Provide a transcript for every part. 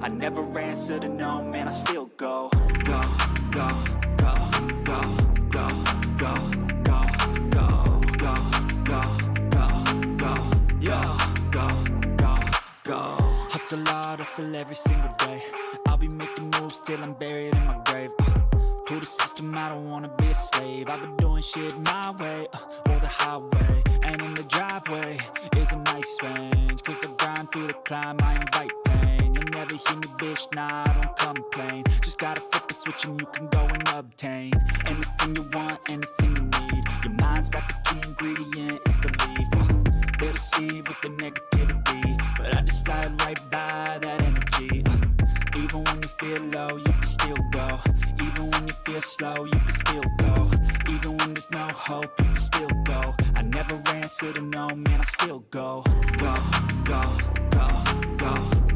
I never answer to no, man, I still go. Go, go, go, go, go, go, go, go, go, go, go, go, yeah, go, go, go. Hustle hard, hustle every single day. I'll be making moves till I'm buried in my grave. To the system, I don't wanna be a slave. I've been doing shit my way, or the highway. And in the driveway is a nice range, cause I grind through the climb, I invite pain. You'll never hear me, bitch, nah, I don't complain. Just gotta flip the switch and you can go and obtain anything you want, anything you need. Your mind's got the key ingredient, it's belief. They'll deceive with the negativity, but I just slide right by that energy. Even when you feel low, you can still go. Even when you feel slow, you can still go. Even when there's no hope, you can still go. I never answer to no, man, I still go. Go, go, go, go,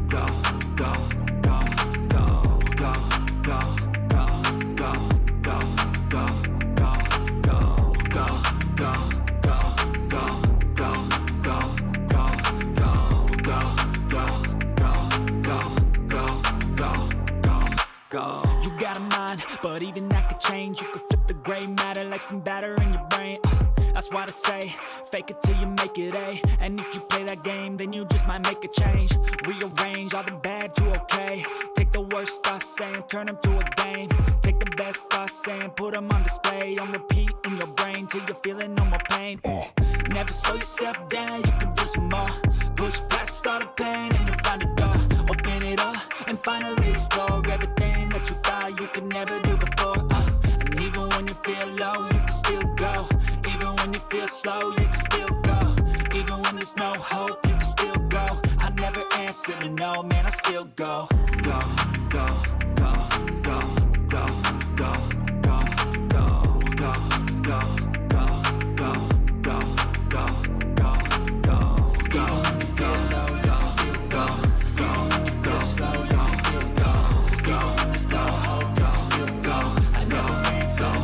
go, go, go, go, go, go, go, go, go, go, go, go, go, go. You got a mind, but even that could change. You could flip the gray matter like some batter in your brain. That's why I say, fake it till you make it A. And if you play that game, then you just might make a change. Rearrange all the bad to okay. Take the worst thoughts saying, turn them to a game. Take the best thoughts saying, put them on display. On repeat in your brain till you're feeling no more pain. Never slow yourself down, you can do some more. Push past all the pain and you'll find a door. Open it up and finally explore everything that you thought you could never do before. And even when you feel low, you can still go. Even when you feel slow, you can still go. Even when there's no hope, you can still go. I never answer to no, man, I still go. Go, go, go, go, go, go, go, go, go, go, go, go, go, go, go, go, go. Even when you feel low, you can still go. Even when you feel slow, you can still go. Even when there's no hope, you can still go. I never answer to no, man, I still go.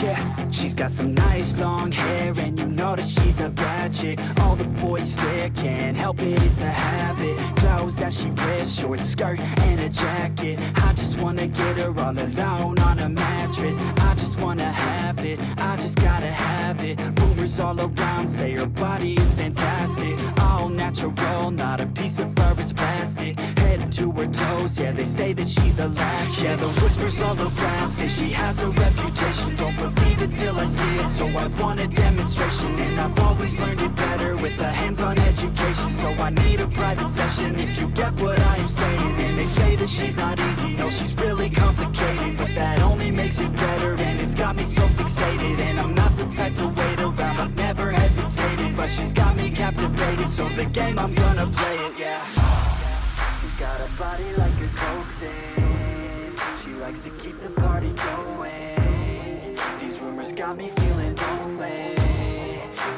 Yeah, she's got some nice long hair, and you know that she's a bad chick. All the boys stare, can't help it, it's a habit. Clothes that she wears, short skirt and a jacket. I just wanna get her all alone on a mattress. I just wanna have it, I just gotta have it. Rumors all around say her body is fantastic. All natural, not a piece of fur is plastic. Head to her toes, yeah, they say that she's a latch. Yeah, the whispers all around say she has a reputation. Don't believe it till I see it, so I want a demonstration. And I've always learned it better with a hands-on education. So I need a private session if you get what I am saying. And they say that she's not easy, no, she's really complicated. But that only makes it better, and it's got me so fixated. And I'm not the type to wait around, I've never hesitated. But she's got me captivated, so the game, I'm gonna play it, yeah. She's got a body like a coke thing. She likes to keep the party going. These rumors got me feeling lonely.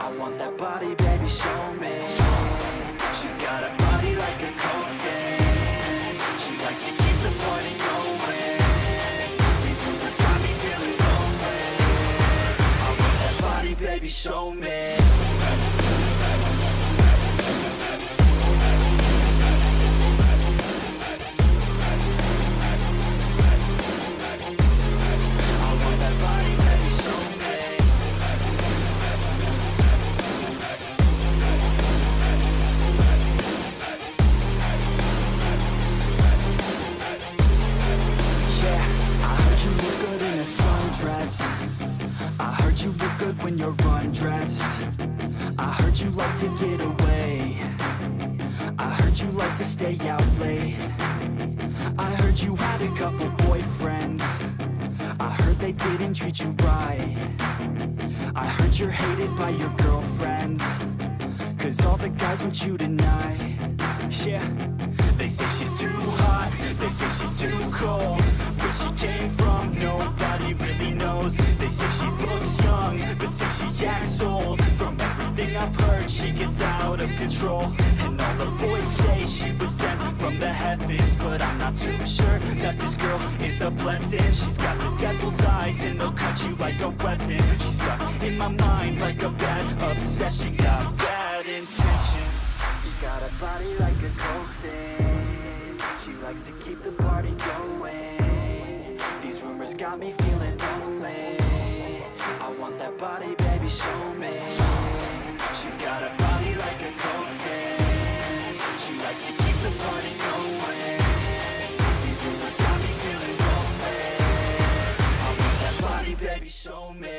I want that body, baby, show me. She's got a body like a coke thing. She likes to keep the party going. These rumors got me feeling lonely. I want that body, baby, show me. I heard you look good when you're undressed. I heard you like to get away. I heard you like to stay out late. I heard you had a couple boyfriends. I heard they didn't treat you right. I heard you're hated by your girlfriends, cause all the guys want you tonight. Yeah, they say she's too hot, they say she's too cold. Where she came from, nobody really knows. They say she looks young, but say she acts old. From everything I've heard, she gets out of control. And all the boys say she was sent from the heavens. But I'm not too sure that this girl is a blessing. She's got the devil's eyes and they'll cut you like a weapon. She's stuck in my mind like a bad obsession. Got bad intentions. She got a body like a coffin. She likes to keep the party going. These rumors got me feeling lonely. I want that body, baby, show me. She's got a body like a coffin. She likes to keep the party going. These rumors got me feeling lonely. I want that body, baby, show me.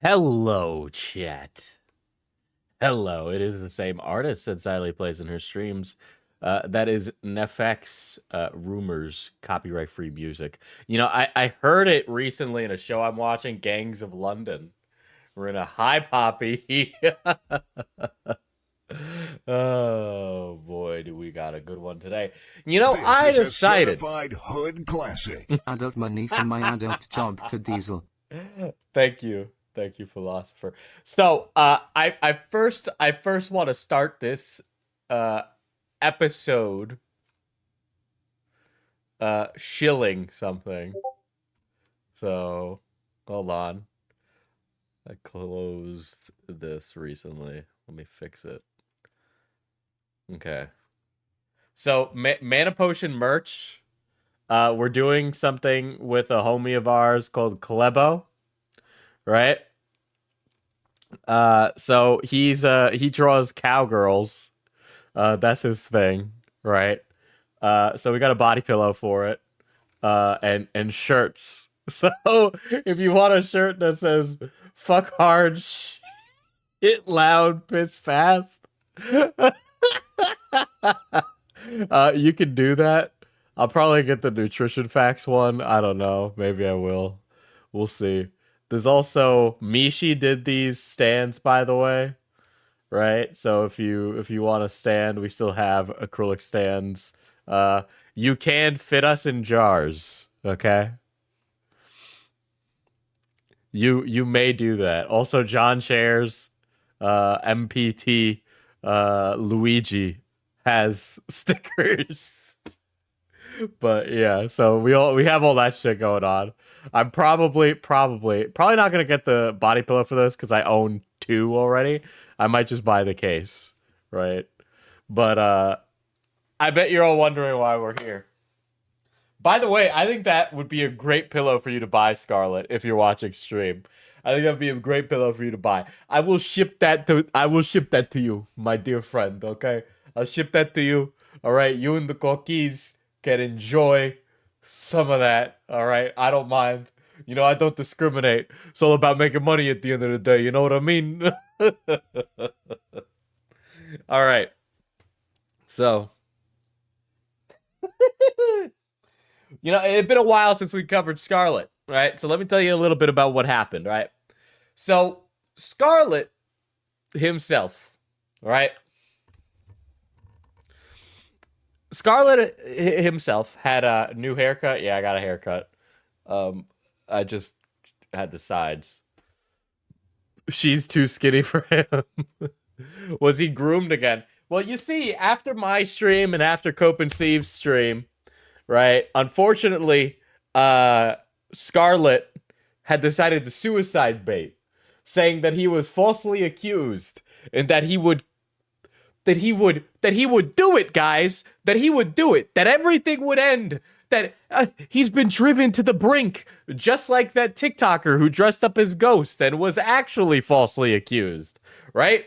Hello, chat. Hello, it is the same artist that Siley plays in her streams. That is Nefx Rumors, copyright-free music. You know, I heard it recently in a show I'm watching, Gangs of London. We're in a high poppy. Oh, boy, do we got a good one today. You know, I decided... a certified hood classic. Adult money for my adult job for Diesel. Thank you. Thank you, philosopher. So, I first want to start this episode shilling something. So, hold on. I closed this recently. Let me fix it. Okay. So, Mana Potion merch. We're doing something with a homie of ours called Klebo. Right? So he draws cowgirls. That's his thing, right? So we got a body pillow for it. And shirts. So if you want a shirt that says fuck hard, shit loud, piss fast, you can do that. I'll probably get the nutrition facts one. I don't know. Maybe I will. We'll see. There's also Mishi did these stands, by the way, right? So if you want a stand, we still have acrylic stands. You can fit us in jars, okay? You may do that. Also, John Chairs, MPT, Luigi has stickers. But yeah, so we have all that shit going on. I'm probably not gonna get the body pillow for this because I own 2 already. I might just buy the case, right? But I bet you're all wondering why we're here. By the way, I think that would be a great pillow for you to buy, Scarlet, if you're watching stream. I think that'd be a great pillow for you to buy. I will ship that to you, my dear friend, okay? I'll ship that to you. All right, you and the cookies can enjoy some of that, all right? I don't mind. You know, I don't discriminate. It's all about making money at the end of the day, you know what I mean? All right. So, you know, it's been a while since we covered Scarlet, right? So let me tell you a little bit about what happened, right? So, Scarlet himself, right? Scarlet himself had a new haircut. Yeah, I got a haircut. I just had the sides. She's too skinny for him. Was he groomed again? Well, you see, after my stream and after Cope and Steve's stream, right? Unfortunately, Scarlet had decided to suicide bait, saying that he was falsely accused and that he would do it, guys. That he would do it. That everything would end. that he's been driven to the brink, just like that TikToker who dressed up as Ghost and was actually falsely accused, right?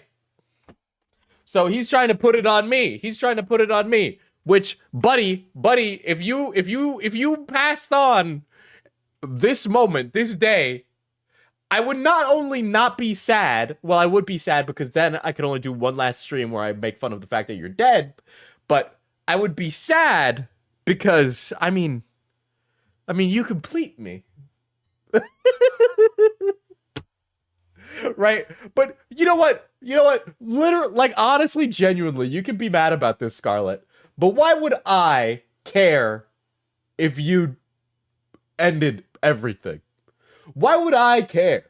So he's trying to put it on me. He's trying to put it on me. Which, buddy, if you passed on this moment, this day, I would not only not be sad, well, I would be sad because then I could only do one last stream where I make fun of the fact that you're dead, but I would be sad because, I mean, you complete me. Right? But you know what? Literally, like, honestly, genuinely, you can be mad about this, Scarlet, but why would I care if you ended everything? Why would I care?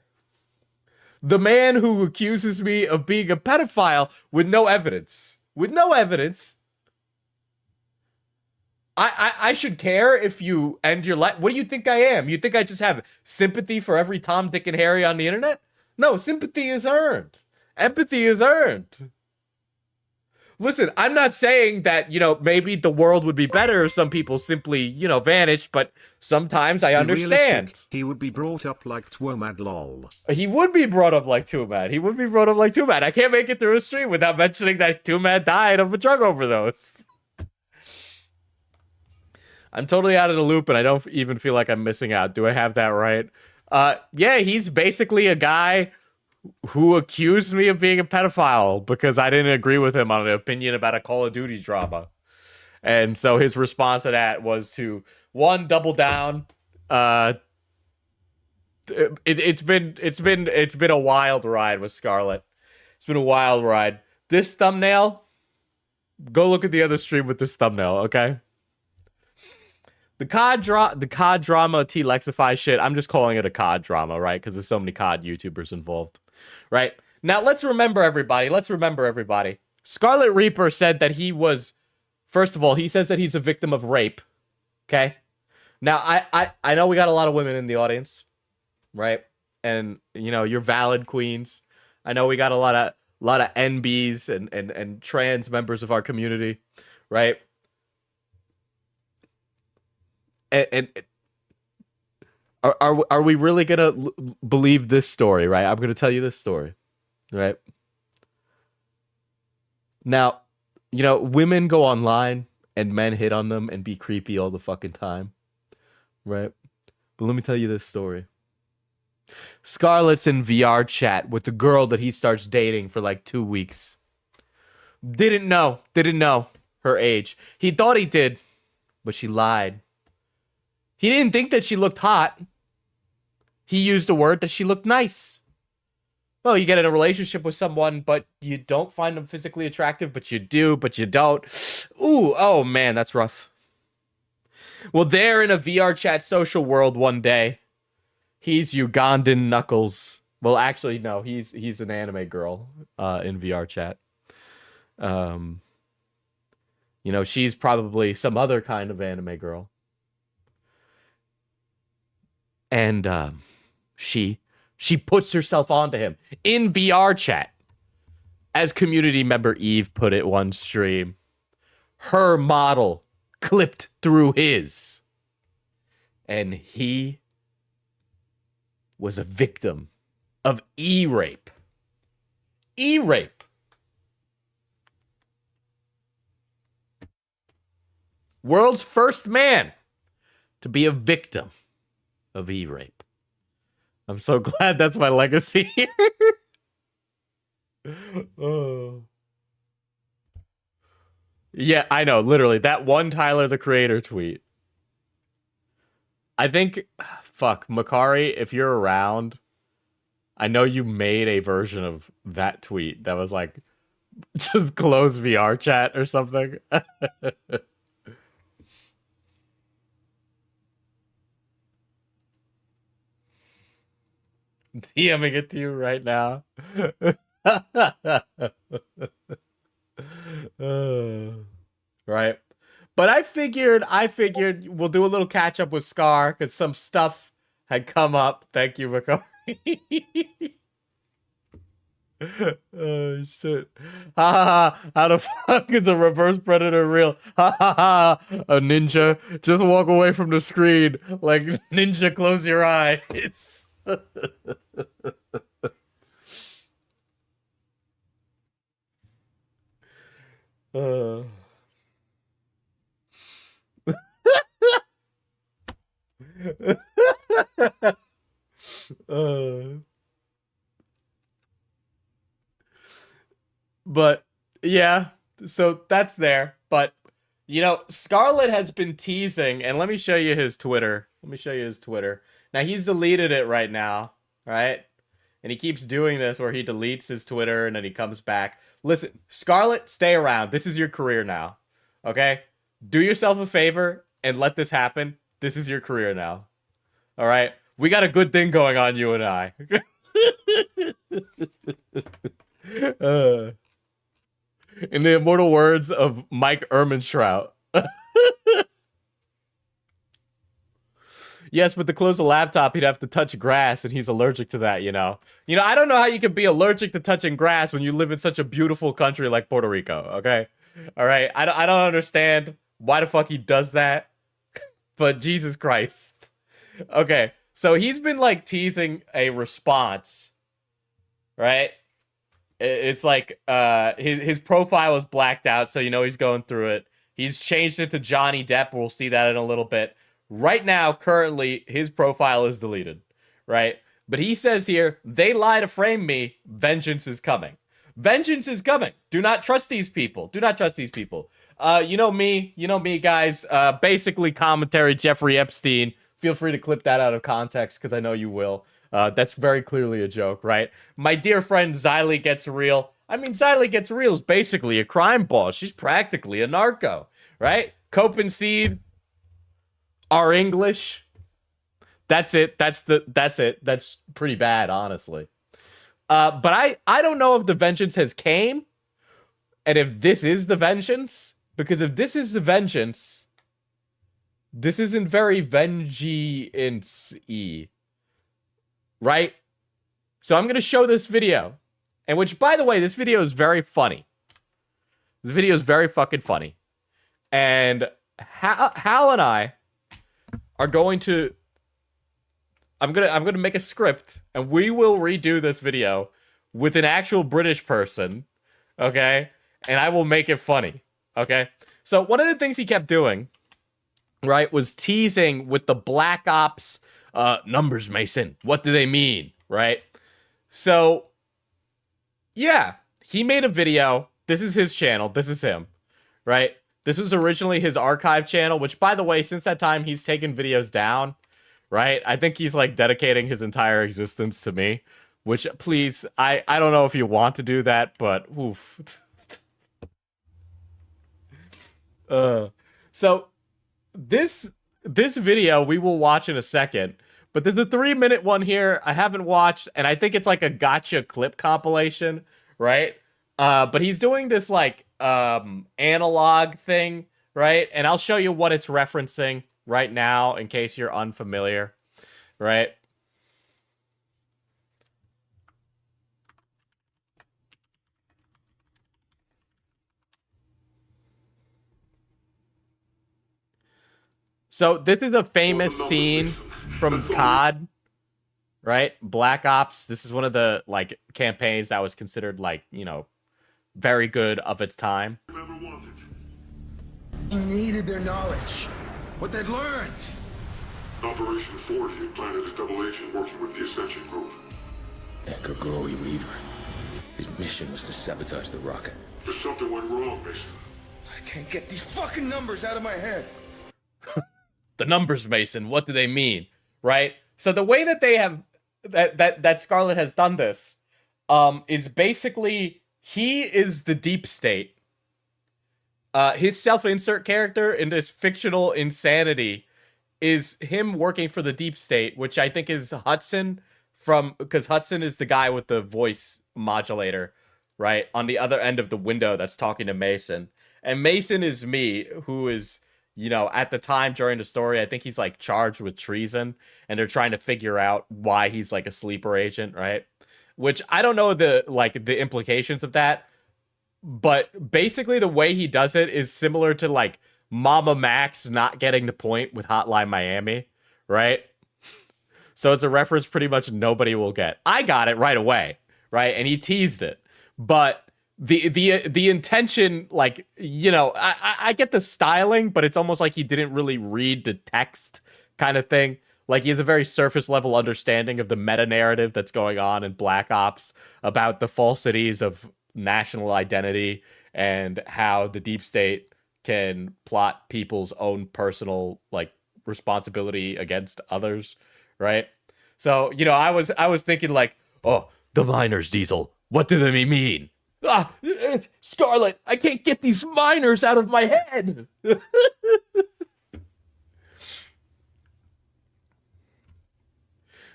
The man who accuses me of being a pedophile with no evidence. I should care if you end your life. What do you think I am? You think I just have sympathy for every Tom, Dick, and Harry on the internet? No, sympathy is earned. Empathy is earned. Listen, I'm not saying that, maybe the world would be better if some people simply, vanished, but sometimes I understand. He would be brought up like Twomad lol. He would be brought up like Twomad. I can't make it through a stream without mentioning that Twomad died of a drug overdose. I'm totally out of the loop, and I don't even feel like I'm missing out. Do I have that right? Yeah, he's basically a guy who accused me of being a pedophile because I didn't agree with him on an opinion about a Call of Duty drama. And so his response to that was to, one, double down. It's been a wild ride with Scarlet. It's been a wild ride. This thumbnail, go look at the other stream with this thumbnail, okay? The COD drama T-Lexify shit, I'm just calling it a COD drama, right? Because there's so many COD YouTubers involved, right? Now, let's remember, everybody. Scarlet Reaper said that he was, first of all, he says that he's a victim of rape, okay? Now, I know we got a lot of women in the audience, right? And, you're valid queens. I know we got a lot of NBs and trans members of our community, right? And are we really gonna believe this story, right? I'm gonna tell you this story, right? Now, women go online and men hit on them and be creepy all the fucking time, right? But let me tell you this story. Scarlet's in VR chat with the girl that he starts dating for like 2 weeks. Didn't know her age. He thought he did, but she lied. He didn't think that she looked hot. He used the word that she looked nice. Well, you get in a relationship with someone, but you don't find them physically attractive, but you do, but you don't. Ooh, oh man, that's rough. Well, they're in a VR chat social world one day. He's Ugandan Knuckles. Well, actually, no, he's an anime girl in VR chat. She's probably some other kind of anime girl. And she puts herself onto him in VR chat. As community member Eve put it one stream, her model clipped through his. And he was a victim of e-rape. E-rape. World's first man to be a victim of e-rape. I'm so glad that's my legacy here. Oh. Yeah, I know, literally. That one Tyler, the Creator tweet. I think, fuck, Makari, if you're around, I know you made a version of that tweet that was like, just close VR chat or something. DMing it to you right now. Right. But I figured we'll do a little catch up with Scar because some stuff had come up. Thank you, Makari. Oh shit. Ha ha ha. How the fuck is a reverse predator real? Ha ha ha. A ninja. Just walk away from the screen. Like ninja, close your eyes. uh. But yeah, so that's there. But you know, Scarlet has been teasing, and let me show you his Twitter. Now he's deleted it right now, right? And he keeps doing this where he deletes his Twitter and then he comes back. Listen, Scarlet, stay around. This is your career now. Okay? Do yourself a favor and let this happen. This is your career now. All right? We got a good thing going on, you and I. In the immortal words of Mike Ehrmantraut. Yes, but to close the laptop, he'd have to touch grass, and he's allergic to that, you know? You know, I don't know how you could be allergic to touching grass when you live in such a beautiful country like Puerto Rico, okay? All right? I don't understand why the fuck he does that, but Jesus Christ. Okay, so he's been, like, teasing a response, right? It's like, his profile is blacked out, so you know he's going through it. He's changed it to Johnny Depp. We'll see that in a little bit. Right now, currently, his profile is deleted, right? But he says here, they lie to frame me. Vengeance is coming. Vengeance is coming. Do not trust these people. Do not trust these people. You know me, guys. Basically, commentary, Jeffrey Epstein. Feel free to clip that out of context, because I know you will. That's very clearly a joke, right? My dear friend Xylee Gets Real. I mean, Xylee Gets Real is basically a crime boss. She's practically a narco, right? Cope and Seed are English. That's it. That's it. That's pretty bad, honestly. But I don't know if the vengeance has came, and if this is the vengeance, because if this is the vengeance, this isn't very vengeance-y. Right? So I'm going to show this video. And which, by the way, this video is very funny. This video is very fucking funny. And Hal and I are going to... I'm gonna make a script, and we will redo this video with an actual British person, okay? And I will make it funny, okay? So one of the things he kept doing, right, was teasing with the Black Ops... numbers, Mason. What do they mean? Right? So, yeah. He made a video. This is his channel. This is him. Right? This was originally his archive channel, which, by the way, since that time, he's taken videos down. Right? I think he's, like, dedicating his entire existence to me. Which, please, I don't know if you want to do that, but, oof. So, this video we will watch in a second, but there's a 3-minute one here I haven't watched, and I think it's like a gotcha clip compilation, right? But he's doing this like analog thing, right? And I'll show you what it's referencing right now in case you're unfamiliar, right? So this is a famous scene from COD, right? Black Ops. This is one of the like campaigns that was considered like, you know, very good of its time. He needed their knowledge. What they'd learned. Operation Ford had planted a double agent working with the Ascension Group. Echo Glory Weaver. His mission was to sabotage the rocket. But something went wrong, Mason. I can't get these fucking numbers out of my head. The numbers, Mason, what do they mean? Right? So the way that they have that Scarlet has done this is basically he is the deep state. His self-insert character in this fictional insanity is him working for the deep state, which I think is Hudson because Hudson is the guy with the voice modulator, right? On the other end of the window that's talking to Mason. And Mason is me, who is, you know, at the time during the story, I think he's like charged with treason, and they're trying to figure out why he's like a sleeper agent, right? which I don't know the implications of that, but basically the way he does it is similar to like Mama Max not getting the point with Hotline Miami, right? So it's a reference pretty much nobody will get. I got it right away, right? And he teased it. But the intention, like, you know, I get the styling, but it's almost like he didn't really read the text kind of thing. Like, he has a very surface level understanding of the meta narrative that's going on in Black Ops about the falsities of national identity and how the deep state can plot people's own personal, like, responsibility against others, right? So, you know, I was thinking like, oh, the miners, Diesel. What do they mean? Ah, Scarlet, I can't get these miners out of my head.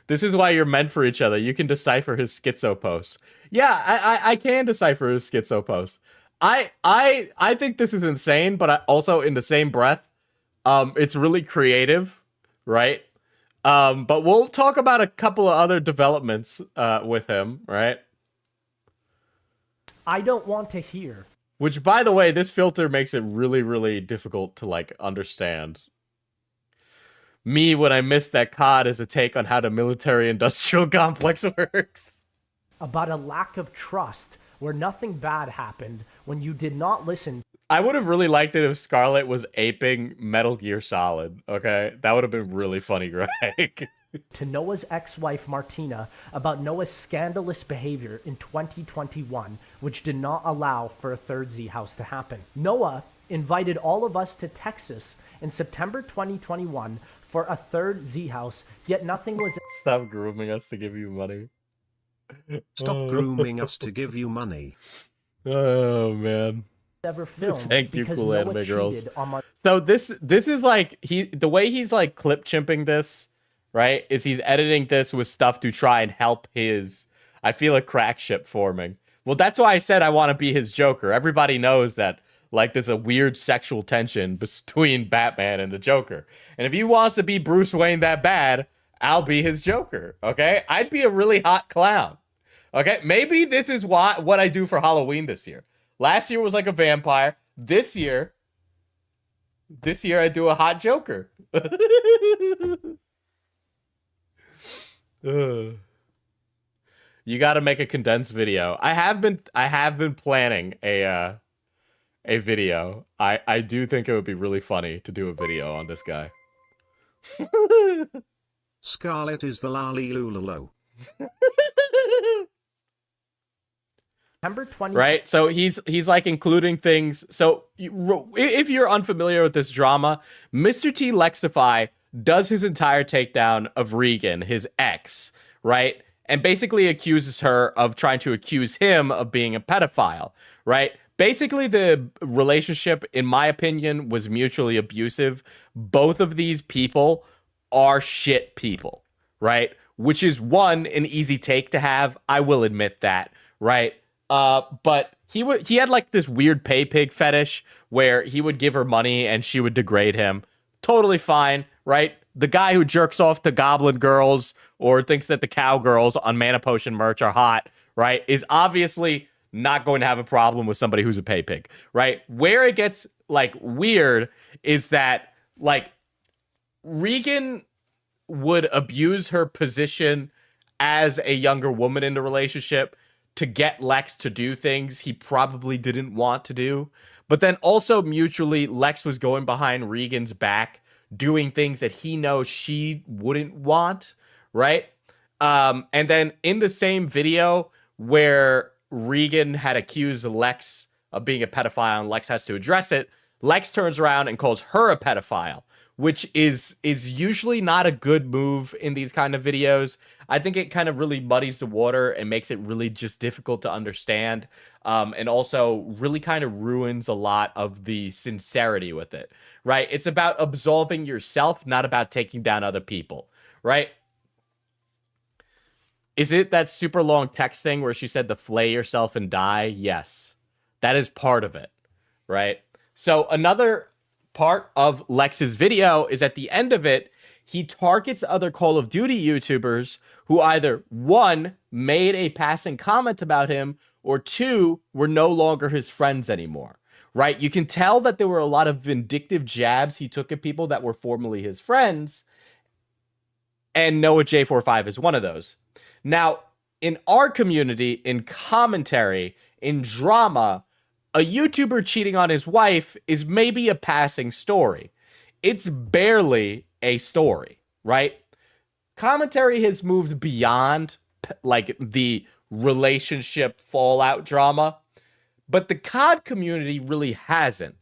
This is why you're meant for each other. You can decipher his schizo post. Yeah, I can decipher his schizo post. I think this is insane, but also in the same breath, it's really creative, right? But we'll talk about a couple of other developments with him, right? I don't want to hear. Which, by the way, this filter makes it really, really difficult to, like, understand. Me, when I missed that COD, is a take on how the military-industrial complex works. About a lack of trust where nothing bad happened when you did not listen. I would have really liked it if Scarlet was aping Metal Gear Solid, okay? That would have been really funny, Greg. To Noah's ex-wife Martina about Noah's scandalous behavior in 2021, which did not allow for a third Z house to happen. Noah invited all of us to Texas in September 2021 for a third Z house, yet nothing was... Stop grooming us to give you money. Stop grooming us to give you money. Oh, man. Ever filmed. Thank you, because cool Noah anime girls. on So this is like, the way he's like clip chimping this, right, is he's editing this with stuff to try and help his, I feel a crack ship forming. Well, that's why I said I want to be his Joker. Everybody knows that, like, there's a weird sexual tension between Batman and the Joker. And if he wants to be Bruce Wayne that bad, I'll be his Joker, okay? I'd be a really hot clown, okay? Maybe this is what I do for Halloween this year. Last year was like a vampire. This year I do a hot Joker. You got to make a condensed video. I have been planning a video. I do think it would be really funny to do a video on this guy. Scarlet is the lali lulalo. September 20... Right? So he's like including things. So if you're unfamiliar with this drama, mr.tlexify does his entire takedown of Regan, his ex, right? And basically accuses her of trying to accuse him of being a pedophile, right? Basically, the relationship, in my opinion, was mutually abusive. Both of these people are shit people, right? Which is, one, an easy take to have. I will admit that, right? But he had like this weird pay pig fetish where he would give her money and she would degrade him. Totally fine, right? The guy who jerks off to goblin girls or thinks that the cowgirls on Mana Potion merch are hot, right, is obviously not going to have a problem with somebody who's a pay pig, right? Where it gets like weird is that like Regan would abuse her position as a younger woman in the relationship to get Lex to do things he probably didn't want to do. But then also mutually, Lex was going behind Regan's back, doing things that he knows she wouldn't want, right? And then in the same video where Regan had accused Lex of being a pedophile and Lex has to address it, Lex turns around and calls her a pedophile, which is usually not a good move in these kind of videos. I think it kind of really muddies the water and makes it really just difficult to understand, and also really kind of ruins a lot of the sincerity with it, right? It's about absolving yourself, not about taking down other people, right? Is it that super long text thing where she said to flay yourself and die? Yes, that is part of it, right? So another part of Lex's video is at the end of it, he targets other Call of Duty YouTubers who either, one, made a passing comment about him, or two, were no longer his friends anymore, right? You can tell that there were a lot of vindictive jabs he took at people that were formerly his friends, and Noah J45 is one of those. Now, in our community, in commentary, in drama, a YouTuber cheating on his wife is maybe a passing story. It's barely a story, right? Commentary has moved beyond like the relationship fallout drama, but the COD community really hasn't.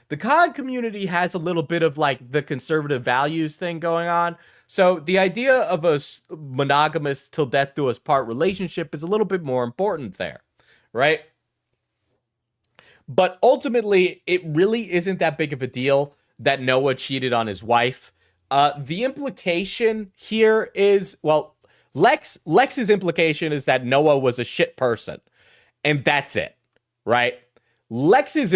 The COD community has a little bit of like the conservative values thing going on. So the idea of a monogamous till death do us part relationship is a little bit more important there, right? But ultimately, it really isn't that big of a deal that Noah cheated on his wife. The implication here is, well, Lex's implication is that Noah was a shit person, and that's it, right? Scarlet's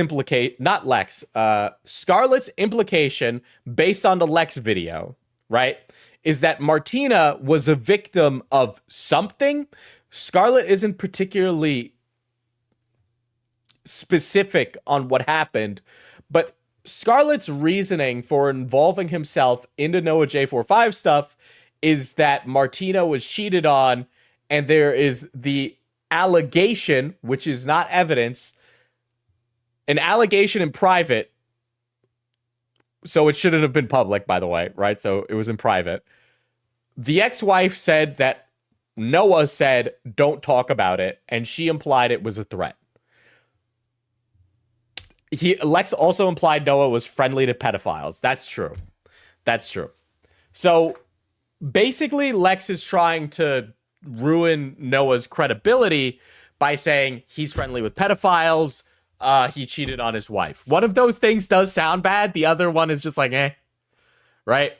implication, based on the Lex video, right, is that Martina was a victim of something. Scarlet isn't particularly specific on what happened, but Scarlet's reasoning for involving himself into Noah J45 stuff is that Martina was cheated on, and there is the allegation, which is not evidence, an allegation in private, so it shouldn't have been public, by the way, right? So it was in private. The ex-wife said that Noah said, don't talk about it, and she implied it was a threat. Lex also implied Noah was friendly to pedophiles. That's true. That's true. So basically, Lex is trying to ruin Noah's credibility by saying he's friendly with pedophiles. He cheated on his wife. One of those things does sound bad. The other one is just like, eh. Right?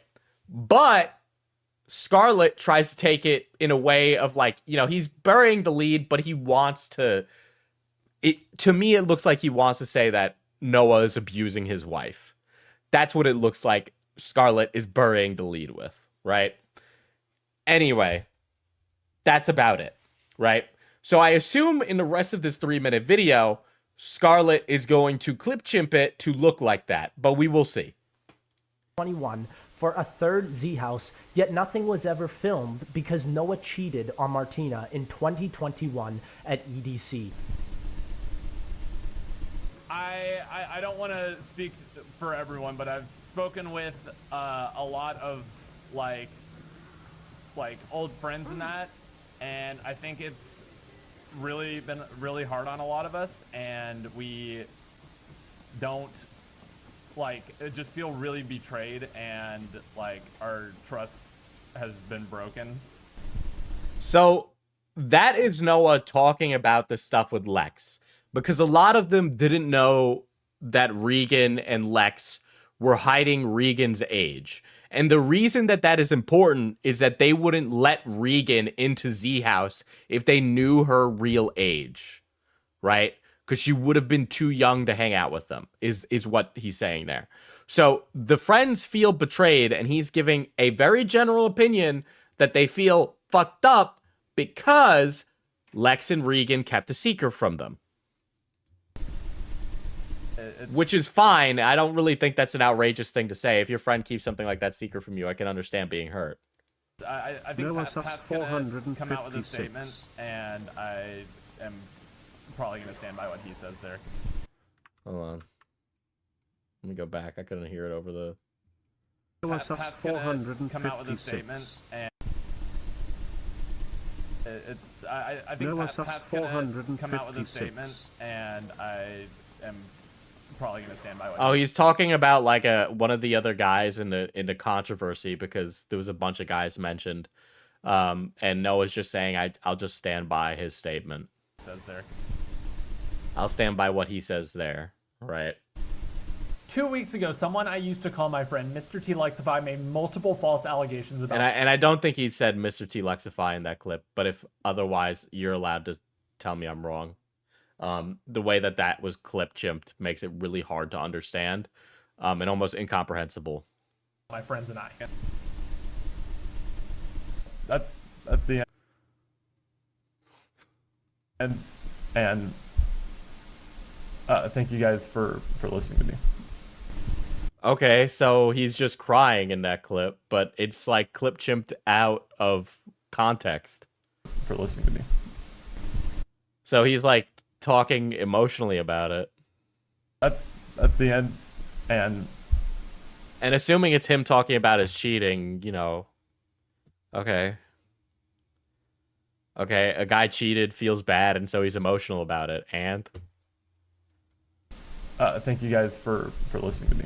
But Scarlet tries to take it in a way of like, you know, he's burying the lead, but he wants to... To me, it looks like he wants to say that Noah is abusing his wife. That's what it looks like Scarlet is burying the lead with, right? Anyway, that's about it, right? So I assume in the rest of this 3-minute video, Scarlet is going to clip chimp it to look like that, but we will see. 21 for a third Z house, yet nothing was ever filmed because Noah cheated on Martina in 2021 at EDC. I don't want to speak for everyone, but I've spoken with a lot of like old friends and that, and I think it's really been really hard on a lot of us, and we don't just feel really betrayed, and like our trust has been broken. So that is Noah talking about the stuff with Lex, because a lot of them didn't know that Regan and Lex were hiding Regan's age. And the reason that that is important is that they wouldn't let Regan into Z House if they knew her real age, right? Because she would have been too young to hang out with them, is what he's saying there. So the friends feel betrayed, and he's giving a very general opinion that they feel fucked up because Lex and Regan kept a secret from them. Which is fine. I don't really think that's an outrageous thing to say. If your friend keeps something like that secret from you, I can understand being hurt. I think Pat's gonna come out with a statement, and I am probably gonna stand by what he says there. Hold on. Let me go back. I couldn't hear it over the... Pat's gonna come out with a statement, and I think Pat's gonna come out with a statement, and I am probably gonna stand by what. Oh, he's talking about like one of the other guys in the controversy, because there was a bunch of guys mentioned, and Noah's just saying I'll just stand by his statement. Says there. I'll stand by what he says there, right? 2 weeks ago, someone I used to call my friend mr.tlexify made multiple false allegations about. And I don't think he said Mr.tlexify in that clip, but if otherwise, you're allowed to tell me I'm wrong. The way that was clip chimped makes it really hard to understand, and almost incomprehensible. My friends and I. that's the end. And thank you guys for listening to me. Okay, so he's just crying in that clip, but it's like clip chimped out of context. For listening to me. So he's like talking emotionally about it. That's the end. And assuming it's him talking about his cheating, you know. Okay. Okay, a guy cheated, feels bad, and so he's emotional about it. And thank you guys for listening to me.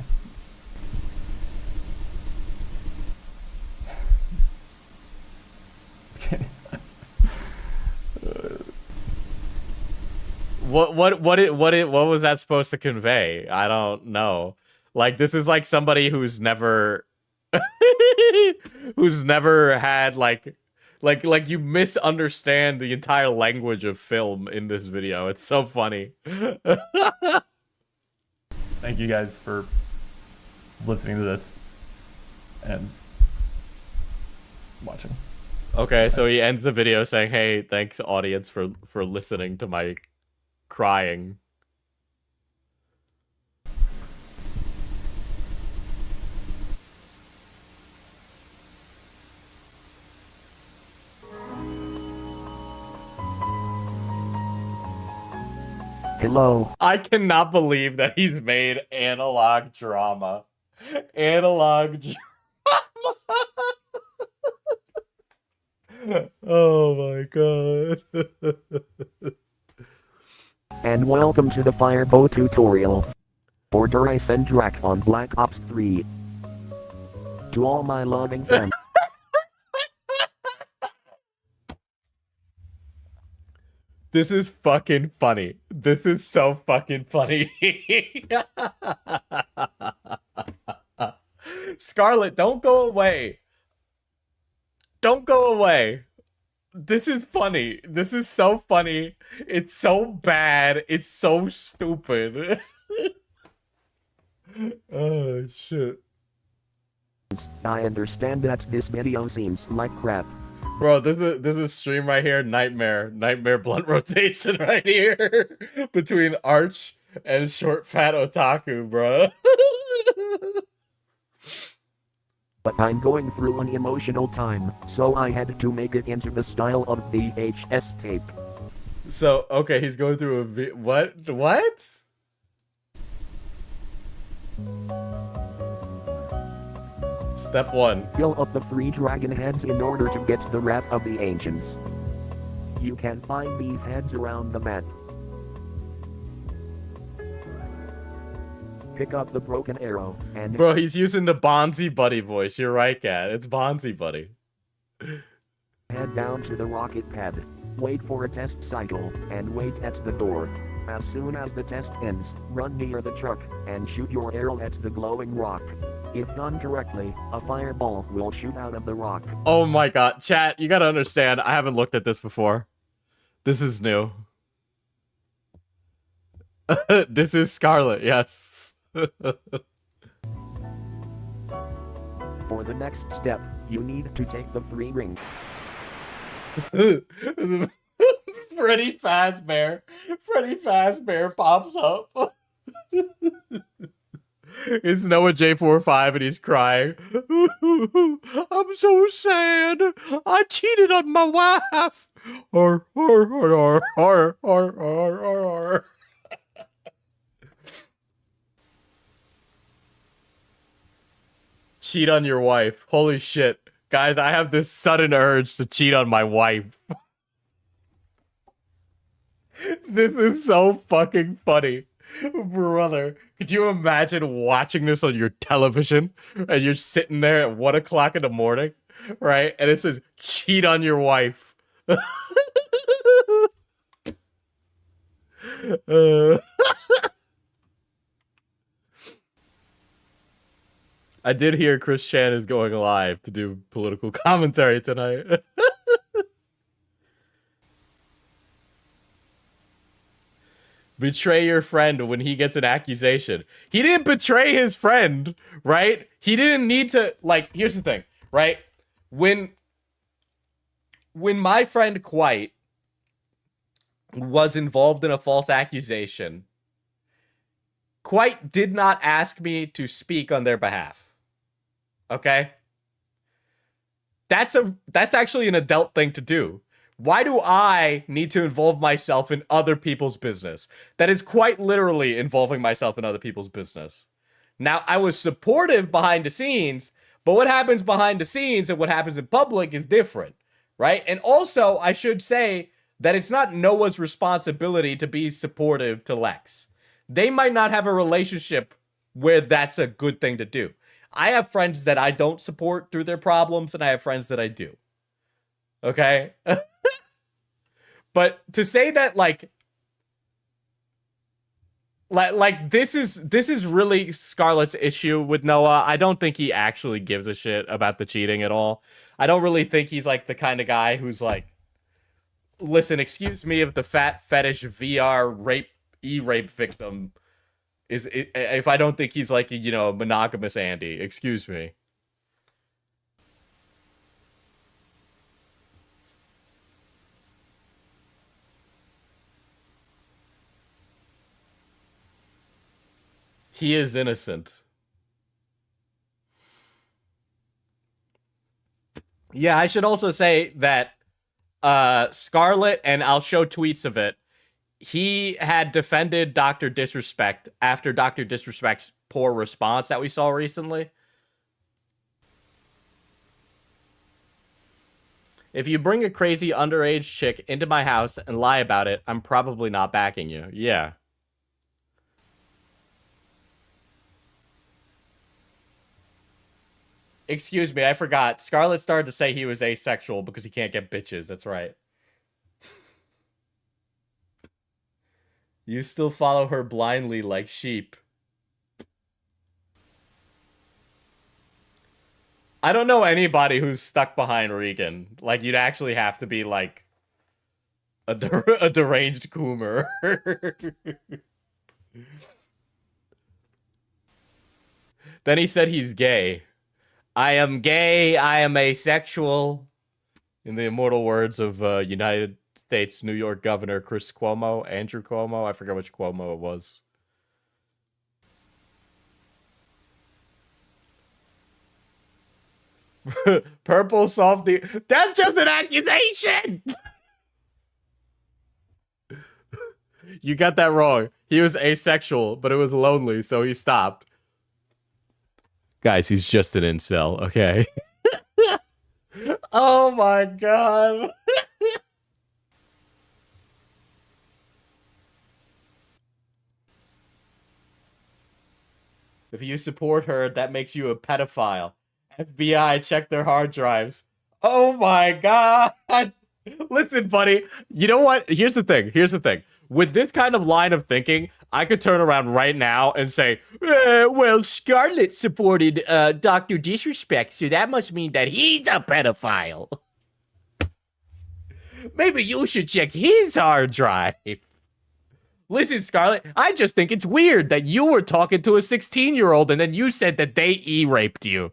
what was that supposed to convey? I don't know. Like, this is like somebody who's never had like you misunderstand the entire language of film in this video. It's so funny. Thank you guys for listening to this and watching. Okay, so he ends the video saying, "Hey, thanks audience for listening to my crying." Hello. I cannot believe that he's made analog drama. Analog drama. Oh my god. And welcome to the Firebow tutorial for Durice and Drac on Black Ops 3. To all my loving fans. This is fucking funny. This is so fucking funny. Scarlet, don't go away. Don't go away. This is funny. This is so funny. It's so bad. It's so stupid. Oh, shit. I understand that this video seems like crap. Bro, this is stream right here. Nightmare blunt rotation right here. Between Arch and Short Fat Otaku, bro. But I'm going through an emotional time, so I had to make it into the style of VHS tape. So, okay, he's going through a what? What? Step 1. Fill up the 3 dragon heads in order to get the Wrath of the Ancients. You can find these heads around the map. Pick up the broken arrow and... Bro, he's using the Bonzi Buddy voice. You're right, Cat. It's Bonzi Buddy. Head down to the rocket pad. Wait for a test cycle, and wait at the door. As soon as the test ends, run near the truck, and shoot your arrow at the glowing rock. If done correctly, a fireball will shoot out of the rock. Oh my god. Chat, you gotta understand, I haven't looked at this before. This is new. This is Scarlet, yes. For the next step, you need to take the 3 rings. Freddy Fazbear. Freddy Fazbear pops up. It's Noah J45 and he's crying. I'm so sad. I cheated on my wife. Cheat on your wife. Holy shit. Guys, I have this sudden urge to cheat on my wife. This is so fucking funny. Brother, could you imagine watching this on your television and you're sitting there at 1 o'clock in the morning, right? And it says, cheat on your wife. I did hear Chris Chan is going live to do political commentary tonight. Betray your friend when he gets an accusation. He didn't betray his friend, right? He didn't need to, like, here's the thing, right? When when my friend Quite was involved in a false accusation, Quite did not ask me to speak on their behalf. Okay? That's actually an adult thing to do. Why do I need to involve myself in other people's business? That is quite literally involving myself in other people's business. Now, I was supportive behind the scenes, but what happens behind the scenes and what happens in public is different, right? And also, I should say that it's not Noah's responsibility to be supportive to Lex. They might not have a relationship where that's a good thing to do. I have friends that I don't support through their problems, and I have friends that I do. Okay? But to say that, like this is really Scarlet's issue with Noah. I don't think he actually gives a shit about the cheating at all. I don't really think he's like the kind of guy who's like, listen, excuse me if the fetish VR rape victim is, if I don't think he's like, you know, monogamous Andy, excuse me. He is innocent. Yeah, I should also say that Skarlet, and I'll show tweets of it, he had defended Dr. Disrespect after Dr. Disrespect's poor response that we saw recently. If you bring a crazy underage chick into my house and lie about it, I'm probably not backing you. Yeah. Excuse me, I forgot. Skarlet started to say he was asexual because he can't get bitches. That's right. You still follow her blindly like sheep. I don't know anybody who's stuck behind Regan. Like, you'd actually have to be, like, a deranged coomer. Then he said he's gay. I am gay, I am asexual. In the immortal words of United States New York Governor Andrew Cuomo. I forget which Cuomo it was. Purple softy. That's just an accusation! You got that wrong. He was asexual, but it was lonely, so he stopped. Guys, he's just an incel, okay? Oh my god. If you support her, that makes you a pedophile. FBI, check their hard drives. Oh my god. Listen, buddy. You know what? Here's the thing. With this kind of line of thinking, I could turn around right now and say, well, Scarlet supported Dr. Disrespect, so that must mean that he's a pedophile. Maybe you should check his hard drive. Listen, Scarlet, I just think it's weird that you were talking to a 16-year-old and then you said that they e-raped you.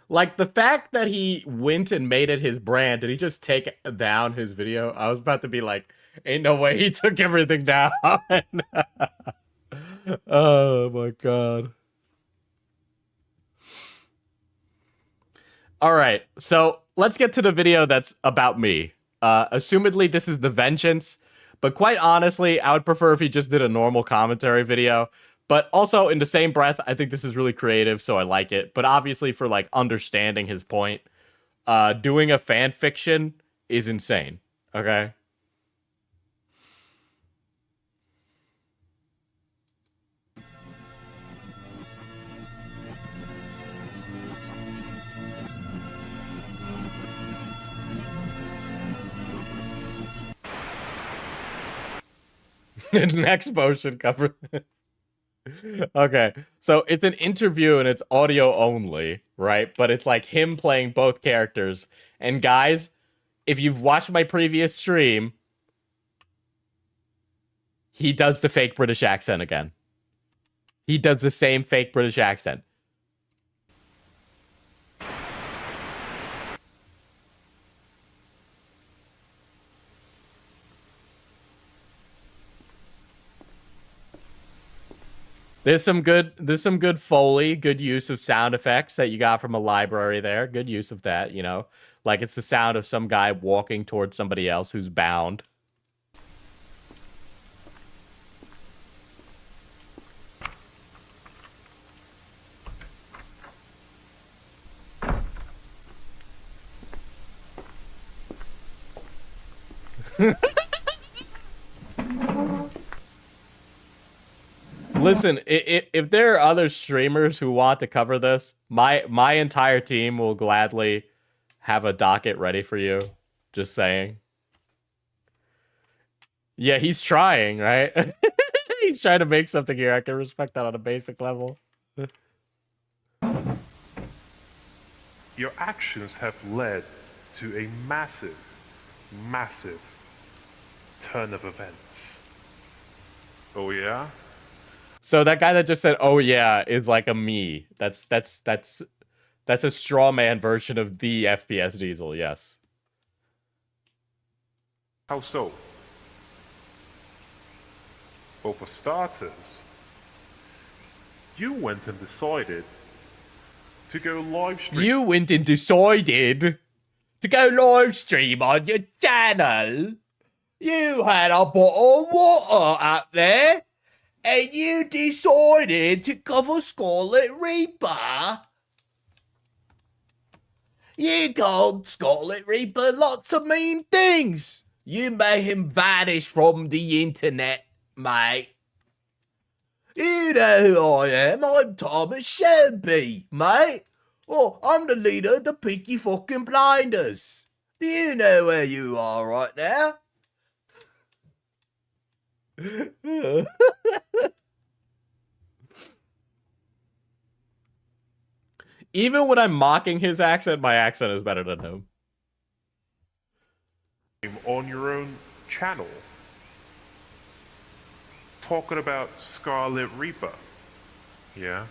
Like, the fact that he went and made it his brand, did he just take down his video? I was about to be like, ain't no way he took everything down. Oh my god. Alright, so let's get to the video that's about me. Assumedly, this is the vengeance, but quite honestly, I would prefer if he just did a normal commentary video. But also, in the same breath, I think this is really creative, so I like it. But obviously, for, like, understanding his point, doing a fan fiction is insane, okay? Next motion cover this. Okay, so it's an interview and it's audio only, right? But it's like him playing both characters. And guys, if you've watched my previous stream, he does the fake British accent again. He does the same fake British accent. There's some good Foley, good use of sound effects that you got from a library there. Good use of that, you know. Like it's the sound of some guy walking towards somebody else who's bound. Listen, if there are other streamers who want to cover this, my entire team will gladly have a docket ready for you. Just saying. Yeah, he's trying, right? He's trying to make something here. I can respect that on a basic level. Your actions have led to a massive, massive turn of events. Oh yeah? So that guy that just said, "Oh yeah," is like a me. That's a straw man version of the FPS Diesel. Yes. How so? Well, for starters, you went and decided to go live stream. You went and decided to go live stream on your channel. You had a bottle of water up there. And you decided to cover Scarlet Reaper. You called Scarlet Reaper lots of mean things. You made him vanish from the internet, mate. You know who I am. I'm Thomas Shelby, mate. Oh, I'm the leader of the Peaky fucking Blinders. Do you know where you are right now? Even when I'm mocking his accent, my accent is better than him. On your own channel, talking about Scarlet Reaper. Yeah?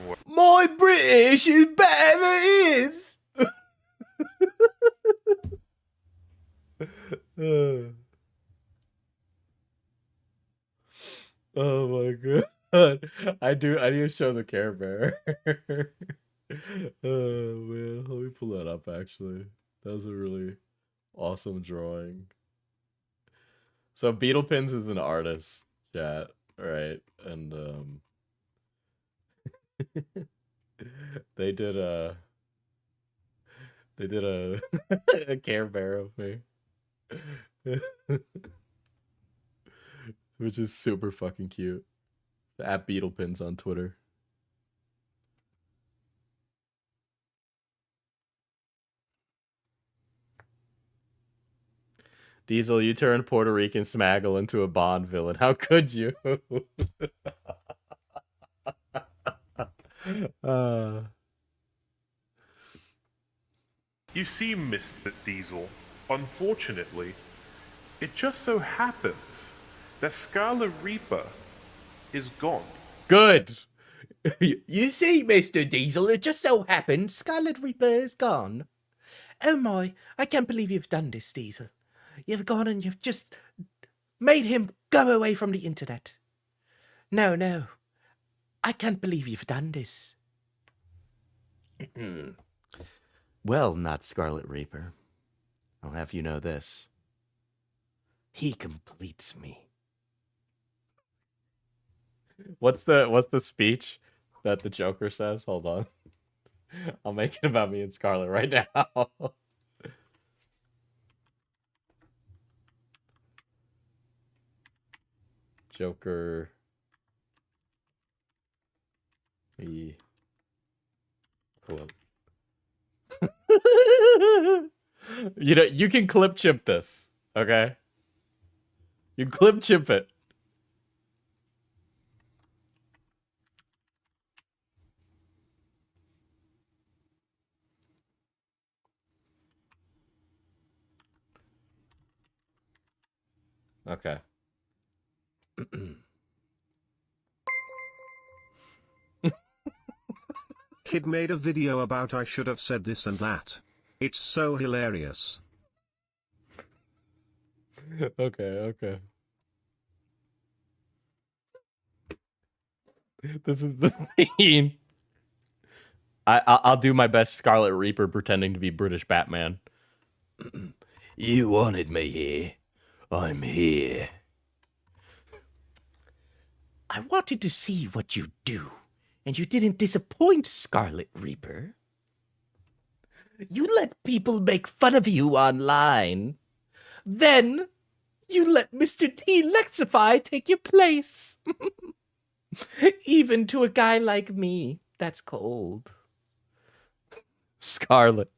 What? My British is better than his! Oh my god. I need to show the Care Bear. Oh man, let me pull that up actually. That was a really awesome drawing. So Beetlepins is an artist, chat, right? And they did a a Care Bear of me. Which is super fucking cute. At Beetlepins on Twitter. Diesel, you turned Puerto Rican Smaggle into a Bond villain. How could you? You see, Mr. Diesel, unfortunately, it just so happens that Scarlet Reaper is gone. Good. You see, Mr. Diesel, it just so happened Scarlet Reaper is gone. Oh my, I can't believe you've done this, Diesel. You've gone and you've just made him go away from the internet. No, no. I can't believe you've done this. Well, not Scarlet Reaper. I'll have you know this. He completes me. What's the speech that the Joker says? Hold on. I'll make it about me and Scarlet right now. Joker. He. You know, you can clip chimp this, okay? You clip chimp it. Okay. Kid made a video about I should have said this and that. It's so hilarious. Okay. This is the theme. I'll do my best Scarlet Reaper pretending to be British Batman. You wanted me here. I'm here. I wanted to see what you do, and you didn't disappoint, Scarlet Reaper. You let people make fun of you online. Then you let mr.tlexify take your place. Even to a guy like me, that's cold. Scarlet,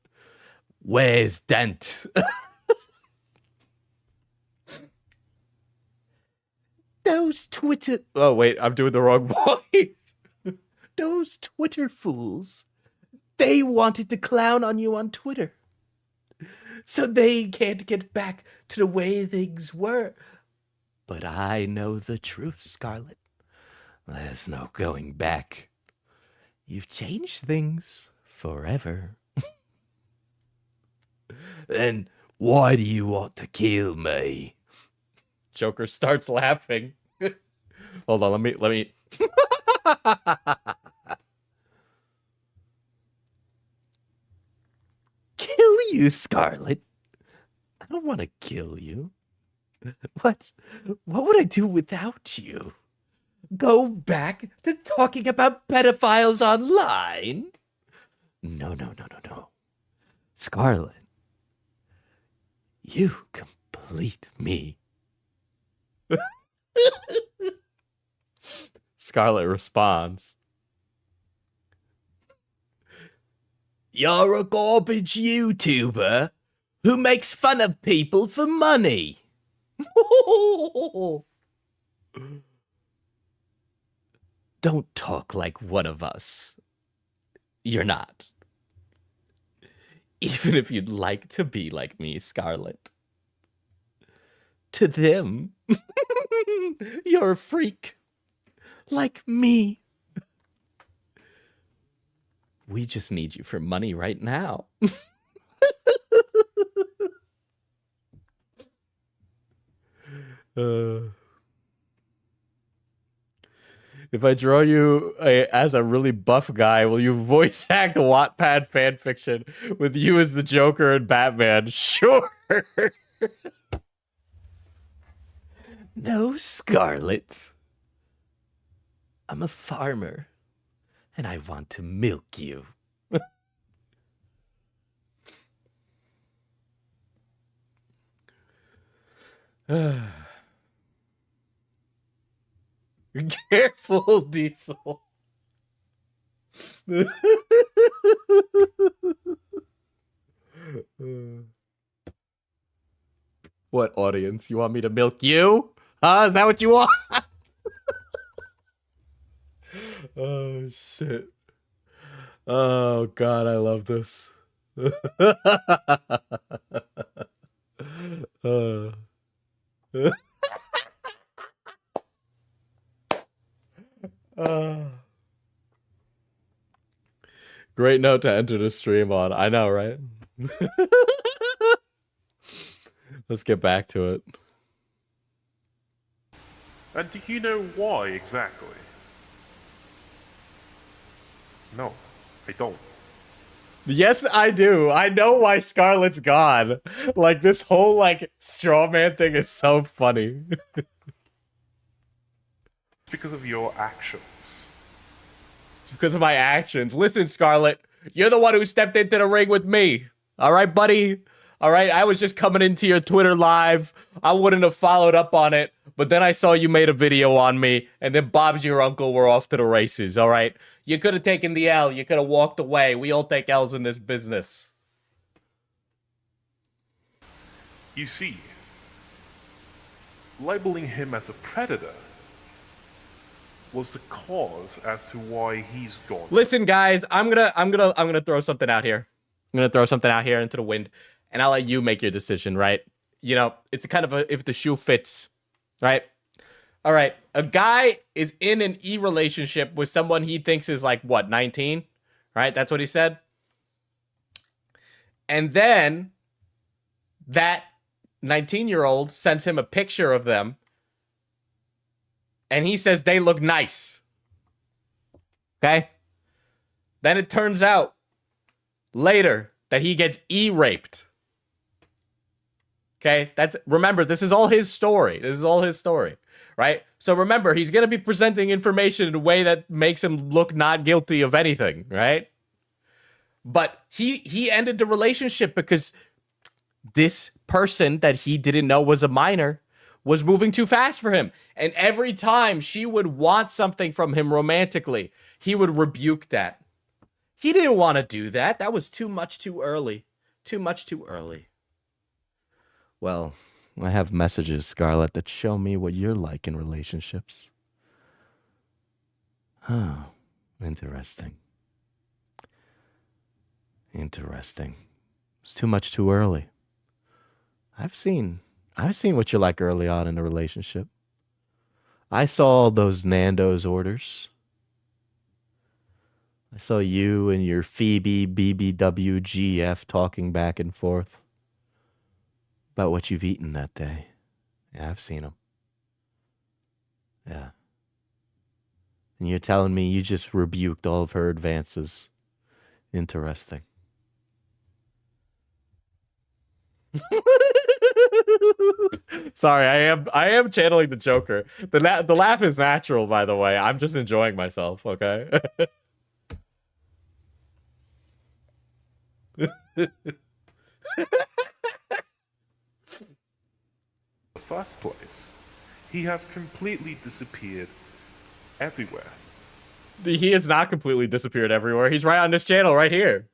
where's Dent? Those Twitter... Oh, wait, I'm doing the wrong voice. Those Twitter fools. They wanted to clown on you on Twitter. So they can't get back to the way things were. But I know the truth, Scarlet. There's no going back. You've changed things forever. Then why do you want to kill me? Joker starts laughing. Hold on, let me. Kill you, Scarlet? I don't want to kill you. What would I do without you? Go back to talking about pedophiles online? No. Scarlet, you complete me. Scarlet responds. You're a garbage YouTuber who makes fun of people for money. Don't talk like one of us. You're not. Even if you'd like to be like me, Scarlet. To them, you're a freak. Like me. We just need you for money right now. If I draw you as a really buff guy, will you voice act Wattpad fanfiction with you as the Joker and Batman? Sure. No, Scarlet. I'm a farmer, and I want to milk you. Careful, Diesel. What audience? You want me to milk you? Huh? Is that what you want? Oh, shit. Oh, God, I love this. Great note to enter the stream on. I know, right? Let's get back to it. And do you know why exactly? No, I don't. Yes, I do. I know why Scarlet's gone. Like, this whole, like, straw man thing is so funny. Because of your actions. Because of my actions. Listen, Scarlet, you're the one who stepped into the ring with me. All right, buddy? All right, I was just coming into your Twitter live. I wouldn't have followed up on it, but then I saw you made a video on me, and then Bob's your uncle. We're off to the races, all right? You could have taken the L. You could have walked away. We all take L's in this business. You see, labeling him as a predator was the cause as to why he's gone. Listen, guys, I'm gonna throw something out here. I'm gonna throw something out here into the wind, and I'll let you make your decision, right? You know, it's a kind of a if the shoe fits right? All right. A guy is in an E relationship with someone he thinks is like, what, 19? Right? That's what he said. And then that 19-year-old sends him a picture of them. And he says they look nice. Okay? Then it turns out later that he gets E-raped. Okay? Remember, this is all his story. This is all his story. Right? So remember, he's going to be presenting information in a way that makes him look not guilty of anything, right? But he ended the relationship because this person that he didn't know was a minor was moving too fast for him. And every time she would want something from him romantically, he would rebuke that. He didn't want to do that. That was too much too early. Too much too early. Well, I have messages, Scarlet, that show me what you're like in relationships. Oh, interesting. Interesting. It's too much too early. I've seen what you're like early on in a relationship. I saw those Nando's orders. I saw you and your Phoebe BBWGF talking back and forth about what you've eaten that day. Yeah, I've seen them. Yeah. And you're telling me you just rebuked all of her advances. Interesting. Sorry, I am channeling the Joker. The laugh is natural, by the way. I'm just enjoying myself, okay? First place, he has completely disappeared everywhere. He has not completely disappeared everywhere. He's right on this channel right here.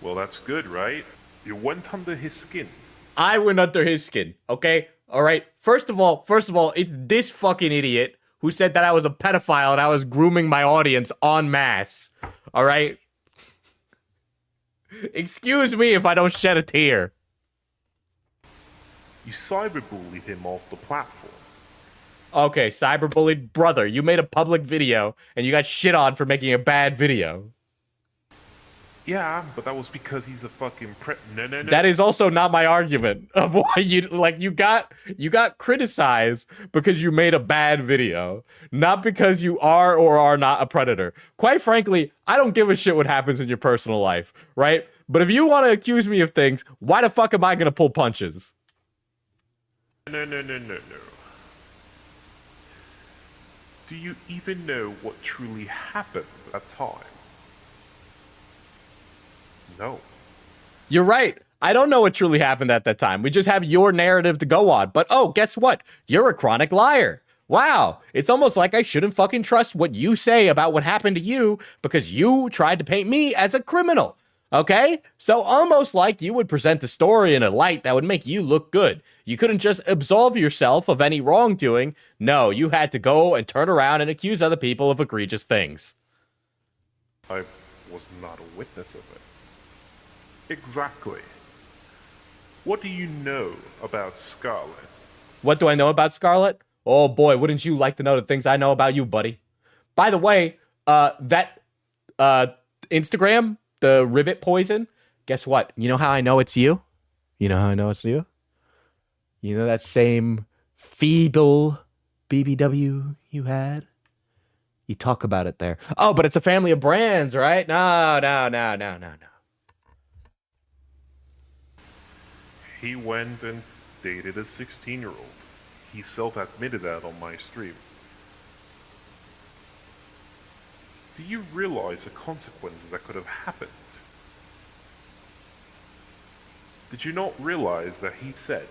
Well, that's good, right? You went under his skin. I went under his skin, okay? All right. First of all, it's this fucking idiot who said that I was a pedophile and I was grooming my audience en masse. All right? Excuse me if I don't shed a tear. You cyberbullied him off the platform. Okay, cyberbullied brother. You made a public video and you got shit on for making a bad video. Yeah, but that was because he's a fucking No. That is also not my argument of why you got criticized because you made a bad video, not because you are or are not a predator. Quite frankly, I don't give a shit what happens in your personal life, right? But if you want to accuse me of things, why the fuck am I gonna pull punches? No. Do you even know what truly happened at that time? No. You're right. I don't know what truly happened at that time. We just have your narrative to go on. But oh, guess what? You're a chronic liar. Wow. It's almost like I shouldn't fucking trust what you say about what happened to you because you tried to paint me as a criminal. Okay? So almost like you would present the story in a light that would make you look good. You couldn't just absolve yourself of any wrongdoing. No, you had to go and turn around and accuse other people of egregious things. I was not a witness of it. Exactly. What do you know about Scarlet? What do I know about Scarlet? Oh boy, wouldn't you like to know the things I know about you, buddy? By the way, that Instagram, the ribbit poison, guess what? You know how I know it's you? You know how I know it's you? You know that same feeble BBW you had? You talk about it there. Oh, but it's a family of brands, right? No. He went and dated a 16-year-old. He self-admitted that on my stream. Do you realize the consequences that could have happened? Did you not realize that he said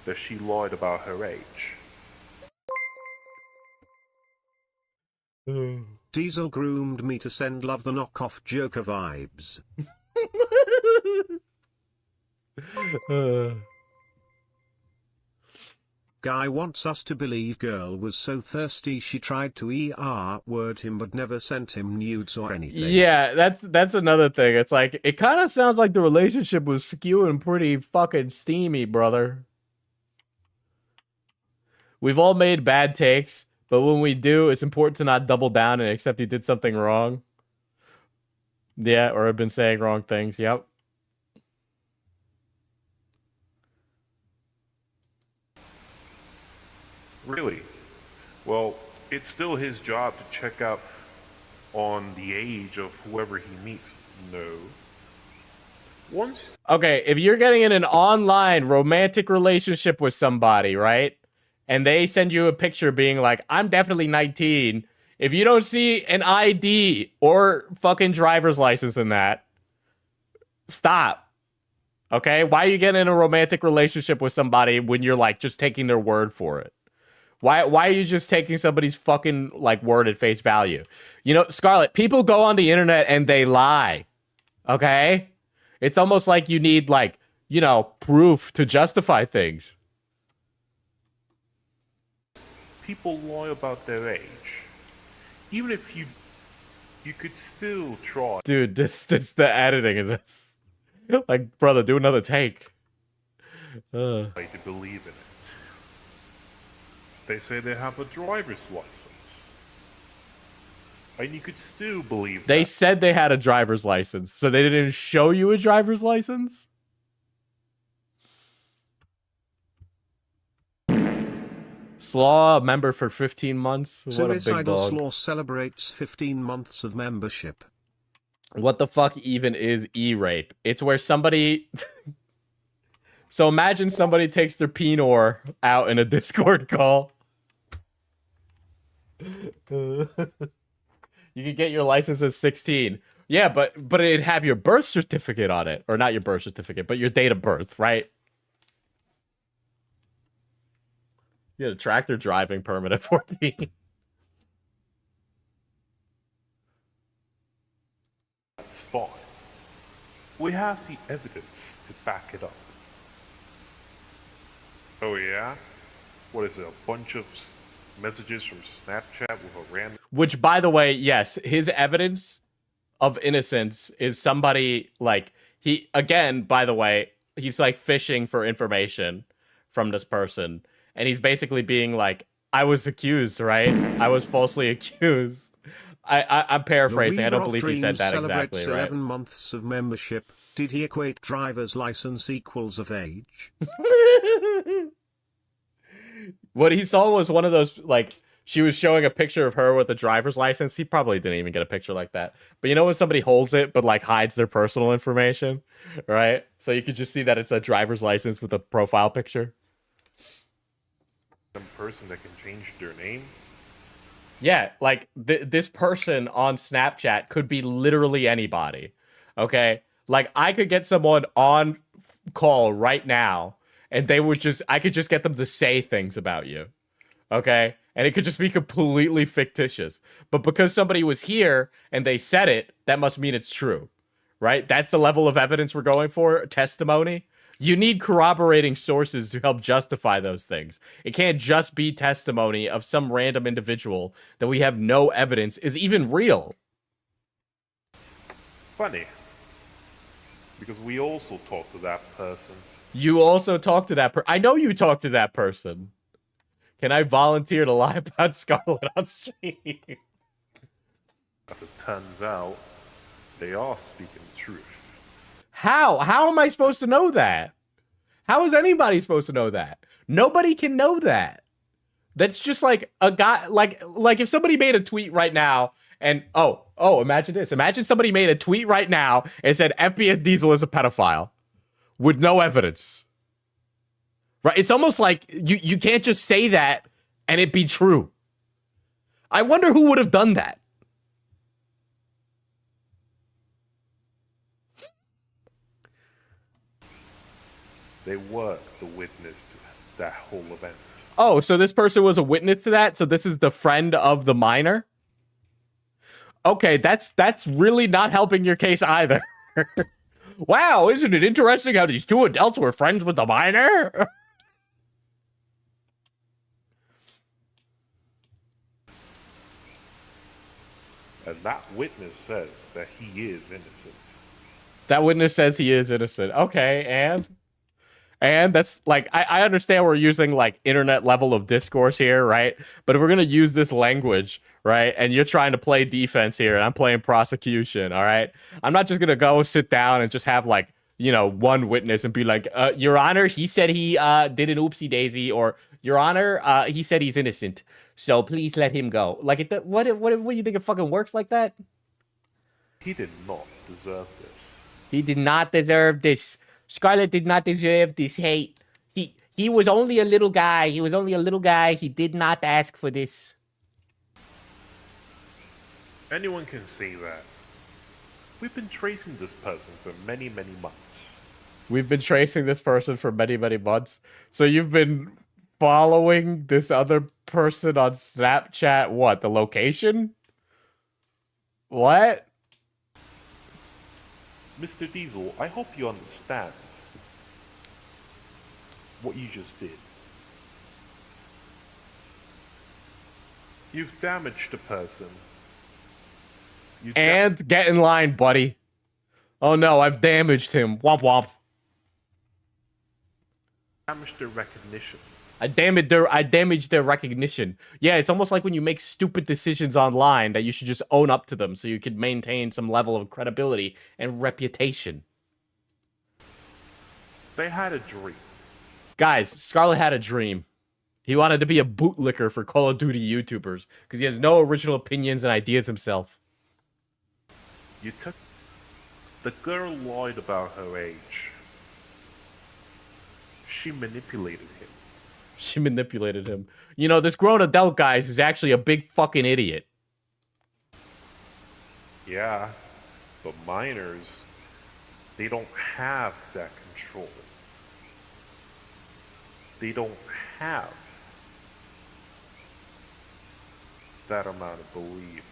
that she lied about her age? Diesel groomed me to send love the knockoff Joker vibes. Guy wants us to believe girl was so thirsty she tried to word him but never sent him nudes or anything. Yeah, that's another thing. It's like, it kind of sounds like the relationship was skewing pretty fucking steamy, brother. We've all made bad takes, but when we do, it's important to not double down and accept you did something wrong. Yeah, or have been saying wrong things. Yep. Really? Well, it's still his job to check up on the age of whoever he meets. No. Once... Okay, if you're getting in an online romantic relationship with somebody, right? And they send you a picture being like, I'm definitely 19. If you don't see an ID or fucking driver's license in that, stop. Okay? Why are you getting in a romantic relationship with somebody when you're like just taking their word for it? Why are you just taking somebody's fucking like word at face value? You know, Scarlet, people go on the internet and they lie. Okay? It's almost like you need like, you know, proof to justify things. People lie about their age. Even if you could still try. Dude, this the editing in this. Like, brother, do another take. To believe in it. They say they have a driver's license. And you could still believe They that. said they had a driver's license, so they didn't show you a driver's license? Slaw, member for 15 months. What a big Suicidal dog. Slaw celebrates 15 months of membership. What the fuck even is e-rape? It's where somebody... So imagine somebody takes their penor out in a Discord call. You can get your license at 16. Yeah, but it'd have your birth certificate on it. Or not your birth certificate, but your date of birth, right? You had a tractor driving permit at 14. That's fine. We have the evidence to back it up. Oh yeah? What is it, a bunch of messages from Snapchat with a random... Which, by the way, yes, his evidence of innocence is somebody, like, he, again, by the way, he's, like, fishing for information from this person. And he's basically being like, I was accused, right? I was falsely accused. I'm paraphrasing. I don't believe he said that exactly, right? 11 months of membership. Did he equate driver's license equals of age? What he saw was one of those, like, she was showing a picture of her with a driver's license. He probably didn't even get a picture like that. But you know when somebody holds it but, like, hides their personal information, right? So you could just see that it's a driver's license with a profile picture. Some person that can change their name? Yeah, like, this person on Snapchat could be literally anybody, okay? Like, I could get someone on call right now, and they would just, I could just get them to say things about you, okay? And it could just be completely fictitious. But because somebody was here and they said it, that must mean it's true, right? That's the level of evidence we're going for, testimony. You need corroborating sources to help justify those things. It can't just be testimony of some random individual that we have no evidence is even real. Funny. Because we also talked to that person. You also talked to that person. I know you talked to that person. Can I volunteer to lie about Scarlet on stream? As it turns out, they are speaking the truth. How? How am I supposed to know that? How is anybody supposed to know that? Nobody can know that. That's just like a guy, like if somebody made a tweet right now and, oh, imagine this. Imagine somebody made a tweet right now and said FPS Diesel is a pedophile with no evidence. Right? It's almost like you can't just say that and it be true. I wonder who would have done that. They were the witness to that whole event. Oh, so this person was a witness to that? So this is the friend of the minor? Okay, that's really not helping your case either. Wow, isn't it interesting how these two adults were friends with the minor? And that witness says that he is innocent. That witness says he is innocent. Okay, and that's like, I understand we're using like internet level of discourse here, right? But if we're gonna use this language, right, and you're trying to play defense here, and I'm playing prosecution, all right, I'm not just gonna go sit down and just have like, you know, one witness and be like, Your Honor, he said he did an oopsie daisy, or Your Honor, he said he's innocent, so please let him go. Like, what do you think it fucking works like that? He did not deserve this. He did not deserve this. Scarlet did not deserve this hate. He was only a little guy. He was only a little guy. He did not ask for this. Anyone can say that. We've been tracing this person for many, many months. We've been tracing this person for many, many months. So you've been following this other person on Snapchat, what, the location? What? Mr. Diesel, I hope you understand what you just did. You've damaged a person. And get in line, buddy. Oh no, I've damaged him. Womp womp. Damaged their recognition. I damaged their recognition. Yeah, it's almost like when you make stupid decisions online that you should just own up to them so you can maintain some level of credibility and reputation. They had a dream. Guys, Scarlet had a dream. He wanted to be a bootlicker for Call of Duty YouTubers because he has no original opinions and ideas himself. You took... The girl lied about her age. She manipulated him. She manipulated him. You know, this grown adult guy is actually a big fucking idiot. Yeah, but minors, they don't have that control. They don't have that amount of belief.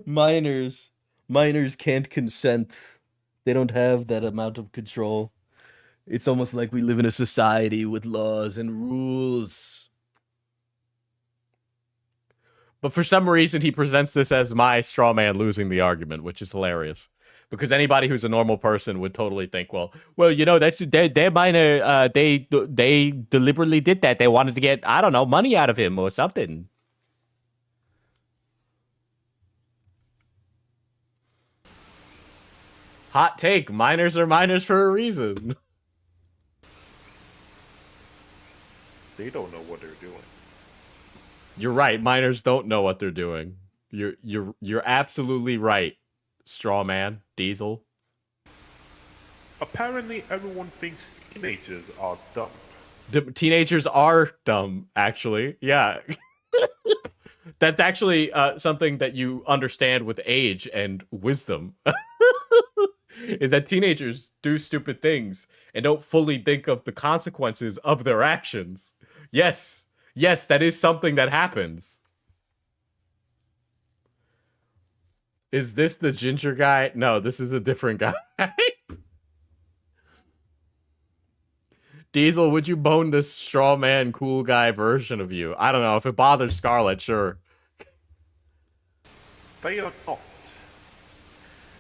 Minors can't consent. They don't have that amount of control. It's almost like we live in a society with laws and rules. But for some reason, he presents this as my straw man losing the argument, which is hilarious. Because anybody who's a normal person would totally think, well, you know, that's their minor. They deliberately did that. They wanted to get, I don't know, money out of him or something. Hot take: minors are minors for a reason. They don't know what they're doing. You're right. Minors don't know what they're doing. You're absolutely right, straw man, Diesel. Apparently, everyone thinks teenagers are dumb. Teenagers are dumb, actually. Yeah. That's actually something that you understand with age and wisdom. Is that teenagers do stupid things and don't fully think of the consequences of their actions. Yes, that is something that happens. Is this the ginger guy? No, this is a different guy. Diesel, would you bone this straw man cool guy version of you? I don't know. If it bothers Scarlet, sure. They are not.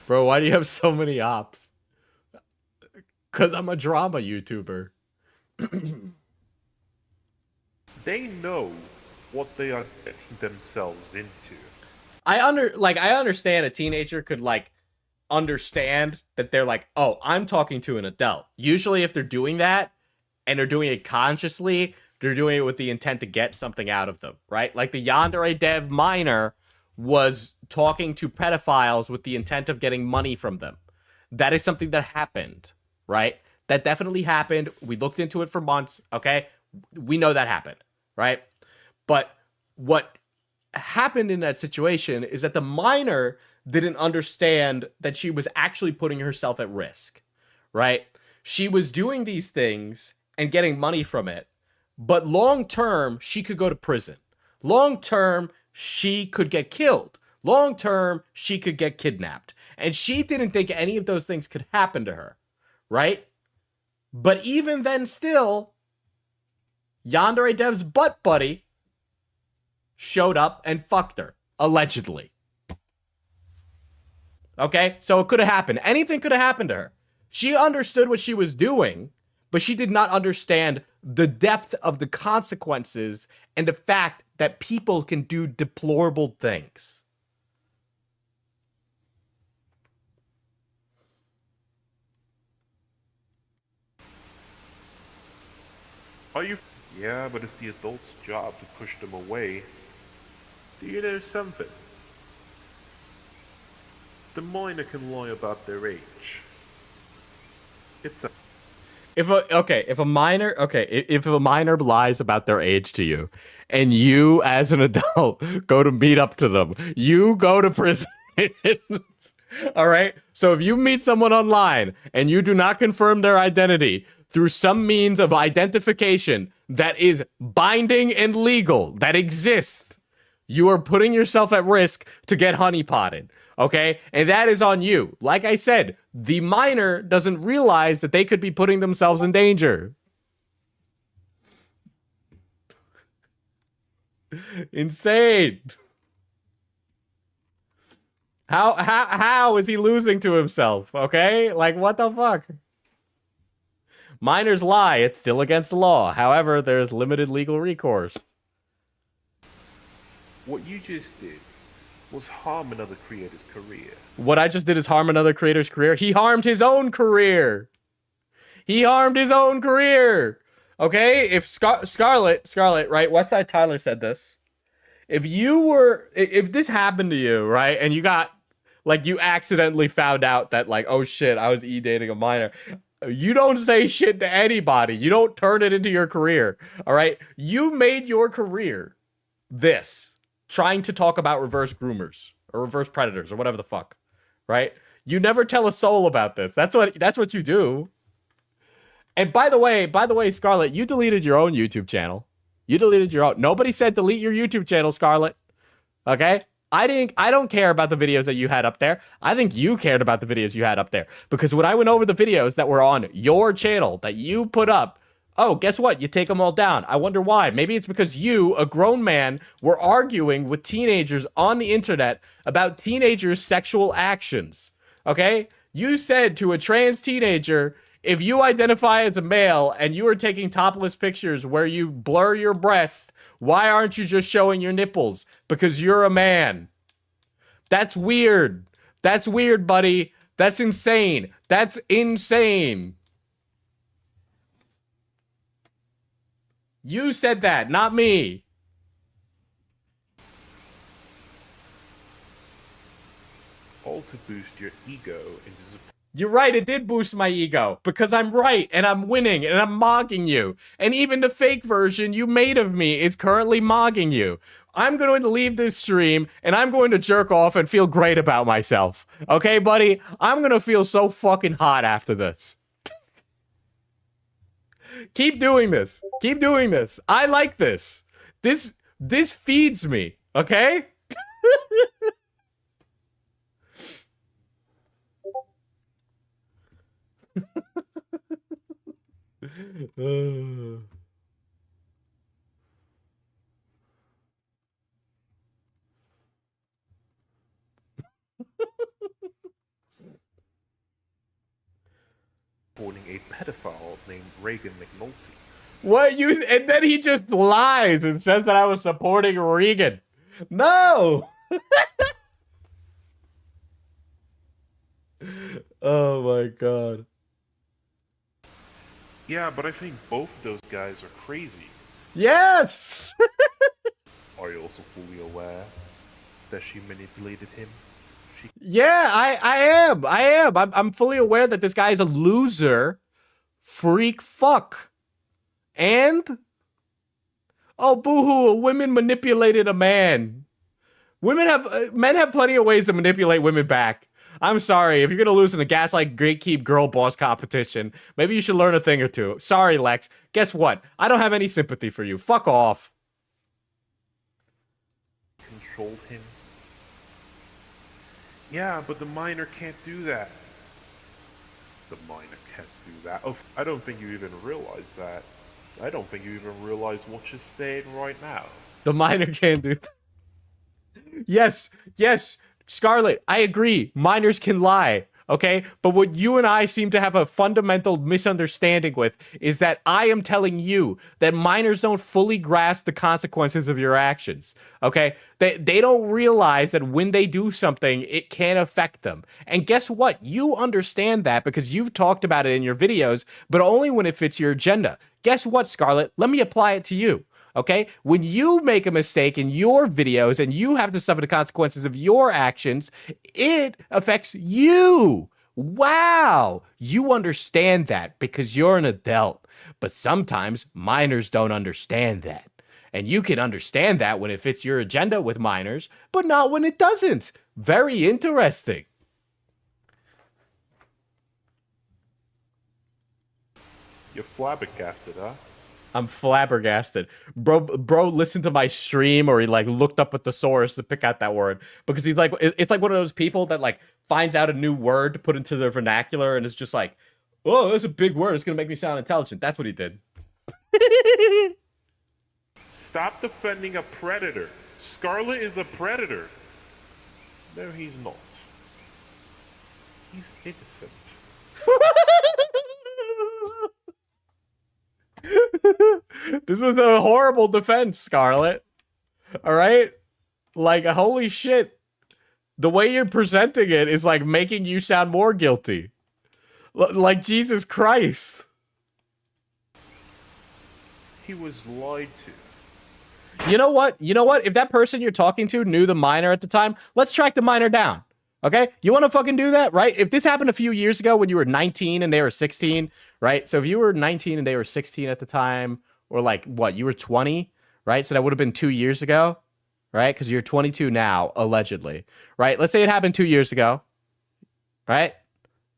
Bro, why do you have so many ops? Because I'm a drama YouTuber. They know what they are getting themselves into. I understand a teenager could like understand that they're like, oh, I'm talking to an adult. Usually if they're doing that and they're doing it consciously, they're doing it with the intent to get something out of them, right? Like the Yandere Dev minor was talking to pedophiles with the intent of getting money from them. That is something that happened, right? That definitely happened. We looked into it for months, okay? We know that happened, right? But what happened in that situation is that the minor didn't understand that she was actually putting herself at risk, right? She was doing these things and getting money from it, but long term, she could go to prison. Long term, she could get killed. Long term, she could get kidnapped. And she didn't think any of those things could happen to her, right? But even then still, Yandere Dev's butt buddy showed up and fucked her, allegedly. Okay? So it could have happened. Anything could have happened to her. She understood what she was doing, but she did not understand the depth of the consequences and the fact that people can do deplorable things. Are you? Yeah, but it's the adult's job to push them away. Do you know something? The minor can lie about their age. It's a... If a minor lies about their age to you, and you as an adult go to meet up to them, you go to prison. All right? So if you meet someone online and you do not confirm their identity through some means of identification that is binding and legal, that exists, you are putting yourself at risk to get honeypotted. Okay? And that is on you. Like I said, the minor doesn't realize that they could be putting themselves in danger. Insane. How is he losing to himself? Okay? Like, what the fuck? Minors lie. It's still against the law. However, there's limited legal recourse. What you just did was harm another creator's career. What I just did is harm another creator's career. He harmed his own career. He harmed his own career. Okay? If Scarlet, right? Westside Tyler said this. If this happened to you, right? And you got, like, you accidentally found out that, like, oh shit, I was dating a minor. You don't say shit to anybody. You don't turn it into your career. All right? You made your career this. Trying to talk about reverse groomers or reverse predators or whatever the fuck, right? You never tell a soul about this. That's what you do. And by the way, Scarlet, you deleted your own YouTube channel. You deleted your own. Nobody said delete your YouTube channel, Scarlet. Okay? I don't care about the videos that you had up there. I think you cared about the videos you had up there. Because when I went over the videos that were on your channel that you put up, oh, guess what? You take them all down. I wonder why. Maybe it's because you, a grown man, were arguing with teenagers on the internet about teenagers' sexual actions. Okay? You said to a trans teenager, if you identify as a male and you are taking topless pictures where you blur your breast, why aren't you just showing your nipples? Because you're a man. That's weird. That's weird, buddy. That's insane. That's insane. You said that, not me. All to boost your ego into... You're right, it did boost my ego. Because I'm right, and I'm winning, and I'm mocking you. And even the fake version you made of me is currently mocking you. I'm going to leave this stream, and I'm going to jerk off and feel great about myself. Okay, buddy? I'm going to feel so fucking hot after this. Keep doing this. Keep doing this. I like this. This feeds me, okay? Supporting a pedophile named Reagan McNulty. What you? And then he just lies and says that I was supporting Reagan. No. Oh my god. Yeah, but I think both of those guys are crazy. Yes. Are you also fully aware that she manipulated him? Yeah, I am. I'm fully aware that this guy is a loser, freak fuck. And oh, boo-hoo, women manipulated a man. Men have plenty of ways to manipulate women back. I'm sorry, if you're gonna lose in a gaslight gatekeep girl boss competition, maybe you should learn a thing or two. Sorry, Lex. Guess what? I don't have any sympathy for you. Fuck off. Controlled him. Yeah, but the minor can't do that. The minor can't do that. Oh, I don't think you even realize that. I don't think you even realize what you're saying right now. The minor can do. Yes, yes, Scarlet, I agree. Minors can lie. Okay, but what you and I seem to have a fundamental misunderstanding with is that I am telling you that minors don't fully grasp the consequences of your actions. Okay, they don't realize that when they do something, it can affect them. And guess what? You understand that because you've talked about it in your videos, but only when it fits your agenda. Guess what, Scarlet? Let me apply it to you. Okay, when you make a mistake in your videos and you have to suffer the consequences of your actions, it affects you. Wow, you understand that because you're an adult. But sometimes minors don't understand that. And you can understand that when it fits your agenda with minors, but not when it doesn't. Very interesting. You're flabbergasted, huh? I'm flabbergasted. Bro listened to my stream or he like looked up a thesaurus to pick out that word because he's like, it's like one of those people that like finds out a new word to put into their vernacular and is just like, oh, that's a big word. It's going to make me sound intelligent. That's what he did. Stop defending a predator. Scarlet is a predator. No, he's not. He's innocent. This was a horrible defense, Scarlet. All right? Like, holy shit. The way you're presenting it is like making you sound more guilty. Like, Jesus Christ. He was lied to. You know what? You know what? If that person you're talking to knew the minor at the time, let's track the minor down. Okay? You want to fucking do that, right? If this happened a few years ago when you were 19 and they were 16, right? So if you were 19 and they were 16 at the time, or like, what, you were 20, right? So that would have been 2 years ago, right? Because you're 22 now, allegedly, right? Let's say it happened 2 years ago, right?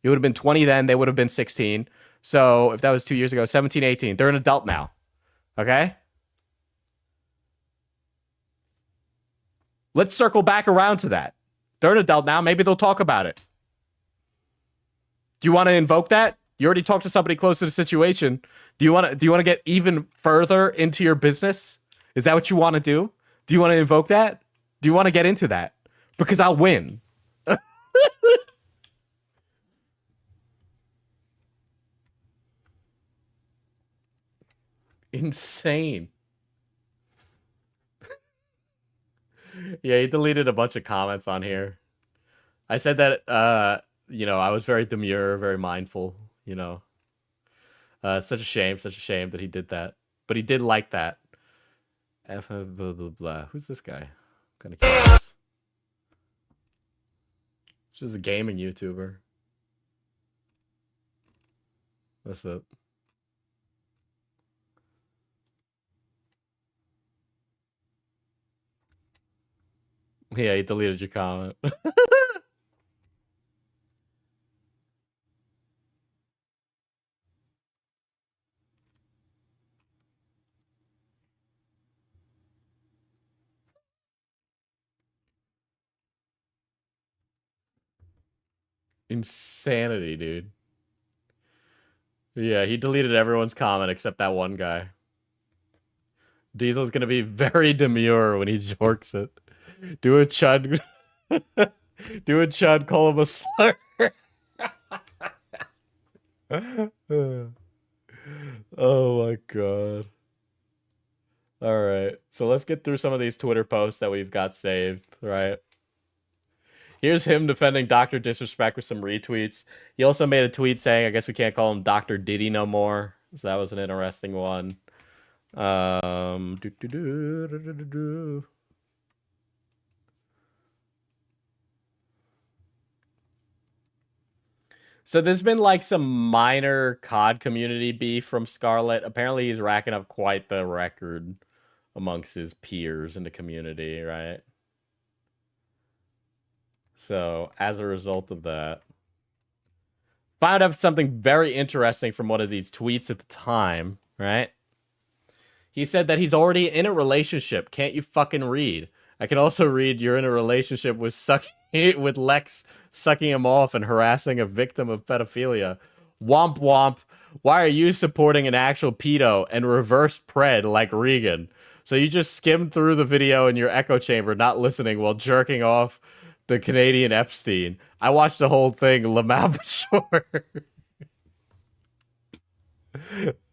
You would have been 20 then, they would have been 16. So if that was 2 years ago, 17, 18, they're an adult now, okay? Let's circle back around to that. They're an adult now. Maybe they'll talk about it. Do you want to invoke that? You already talked to somebody close to the situation. Do you want to get even further into your business? Is that what you want to do? Do you want to invoke that? Do you want to get into that? Because I'll win. Insane. Yeah, he deleted a bunch of comments on here. I said that, you know, I was very demure, very mindful, you know. Such a shame that he did that. But he did like that. F blah, blah, blah. Who's this guy? Kind of curious. It's just a gaming YouTuber. What's up? Yeah, he deleted your comment. Insanity, dude. Yeah, he deleted everyone's comment except that one guy. Diesel's gonna be very demure when he jorks it. Do a chud. Do a chud, call him a slur. Oh my god. Alright, so let's get through some of these Twitter posts that we've got saved, right? Here's him defending Dr. Disrespect with some retweets. He also made a tweet saying, I guess we can't call him Dr. Diddy no more. So that was an interesting one. So there's been like some minor COD community beef from Scarlet. Apparently he's racking up quite the record amongst his peers in the community, right? So as a result of that, found out something very interesting from one of these tweets at the time, right? He said that he's already in a relationship. Can't you fucking read? I can also read you're in a relationship with with Lex sucking him off and harassing a victim of pedophilia. Womp womp. Why are you supporting an actual pedo and reverse pred like Regan? So you just skimmed through the video in your echo chamber, not listening while jerking off the Canadian Epstein. I watched the whole thing, Lamau Bashore.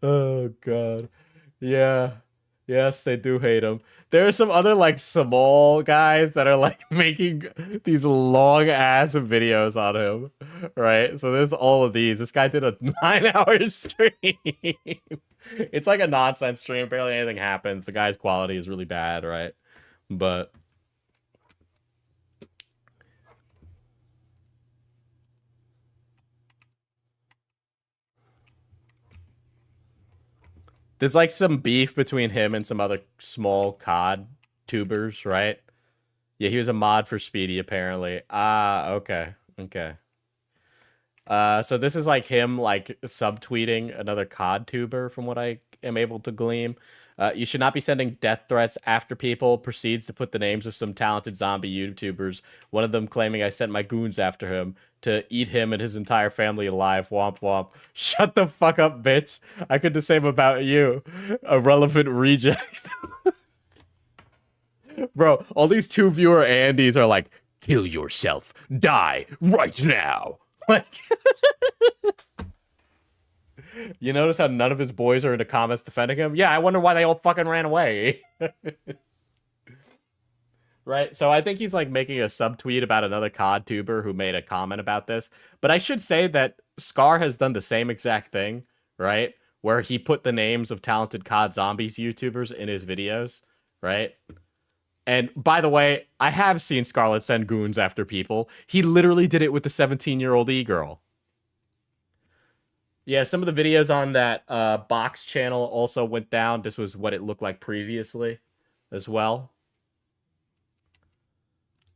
Oh, God. Yeah. Yes, they do hate him. There are some other, like, small guys that are, like, making these long-ass videos on him, right? So there's all of these. This guy did a 9-hour stream. It's like a nonsense stream. Barely anything happens. The guy's quality is really bad, right? But... there's like some beef between him and some other small COD tubers, right? Yeah, he was a mod for Speedy, apparently. Ah, okay. Okay. So this is like him like subtweeting another COD tuber from what I am able to glean. You should not be sending death threats after people. Proceeds to put the names of some talented zombie YouTubers. One of them claiming I sent my goons after him to eat him and his entire family alive. Womp womp. Shut the fuck up, bitch. I could the same about you. A relevant reject. Bro, all these 2 viewer Andys are like, kill yourself. Die right now. Like, you notice how none of his boys are in the comments defending him? Yeah, I wonder why they all fucking ran away. Right? So I think he's like making a subtweet about another COD tuber who made a comment about this. But I should say that Scar has done the same exact thing, right? Where he put the names of talented COD Zombies YouTubers in his videos, right? And by the way, I have seen Scarlet send goons after people. He literally did it with the 17-year-old e-girl. Yeah, some of the videos on that box channel also went down. This was what it looked like previously as well.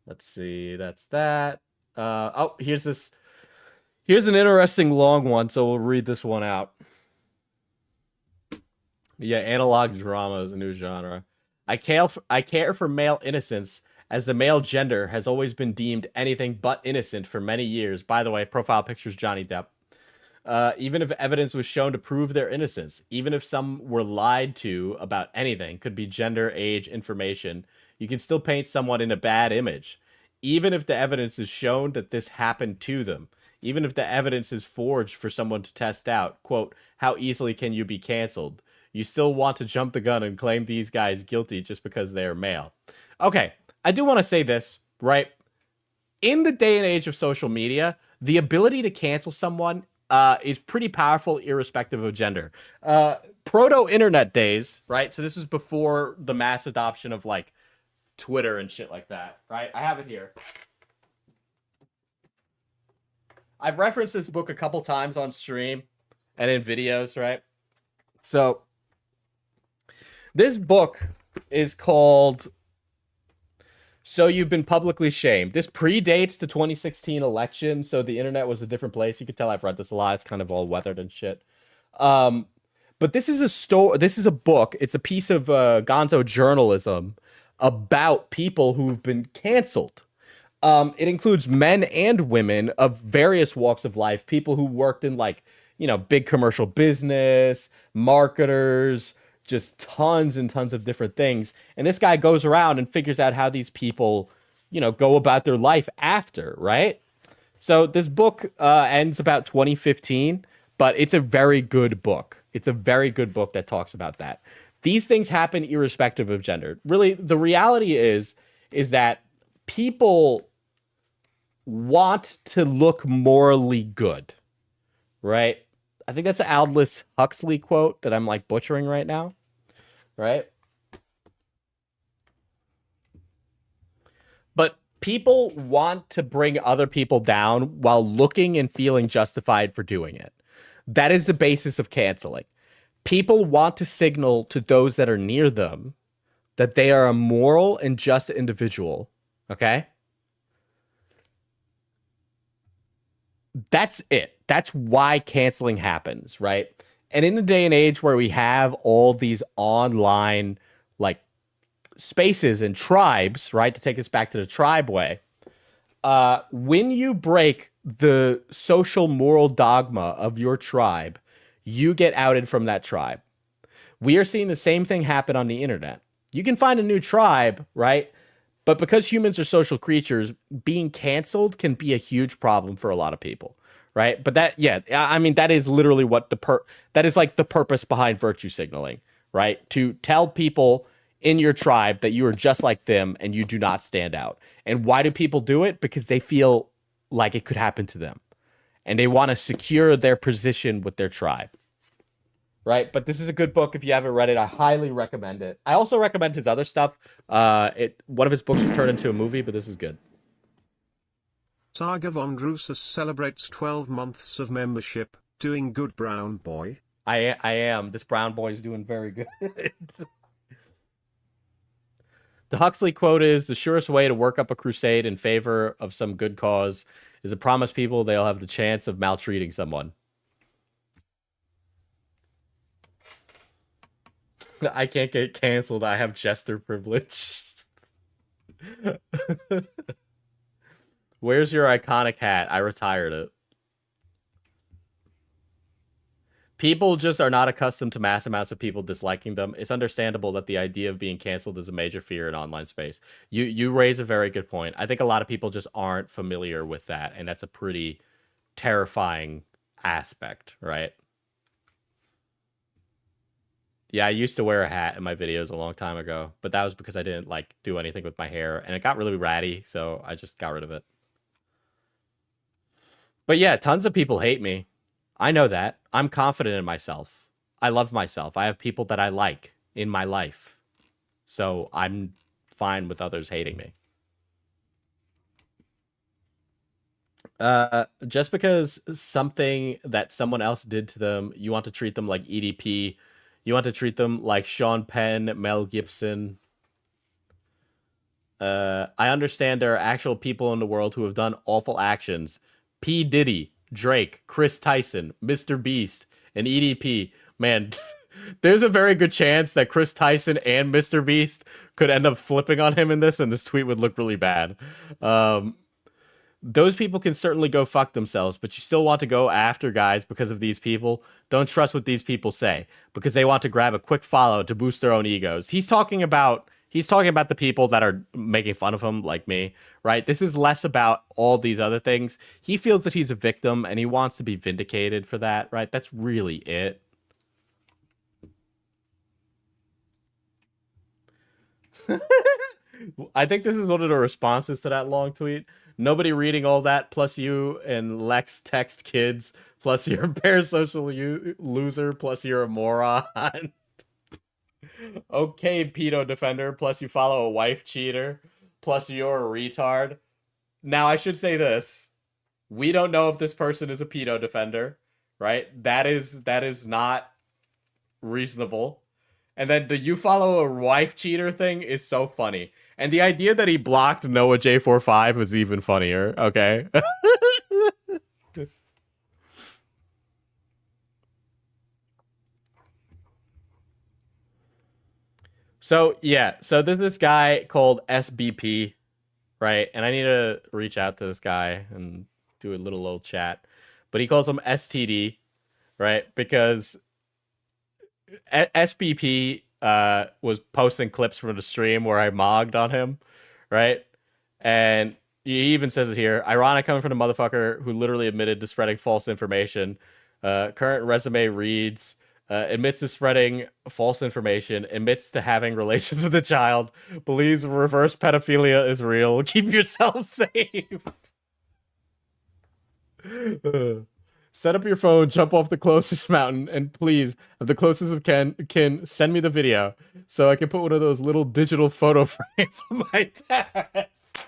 Let's see, that's that. Oh, here's this. Here's an interesting long one, so we'll read this one out. Yeah, analog drama is a new genre. I care for male innocence, as the male gender has always been deemed anything but innocent for many years. By the way, profile picture's Johnny Depp. Even if evidence was shown to prove their innocence, even if some were lied to about anything, could be gender, age, information, you can still paint someone in a bad image. Even if the evidence is shown that this happened to them, even if the evidence is forged for someone to test out, quote, how easily can you be canceled? You still want to jump the gun and claim these guys guilty just because they're male. Okay, I do want to say this, right? In the day and age of social media, the ability to cancel someone is pretty powerful irrespective of gender. Proto-internet days, right? So this is before the mass adoption of, like, Twitter and shit like that, right? I have it here. I've referenced this book a couple times on stream and in videos, right? So this book is called So You've Been Publicly Shamed. This predates the 2016 election, so the internet was a different place. You can tell I've read this a lot. It's kind of all weathered and shit. But this is a book. It's a piece of gonzo journalism about people who've been canceled. It includes men and women of various walks of life, people who worked in, like, you know, big commercial business, marketers, just tons and tons of different things. And this guy goes around and figures out how these people, you know, go about their life after, right? So this book ends about 2015, but it's a very good book. It's a very good book that talks about that. These things happen irrespective of gender. Really, the reality is that people want to look morally good, right? I think that's an Aldous Huxley quote that I'm like butchering right now, right? But people want to bring other people down while looking and feeling justified for doing it. That is the basis of canceling. People want to signal to those that are near them that they are a moral and just individual, okay? That's it. That's why canceling happens, right? And in the day and age where we have all these online, like, spaces and tribes, right, to take us back to the tribe way, when you break the social moral dogma of your tribe, you get outed from that tribe. We are seeing the same thing happen on the internet. You can find a new tribe, right? But because humans are social creatures, being canceled can be a huge problem for a lot of people, right? But that, yeah, I mean, that is literally what that is like the purpose behind virtue signaling, right? To tell people in your tribe that you are just like them and you do not stand out. And why do people do it? Because they feel like it could happen to them. And they want to secure their position with their tribe. Right? But this is a good book. If you haven't read it, I highly recommend it. I also recommend his other stuff. One of his books was turned into a movie, but this is good. Saga von Drusus celebrates 12 months of membership. Doing good, brown boy? I am. This brown boy is doing very good. The Huxley quote is, the surest way to work up a crusade in favor of some good cause is to promise people they'll have the chance of maltreating someone. I can't get canceled. I have jester privilege. Where's your iconic hat? I retired it. People just are not accustomed to mass amounts of people disliking them. It's understandable that the idea of being canceled is a major fear in online space. You raise a very good point. I think a lot of people just aren't familiar with that, and that's a pretty terrifying aspect, right? Yeah, I used to wear a hat in my videos a long time ago, but that was because I didn't like do anything with my hair, and it got really ratty, so I just got rid of it. But yeah, tons of people hate me. I know that. I'm confident in myself. I love myself. I have people that I like in my life. So I'm fine with others hating me. Just because something that someone else did to them, you want to treat them like EDP. You want to treat them like Sean Penn, Mel Gibson. I understand there are actual people in the world who have done awful actions. P. Diddy, Drake, Chris Tyson, Mr. Beast, and EDP. Man, there's a very good chance that Chris Tyson and Mr. Beast could end up flipping on him in this, and this tweet would look really bad. Those people can certainly go fuck themselves, but you still want to go after guys because of these people. Don't trust what these people say, because they want to grab a quick follow to boost their own egos. He's talking about the people that are making fun of him, like me, right? This is less about all these other things. He feels that he's a victim, and he wants to be vindicated for that, right? That's really it. I think this is one of the responses to that long tweet. Nobody reading all that, plus you and Lex text kids, plus you're a parasocial loser, plus you're a moron. Okay, pedo defender, plus you follow a wife cheater, plus you're a retard. Now, I should say this. We don't know if this person is a pedo defender, right? That is not reasonable. And then the you follow a wife cheater thing is so funny. And the idea that he blocked Noah J45 was even funnier, okay? So, yeah. So there's this guy called SBP, right? And I need to reach out to this guy and do a little old chat. But he calls him STD, right? Because SBP was posting clips from the stream where I mogged on him, right? And he even says it here. Ironic coming from a motherfucker who literally admitted to spreading false information. Current resume reads, admits to spreading false information, admits to having relations with a child, believes reverse pedophilia is real. Keep yourself safe. Set up your phone, jump off the closest mountain, and please, if the closest of kin, send me the video so I can put one of those little digital photo frames on my desk.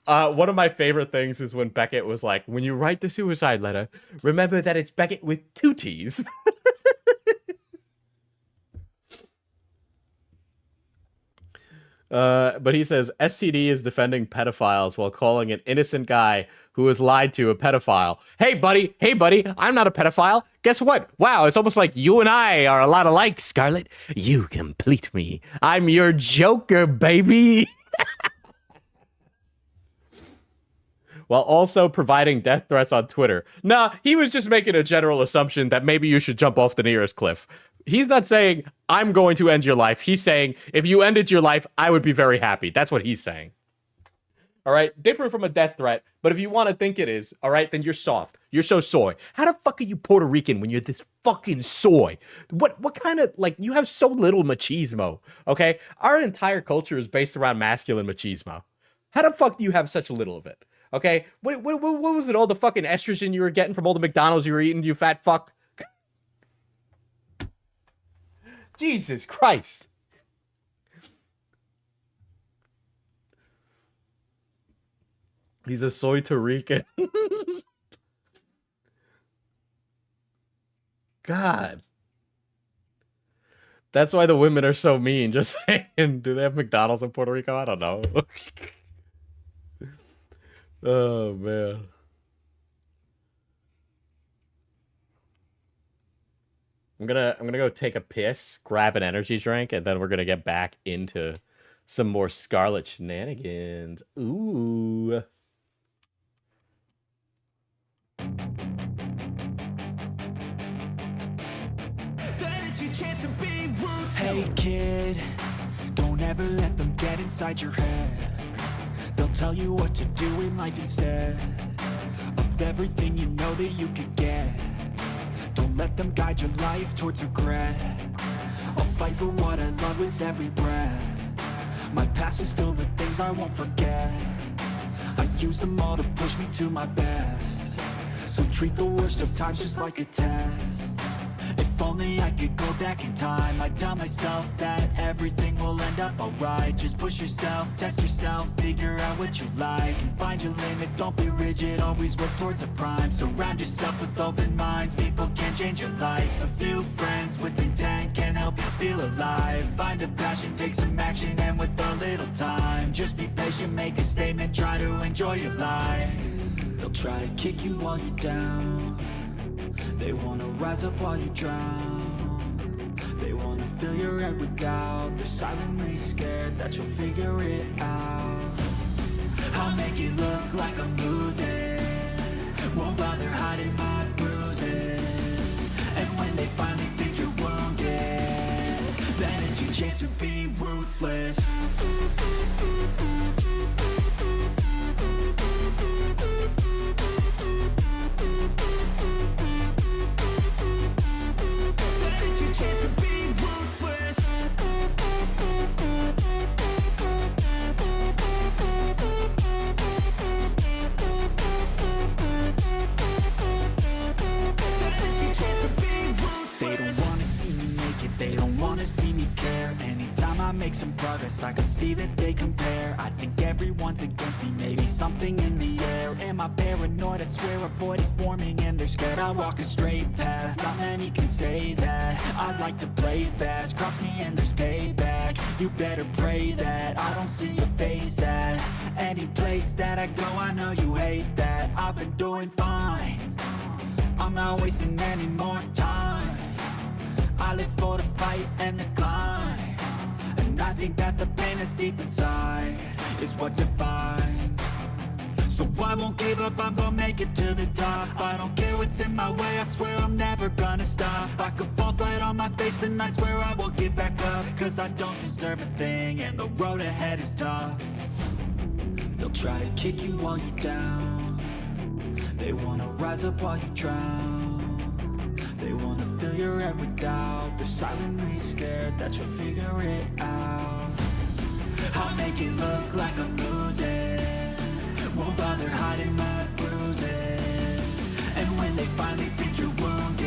One of my favorite things is when Beckett was like, when you write the suicide letter, remember that it's Beckett with 2 T's. But he says STD is defending pedophiles while calling an innocent guy who was lied to a pedophile. Hey buddy, I'm not a pedophile. Guess what? Wow, it's almost like you and I are a lot alike, Scarlet. You complete me. I'm your Joker, baby. while also providing death threats on Twitter. Nah, he was just making a general assumption that maybe you should jump off the nearest cliff. He's not saying, I'm going to end your life. He's saying, if you ended your life, I would be very happy. That's what he's saying. All right? Different from a death threat, but if you want to think it is, all right, then you're soft. You're so soy. How the fuck are you Puerto Rican when you're this fucking soy? What kind of, like, you have so little machismo, okay? Our entire culture is based around masculine machismo. How the fuck do you have such little of it? Okay? What was it, all the fucking estrogen you were getting from all the McDonald's you were eating, you fat fuck? Jesus Christ. He's a soy Tarican. God. That's why the women are so mean. Just saying. Do they have McDonald's in Puerto Rico? I don't know. Oh, man. I'm gonna go take a piss, grab an energy drink, and then we're gonna get back into some more Scarlet shenanigans. Ooh. Hey kid, don't ever let them get inside your head. They'll tell you what to do in life instead of everything you know that you could get. Don't let them guide your life towards regret. I'll fight for what I love with every breath. My past is filled with things I won't forget. I use them all to push me to my best. So treat the worst of times just like a test. If only I could go back in time, I'd tell myself that everything will end up alright. Just push yourself, test yourself, figure out what you like, and find your limits, don't be rigid, always work towards a prime. Surround yourself with open minds, people can change your life. A few friends with intent can help you feel alive. Find a passion, take some action, and with a little time, just be patient, make a statement, try to enjoy your life. They'll try to kick you while you're down. They wanna rise up while you drown. They wanna fill your head with doubt. They're silently scared that you'll figure it out. I'll make it look like I'm losing. Won't bother hiding my bruises. And when they finally think you're wounded, then it's your chance to be ruthless. They don't wanna see me care. Anytime I make some progress, I can see that they compare. I think everyone's against me, maybe something in the air. Am I paranoid? I swear a void is forming and they're scared I walk a straight path. Not many can say that. I like to play fast, cross me and there's payback. You better pray that I don't see your face at any place that I go. I know you hate that. I've been doing fine, I'm not wasting any more time. I live for the fight and the climb, and I think that the pain that's deep inside is what defines. So I won't give up, I'm gonna make it to the top. I don't care what's in my way, I swear I'm never gonna stop. I could fall flat on my face and I swear I will get back up, cause I don't deserve a thing and the road ahead is tough. They'll try to kick you while you're down. They wanna rise up while you drown. They wanna fill your head with doubt. They're silently scared that you'll figure it out. I'll make it look like I'm losing. Won't bother hiding my bruises. And when they finally think you're wounded,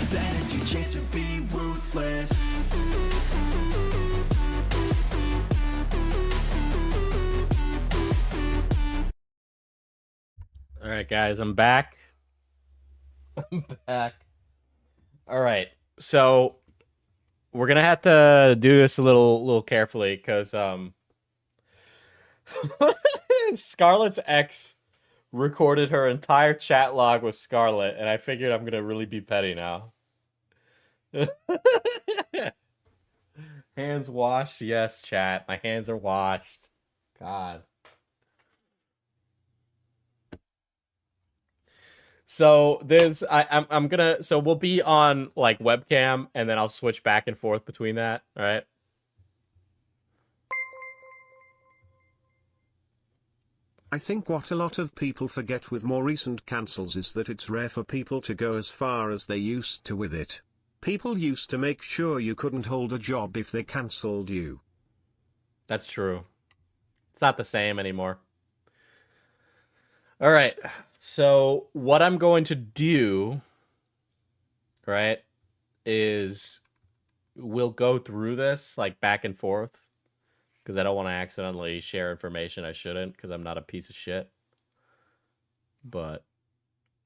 then it's your chance to be ruthless. Alright guys, I'm back. I'm back. All right, so we're gonna have to do this a little carefully because Scarlet's ex recorded her entire chat log with Scarlet, and I figured I'm gonna really be petty now. Hands washed, yes, chat. My hands are washed. God. So there's I'm gonna so we'll be on like webcam and then I'll switch back and forth between that, all right? I think what a lot of people forget with more recent cancels is that it's rare for people to go as far as they used to with it. People used to make sure you couldn't hold a job if they cancelled you. That's true. It's not the same anymore. All right. So what I'm going to do, right, is we'll go through this like back and forth because I don't want to accidentally share information I shouldn't because I'm not a piece of shit. But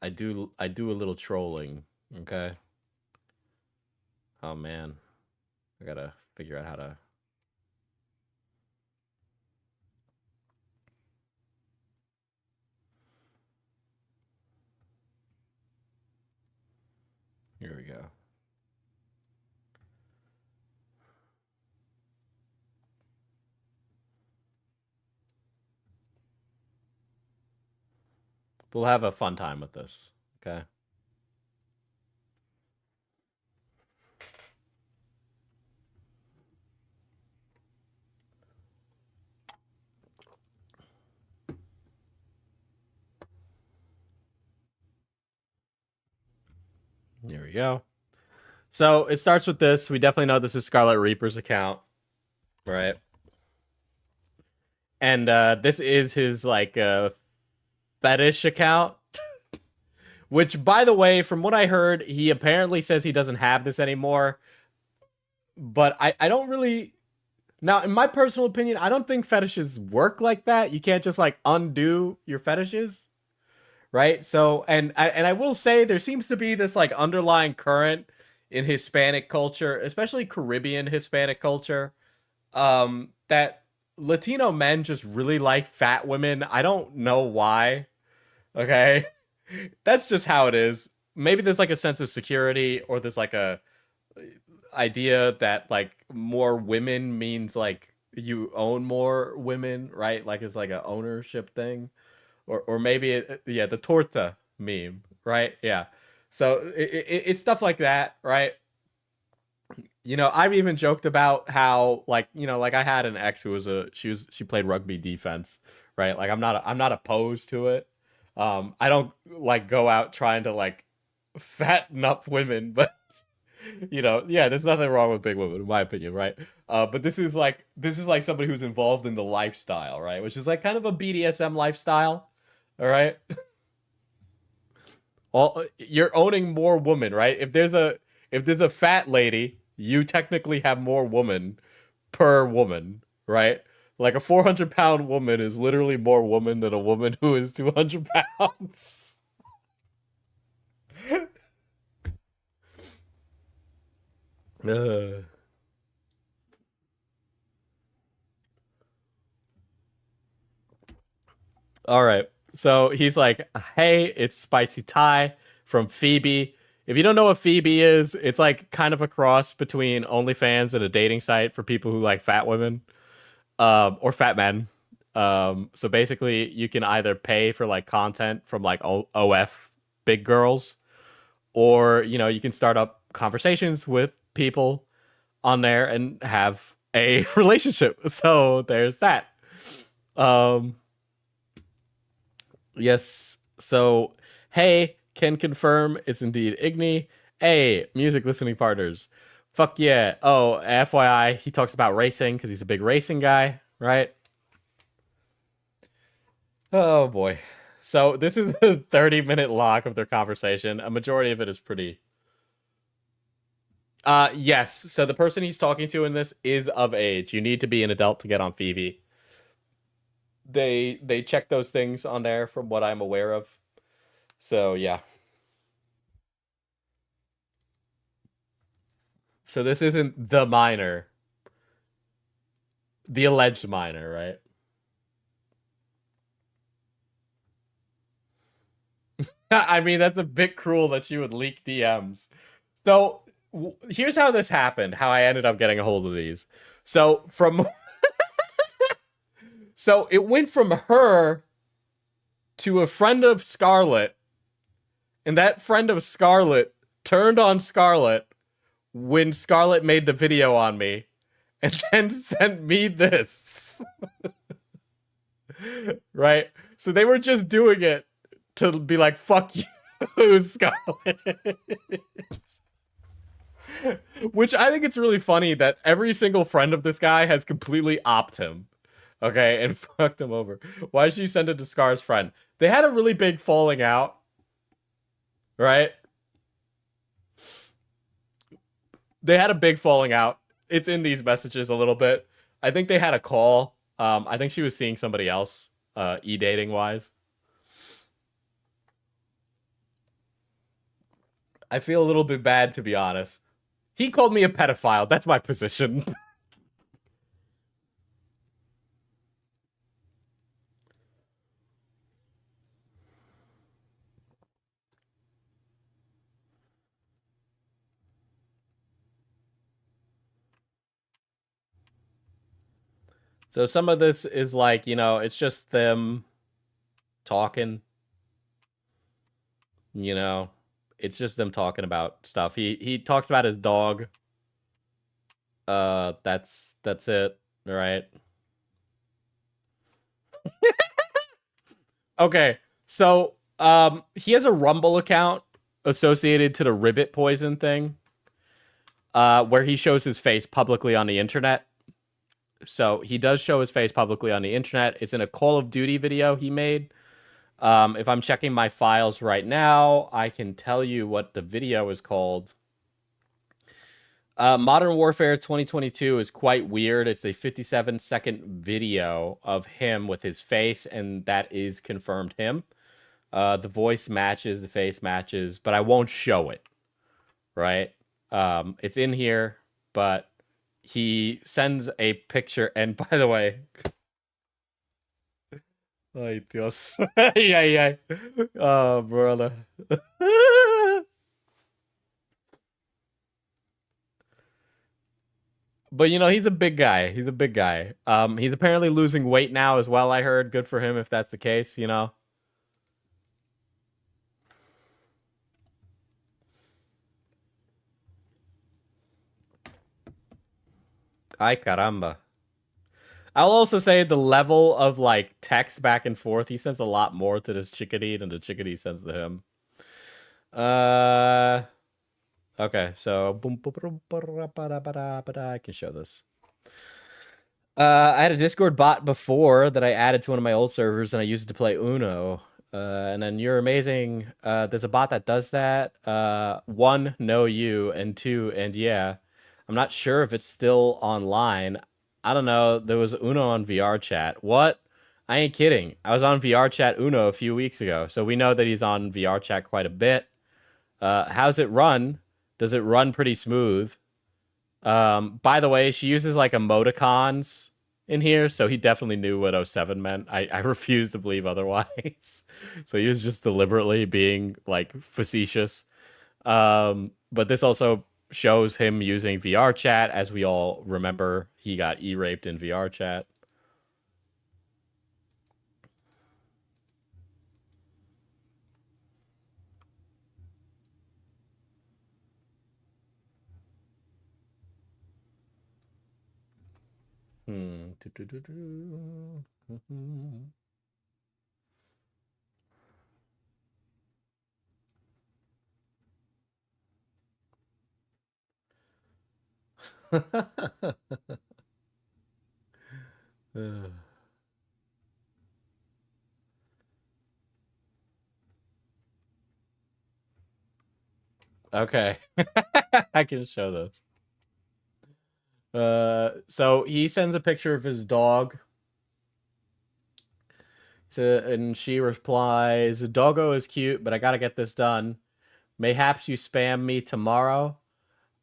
I do a little trolling, okay? Oh man. I gotta figure out how to... Here we go. We'll have a fun time with this, okay? Here we go. So it starts with this. We definitely know this is Scarlet Reaper's account, right? And this is his like fetish account. Which, by the way, from what I heard, he apparently says he doesn't have this anymore. But I don't really... Now, in my personal opinion, I don't think fetishes work like that. You can't just like undo your fetishes. Right? So, and I will say there seems to be this like underlying current in Hispanic culture, especially Caribbean Hispanic culture, that Latino men just really like fat women. I don't know why. Okay? That's just how it is. Maybe there's like a sense of security, or there's like a idea that like more women means like you own more women, right? Like it's like an ownership thing. Or maybe, yeah, the torta meme, right? Yeah. So it's stuff like that, right? You know, I've even joked about how, like, you know, like I had an ex who was she played rugby defense, right? Like I'm not opposed to it. I don't like go out trying to like fatten up women, but you know, yeah, there's nothing wrong with big women in my opinion, right? But this is like somebody who's involved in the lifestyle, right? Which is like kind of a BDSM lifestyle. All right. You're owning more woman, right? If there's a fat lady, you technically have more woman per woman, right? Like a 400-pound woman is literally more woman than a woman who is 200 pounds. All right. So he's like, hey, it's Spicy Thai from Phoebe. If you don't know what Phoebe is, it's like kind of a cross between OnlyFans and a dating site for people who like fat women, or fat men. So basically you can either pay for like content from like OF big girls, or, you know, you can start up conversations with people on there and have a relationship. So there's that. Yes. So, hey, can confirm it's indeed Igni. Hey, music listening partners. Fuck yeah. Oh, FYI, he talks about racing because he's a big racing guy, right? Oh boy. So this is the 30-minute log of their conversation. A majority of it is pretty... yes. So the person he's talking to in this is of age. You need to be an adult to get on Phoebe. They check those things on there from what I'm aware of. So yeah. So this isn't the minor. The alleged minor, right? I mean, that's a bit cruel that she would leak DMs. So here's how this happened, how I ended up getting a hold of these. So from... So it went from her to a friend of Scarlet, And that friend of Scarlet turned on Scarlet when Scarlet made the video on me and then sent me this. Right? So they were just doing it to be like, fuck you, Scarlet. Which I think it's really funny that every single friend of this guy has completely opped him. Okay, and fucked him over. Why did she send it to Scar's friend? They had a really big falling out. Right? They had a big falling out. It's in these messages a little bit. I think they had a call. I think she was seeing somebody else, e-dating wise. I feel a little bit bad, to be honest. He called me a pedophile. That's my position. So some of this is like, you know, it's just them talking. You know, it's just them talking about stuff. He talks about his dog. That's it, right? Okay, so he has a Rumble account associated to the ribbit poison thing, where he shows his face publicly on the internet. So he does show his face publicly on the internet. It's in a Call of Duty video he made. If I'm checking my files right now, I can tell you what the video is called. Modern Warfare 2022 is quite weird. It's a 57-second video of him with his face, and that is confirmed him. The voice matches, the face matches, but I won't show it, right? It's in here, but he sends a picture, and by the way... Ay, Dios. Ay, ay, ay. Oh, brother. But, you know, he's a big guy. He's a big guy. He's apparently losing weight now as well, I heard. Good for him if that's the case, you know. Ay, caramba. I'll also say the level of, like, text back and forth, he sends a lot more to this chickadee than the chickadee sends to him. Okay, so... I can show this. I had a Discord bot before that I added to one of my old servers, and I used it to play Uno. And then You're Amazing. There's a bot that does that. 1, no you, and 2, and yeah. I'm not sure if it's still online. I don't know. There was Uno on VR chat. What? I ain't kidding. I was on VR chat Uno a few weeks ago, so we know that he's on VR chat quite a bit. How's it run? Does it run pretty smooth? By the way, she uses like emoticons in here, so he definitely knew what 07 meant. I refuse to believe otherwise. So he was just deliberately being like facetious. But this also shows him using VR chat. As we all remember, he got e-raped in VR chat. Okay. I can show this. So he sends a picture of his dog. And she replies, "Doggo is cute, but I gotta get this done. Mayhaps you spam me tomorrow.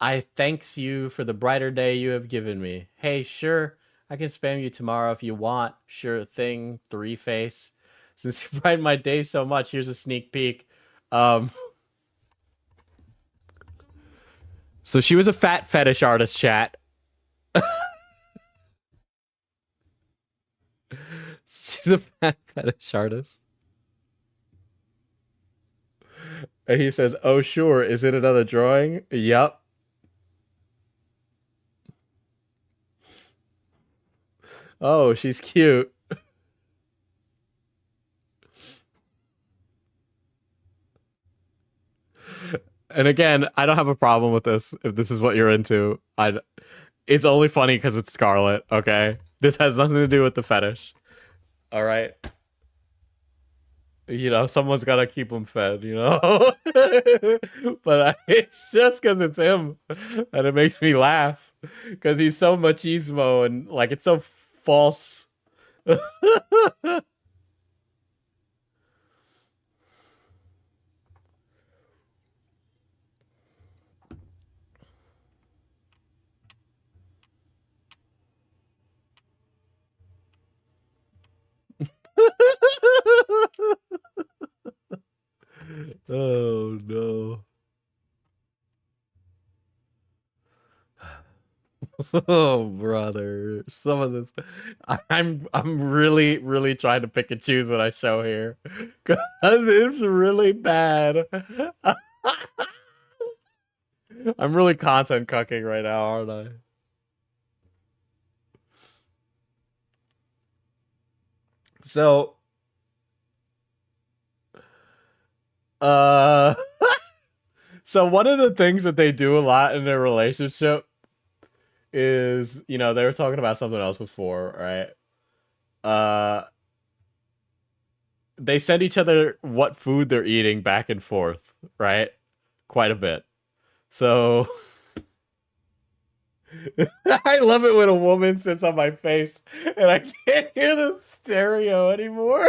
I thanks you for the brighter day you have given me. Hey, sure, I can spam you tomorrow if you want. Sure thing, 3-face. Since you brighten my day so much, here's a sneak peek." So she was a fat fetish artist, chat. She's a fat fetish artist. And he says, "Oh sure, is it another drawing?" Yup. Oh, she's cute. And again, I don't have a problem with this if this is what you're into. It's only funny because it's Scarlet, okay? This has nothing to do with the fetish. All right? You know, someone's got to keep him fed, you know? But it's just because it's him that it makes me laugh. Because he's so machismo and, like, it's so false. Oh no. Oh brother. Some of this I'm really trying to pick and choose what I show here. Cause it's really bad. I'm really content cucking right now, aren't I? So uh so one of the things that they do a lot in their relationship is, you know, they were talking about something else before, right? They send each other what food they're eating back and forth, right? Quite a bit. So I love it when a woman sits on my face and I can't hear the stereo anymore.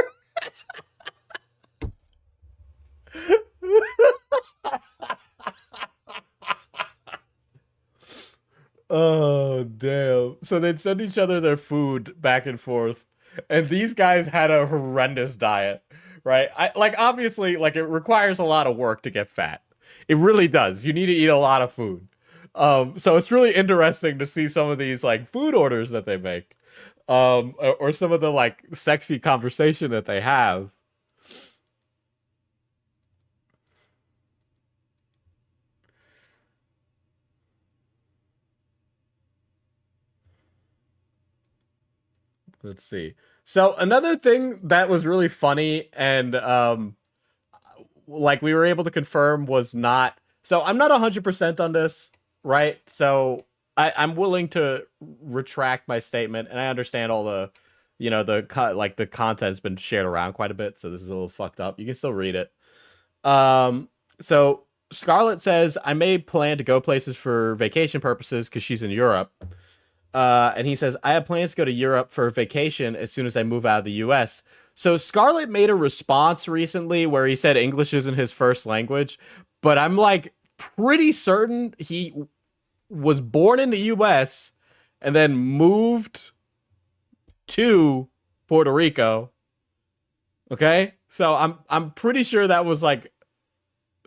Oh, damn. So they'd send each other their food back and forth. And these guys had a horrendous diet, right? Obviously, like, it requires a lot of work to get fat. It really does. You need to eat a lot of food. So it's really interesting to see some of these, like, food orders that they make. Or some of the, like, sexy conversation that they have. Let's see. So another thing that was really funny and like we were able to confirm was not. So I'm not 100% on this, right? So I'm willing to retract my statement, and I understand all the, you know, the content's been shared around quite a bit, so this is a little fucked up. You can still read it. So Scarlet says, "I may plan to go places for vacation purposes because she's in Europe." And he says, "I have plans to go to Europe for vacation as soon as I move out of the US." So Scarlet made a response recently where he said English isn't his first language, but I'm like pretty certain he was born in the US and then moved to Puerto Rico. Okay? So I'm pretty sure that was like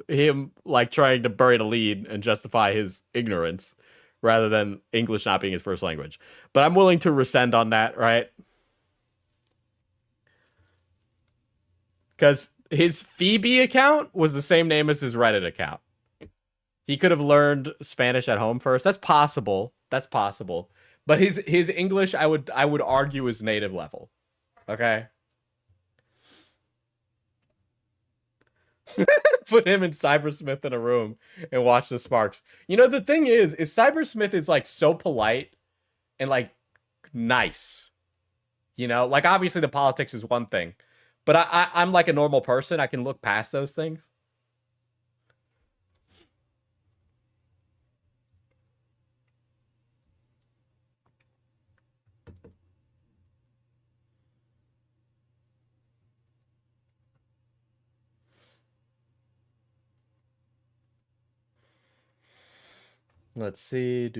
him like trying to bury the lead and justify his ignorance rather than English not being his first language. But I'm willing to rescind on that, right? Because his Phoebe account was the same name as his Reddit account. He could have learned Spanish at home first. That's possible. That's possible. But his English, I would argue, is native level. Okay? Put him and Cybersmith in a room and watch the sparks. You know, the thing is Cybersmith is like so polite and like nice. You know, like obviously the politics is one thing, but I'm like a normal person. I can look past those things. Let's see.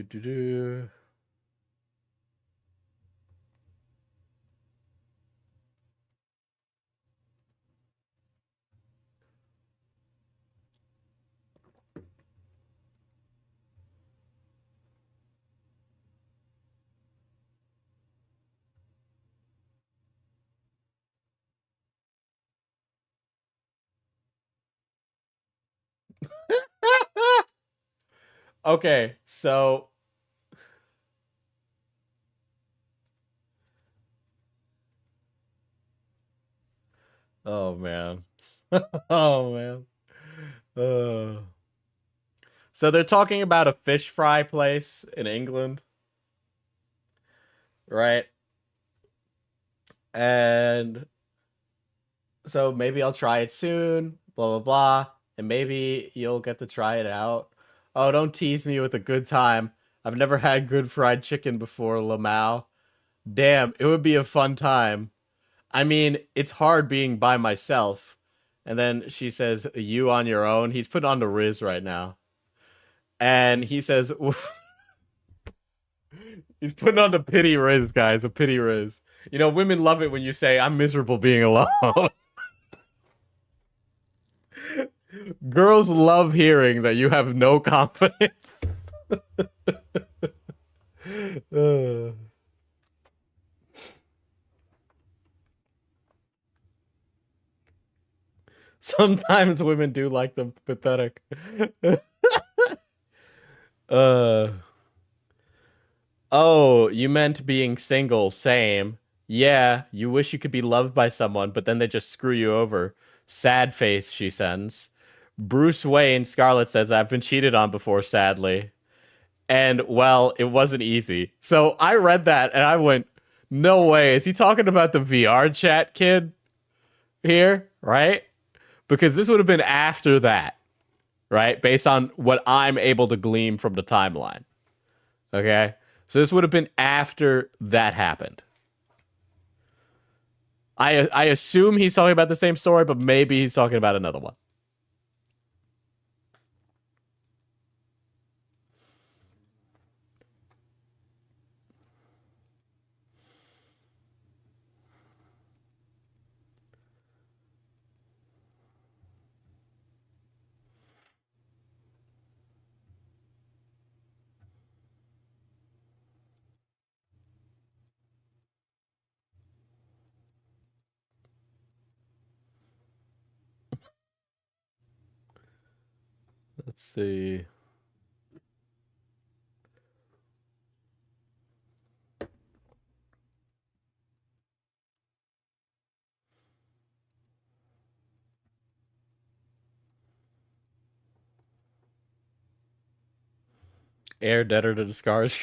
Okay, so oh man. Oh man. So they're talking about a fish fry place in England, right? And so maybe I'll try it soon, blah blah blah, and maybe you'll get to try it out. Oh, don't tease me with a good time. I've never had good fried chicken before, Lamau. Damn, it would be a fun time. I mean, it's hard being by myself. And then she says, you on your own. He's putting on the Riz right now. And he says, he's putting on the pity Riz, guys, a pity Riz. You know, women love it when you say, I'm miserable being alone. Girls love hearing that you have no confidence. Sometimes women do like the pathetic. Oh, you meant being single, same. Yeah, you wish you could be loved by someone, but then they just screw you over. Sad face, she sends. Bruce Wayne, Scarlet says, I've been cheated on before, sadly. And, well, it wasn't easy. So I read that and I went, no way. Is he talking about the VR chat kid here? Right? Because this would have been after that. Right? Based on what I'm able to glean from the timeline. Okay? So this would have been after that happened. I assume he's talking about the same story, but maybe he's talking about another one. Let's see. Air deader to the scars.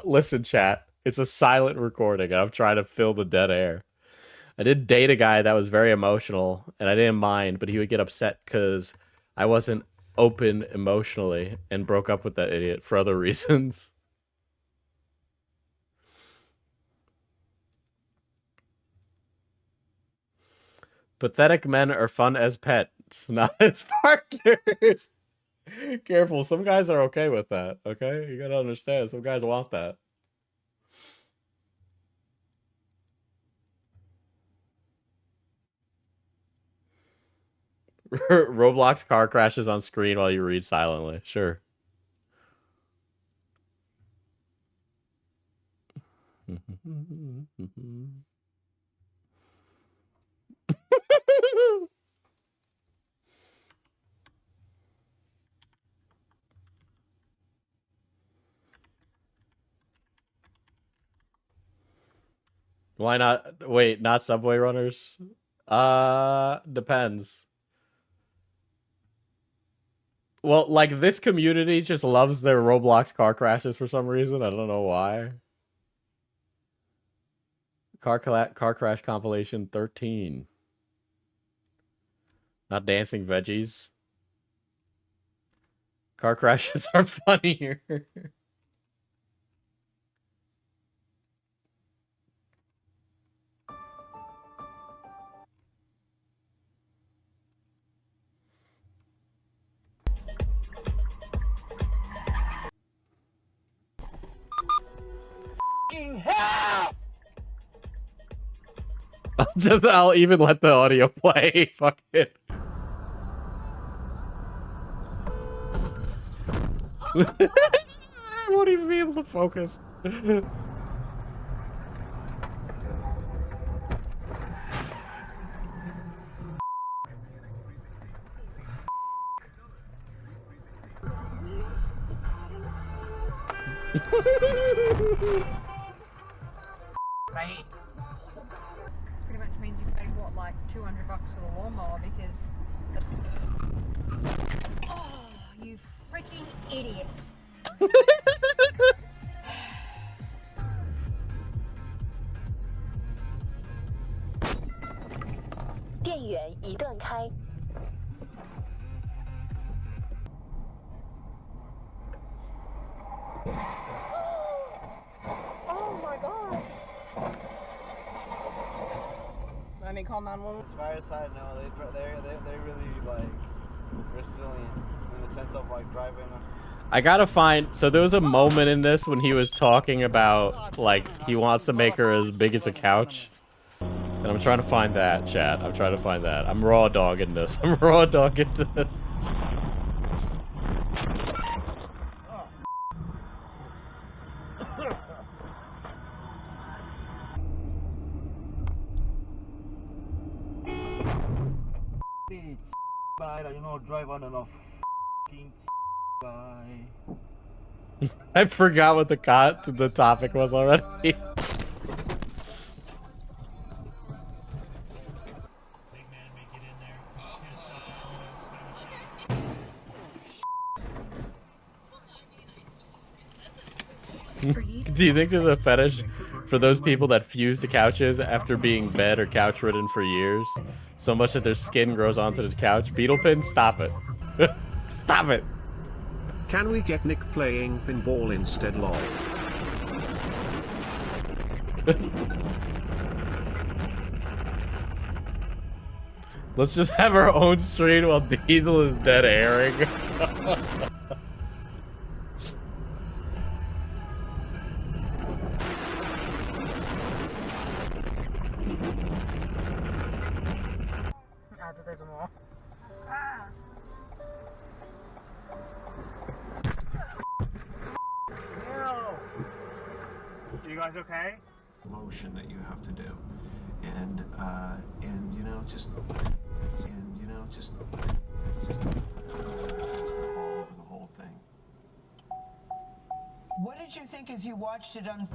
Listen, chat. It's a silent recording, and I'm trying to fill the dead air. I did date a guy that was very emotional, and I didn't mind, but he would get upset because I wasn't open emotionally and broke up with that idiot for other reasons. Pathetic men are fun as pets, not as partners. Careful, some guys are okay with that, okay? You gotta understand, some guys want that. Roblox car crashes on screen while you read silently. Sure. Why not? Wait, not Subway Runners? Depends. Well, like, this community just loves their Roblox car crashes for some reason. I don't know why. Car crash compilation 13. Not dancing veggies. Car crashes are funnier. Help! I'll even let the audio play. Fuck it. I won't even be able to focus. Right. This pretty much means you paid what, like $200 for the lawnmower because. Oh, you freaking idiot! 电源已断开。 Oh my gosh! I need to call 911. As far as I know, they're really like resilient in the sense of like driving. I gotta find. So there was a moment in this when he was talking about like he wants to make her as big as a couch, and I'm trying to find that, chat. I'm trying to find that. I'm raw dogging this. I'm raw dogging this. You know, drive on and off. Guy. I forgot what the topic was already. Do you think there's a fetish for those people that fuse to couches after being bed or couch ridden for years? So much that their skin grows onto the couch? Beetle pin, stop it. Stop it. Can we get Nick playing pinball instead, lol? Let's just have our own stream while Diesel is dead airing. You guys okay? Motion that you have to do, and you know just all over the whole thing. What did you think as you watched it on?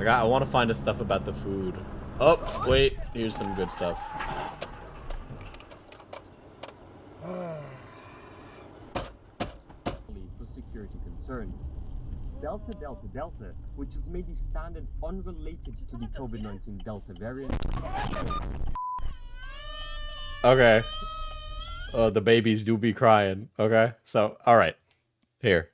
I want to find the stuff about the food. Oh, wait. Here's some good stuff. For security concerns. Delta, Delta, Delta, which is maybe standard unrelated to the COVID-19 Delta variant. Okay. Oh, the babies do be crying. Okay. So, all right. Here.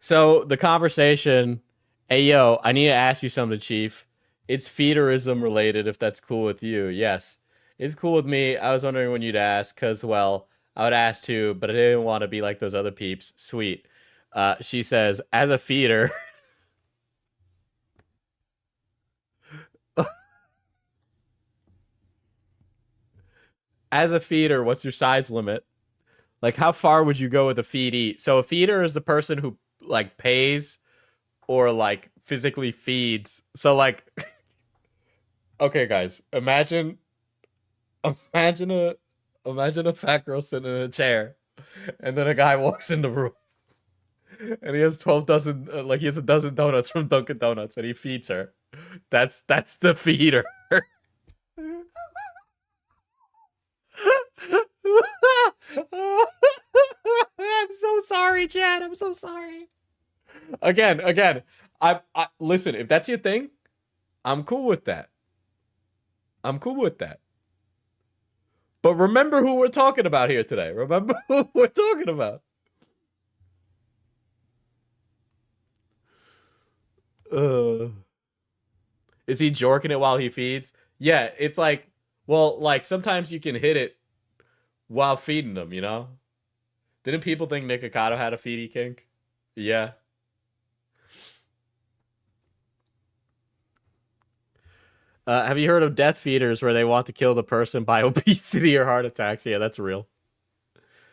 So, the conversation. Hey, yo, I need to ask you something, Chief. It's Feederism related, if that's cool with you. Yes. It's cool with me. I was wondering when you'd ask, because, well, I would ask too, but I didn't want to be like those other peeps. Sweet. She says, as a feeder... As a feeder, what's your size limit? Like, how far would you go with a feedee? So a feeder is the person who, like, pays or, like, physically feeds. So, like... Okay, guys. Imagine a fat girl sitting in a chair, and then a guy walks in the room, and he has 12 dozen, he has a dozen donuts from Dunkin' Donuts, and he feeds her. That's the feeder. I'm so sorry, Chad. I'm so sorry. Again, I listen, if that's your thing, I'm cool with that. I'm cool with that. But remember who we're talking about here today. Remember who we're talking about. Is he jorking it while he feeds? Yeah, it's like, well, like sometimes you can hit it while feeding them, you know? Didn't people think Nick Ocado had a feedie kink? Yeah. Have you heard of death feeders where they want to kill the person by obesity or heart attacks? Yeah, that's real.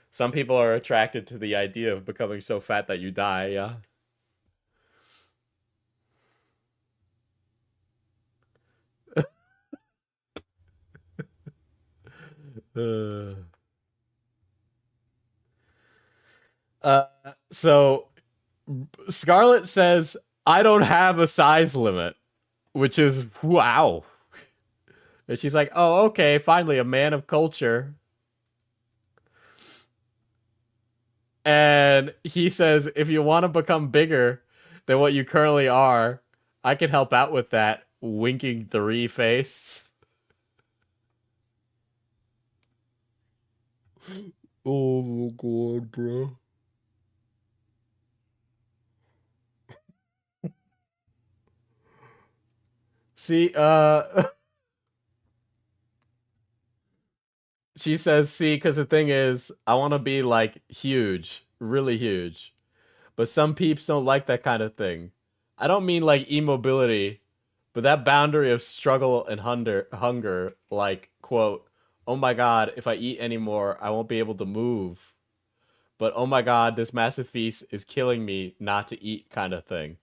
Some people are attracted to the idea of becoming so fat that you die, yeah. So Scarlet says, I don't have a size limit, which is wow. And she's like, oh, okay, finally, a man of culture. And he says, if you want to become bigger than what you currently are, I can help out with that. Winking 3 face. Oh my god, bro. See, she says, see, because the thing is, I want to be, like, huge. Really huge. But some peeps don't like that kind of thing. I don't mean, like, immobility, but that boundary of struggle and hunger, like, quote, oh my god, if I eat anymore, I won't be able to move. But oh my god, this massive feast is killing me not to eat kind of thing.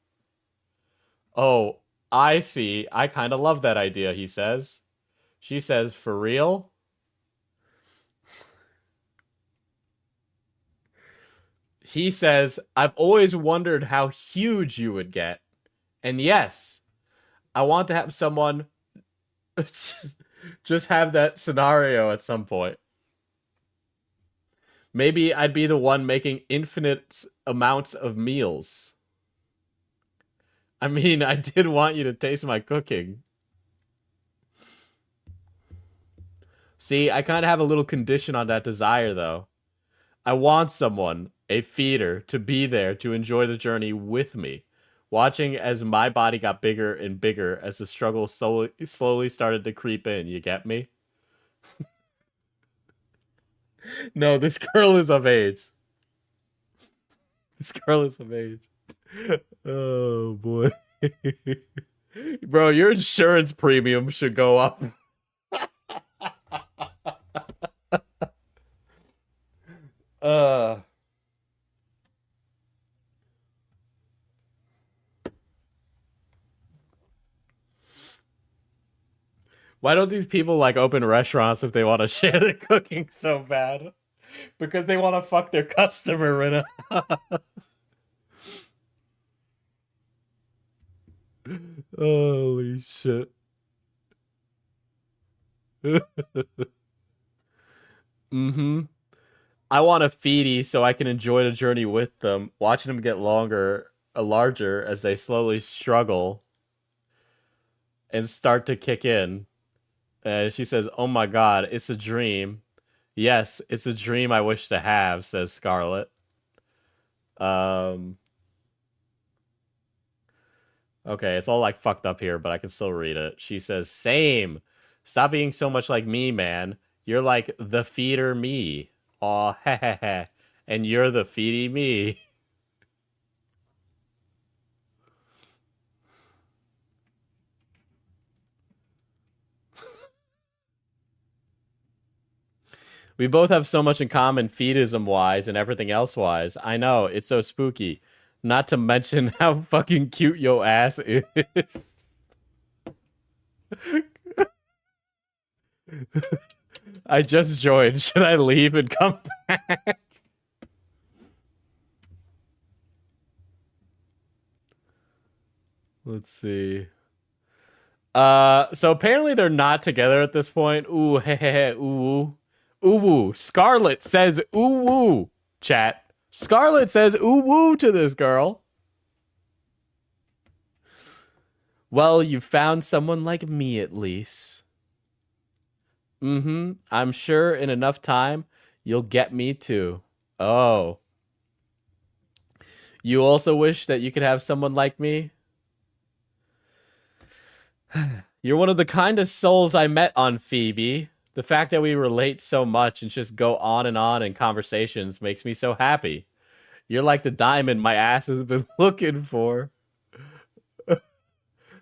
Oh, I see. I kind of love that idea, he says. She says, for real? He says, I've always wondered how huge you would get. And yes, I want to have someone just have that scenario at some point. Maybe I'd be the one making infinite amounts of meals. I mean, I did want you to taste my cooking. See, I kind of have a little condition on that desire, though. I want someone, a feeder, to be there to enjoy the journey with me, watching as my body got bigger and bigger as the struggle slowly started to creep in. You get me? No, this girl is of age. This girl is of age. Oh, boy. Bro, your insurance premium should go up. Why don't these people like open restaurants if they want to share their cooking so bad? Because they want to fuck their customer, Rina. Holy shit. Mm-hmm. I want a feedie so I can enjoy the journey with them, watching them get larger as they slowly struggle and start to kick in. And she says, oh my god, it's a dream. Yes, it's a dream I wish to have, says Scarlet. Okay, it's all like fucked up here, but I can still read it. She says, same. Stop being so much like me, man. You're like the feeder me. Aw, heh heh heh. And you're the feedy me. We both have so much in common feedism-wise and everything else-wise. I know, it's so spooky. Not to mention how fucking cute your ass is. I just joined. Should I leave and come back? Let's see. So apparently they're not together at this point. Ooh, hehehe, ooh. Ooh woo. Scarlet says ooh woo, chat. Scarlet says ooh woo to this girl. Well, you found someone like me at least. Mm-hmm. I'm sure in enough time, you'll get me too. Oh. You also wish that you could have someone like me? You're one of the kindest souls I met on Phoebe. The fact that we relate so much and just go on in conversations makes me so happy. You're like the diamond my ass has been looking for.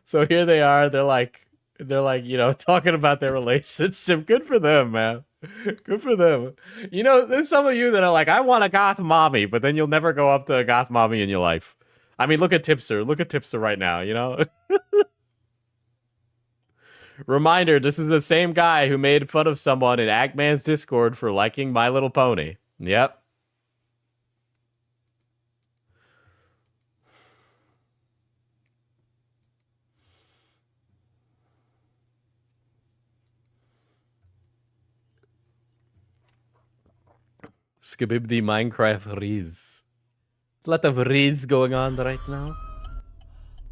So here they are. They're like, you know, talking about their relationship. Good for them, man. Good for them. You know, there's some of you that are like, I want a goth mommy, but then you'll never go up to a goth mommy in your life. I mean, look at Tipster. Look at Tipster right now, you know? Reminder, this is the same guy who made fun of someone in Agman's Discord for liking My Little Pony. Yep. Skibibdi Minecraft Riz. A lot of Riz going on right now.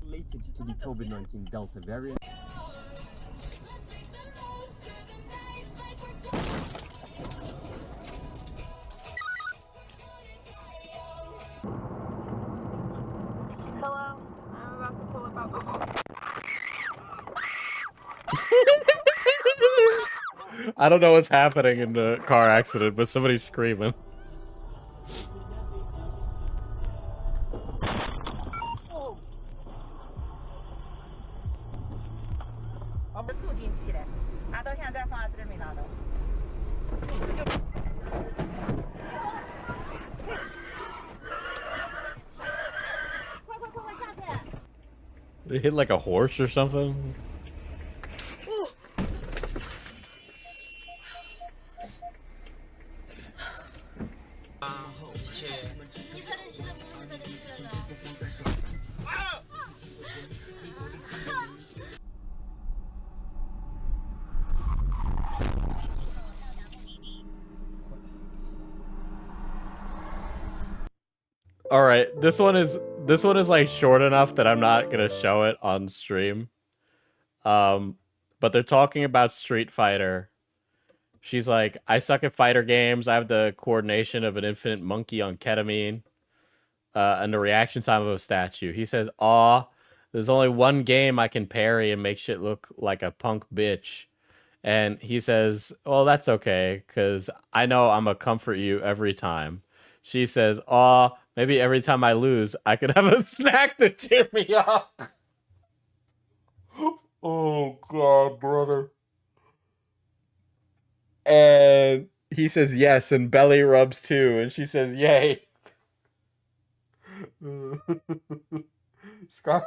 Related to the COVID-19 Delta variant. Hello, I'm about to pull up out. I don't know what's happening in the car accident, but somebody's screaming. They hit like a horse or something? All right, this one is like short enough that I'm not gonna show it on stream. But they're talking about Street Fighter. She's like, I suck at fighter games. I have the coordination of an infinite monkey on ketamine, and the reaction time of a statue. He says, "Aw, there's only one game I can parry and make shit look like a punk bitch." And he says, "Well, that's okay, cause I know I'ma comfort you every time." She says, "Aw, maybe every time I lose, I could have a snack to cheer me up." Oh God, brother. And he says yes, and belly rubs too, and she says yay. Scar.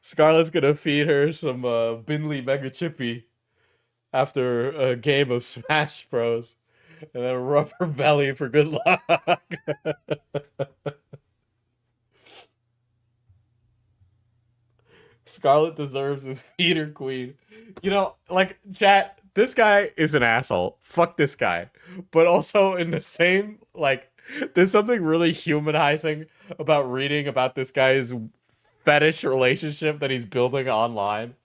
Scarlet's gonna feed her some Binley Mega Chippy after a game of Smash Bros. And then rub her belly for good luck. Scarlet deserves his feeder queen. You know, like, chat, this guy is an asshole. Fuck this guy. But also in the same, like, there's something really humanizing about reading about this guy's fetish relationship that he's building online.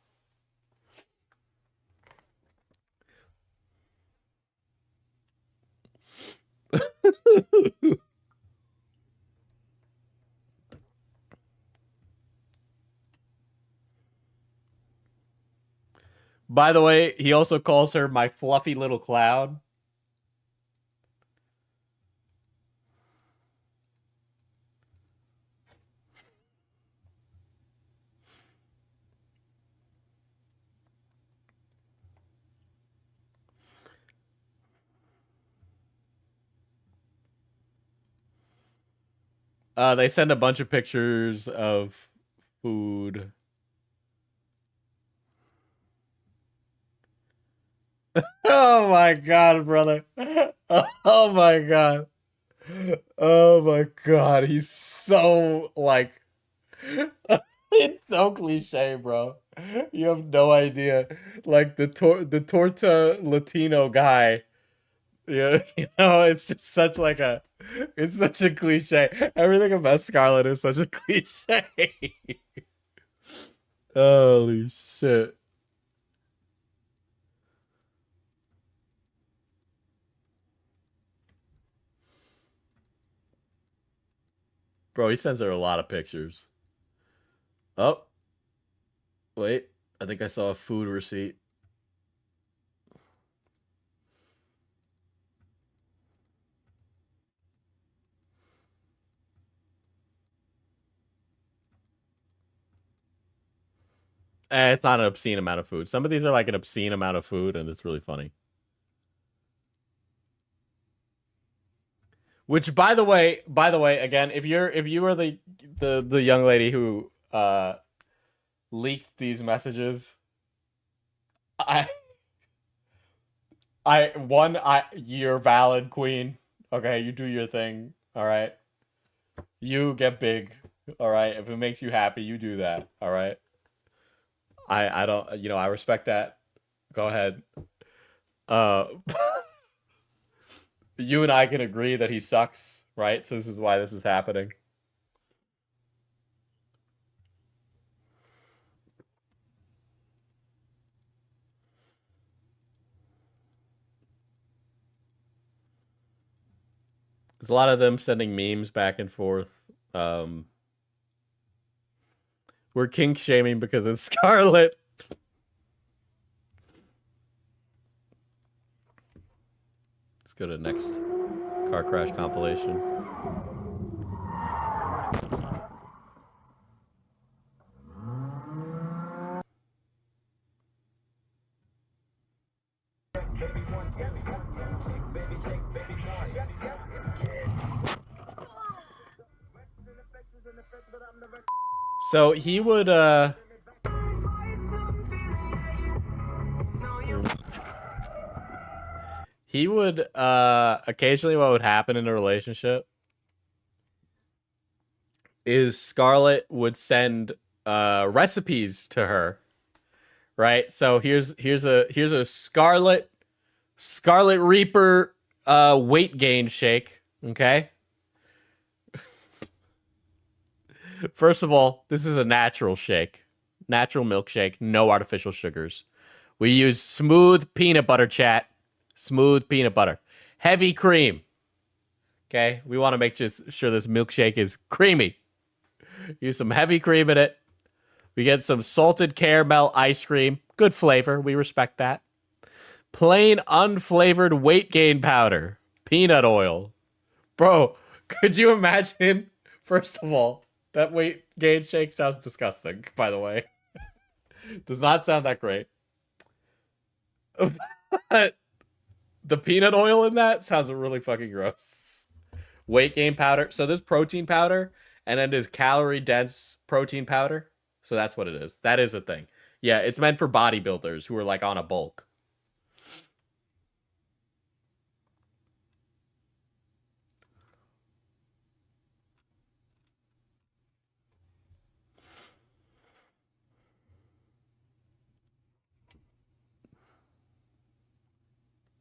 By the way, he also calls her my fluffy little cloud. They send a bunch of pictures of food. Oh my God, brother. Oh my God. Oh my God. He's so, like, it's so cliche, bro. You have no idea. Like, the torta Latino guy. Yeah, you know, it's just such like a, it's such a cliche. Everything about Scarlet is such a cliche. Holy shit. Bro, he sends her a lot of pictures. Oh. Wait. I think I saw a food receipt. It's not an obscene amount of food. Some of these are like an obscene amount of food, and it's really funny. Which, by the way, again, if you were the young lady who leaked these messages, you're valid, queen. Okay, you do your thing. All right, you get big. All right, if it makes you happy, you do that. All right. I don't, I respect that Go ahead. You and I can agree that he sucks, right? So this is why this is happening. There's a lot of them sending memes back and forth. We're kink shaming because it's Scarlet. Let's go to the next car crash compilation. So he would occasionally what would happen in a relationship is Scarlet would send recipes to her. Right? So here's a Scarlet Reaper weight gain shake, okay? First of all, this is a natural shake. Natural milkshake, no artificial sugars. We use smooth peanut butter, chat. Smooth peanut butter. Heavy cream. Okay? We want to make sure this milkshake is creamy. Use some heavy cream in it. We get some salted caramel ice cream. Good flavor. We respect that. Plain unflavored weight gain powder. Peanut oil. Bro, could you imagine? First of all, that weight gain shake sounds disgusting, by the way. Does not sound that great. The peanut oil in that sounds really fucking gross. Weight gain powder. So there's protein powder, and then there's calorie-dense protein powder. So that's what it is. That is a thing. Yeah, it's meant for bodybuilders who are like on a bulk.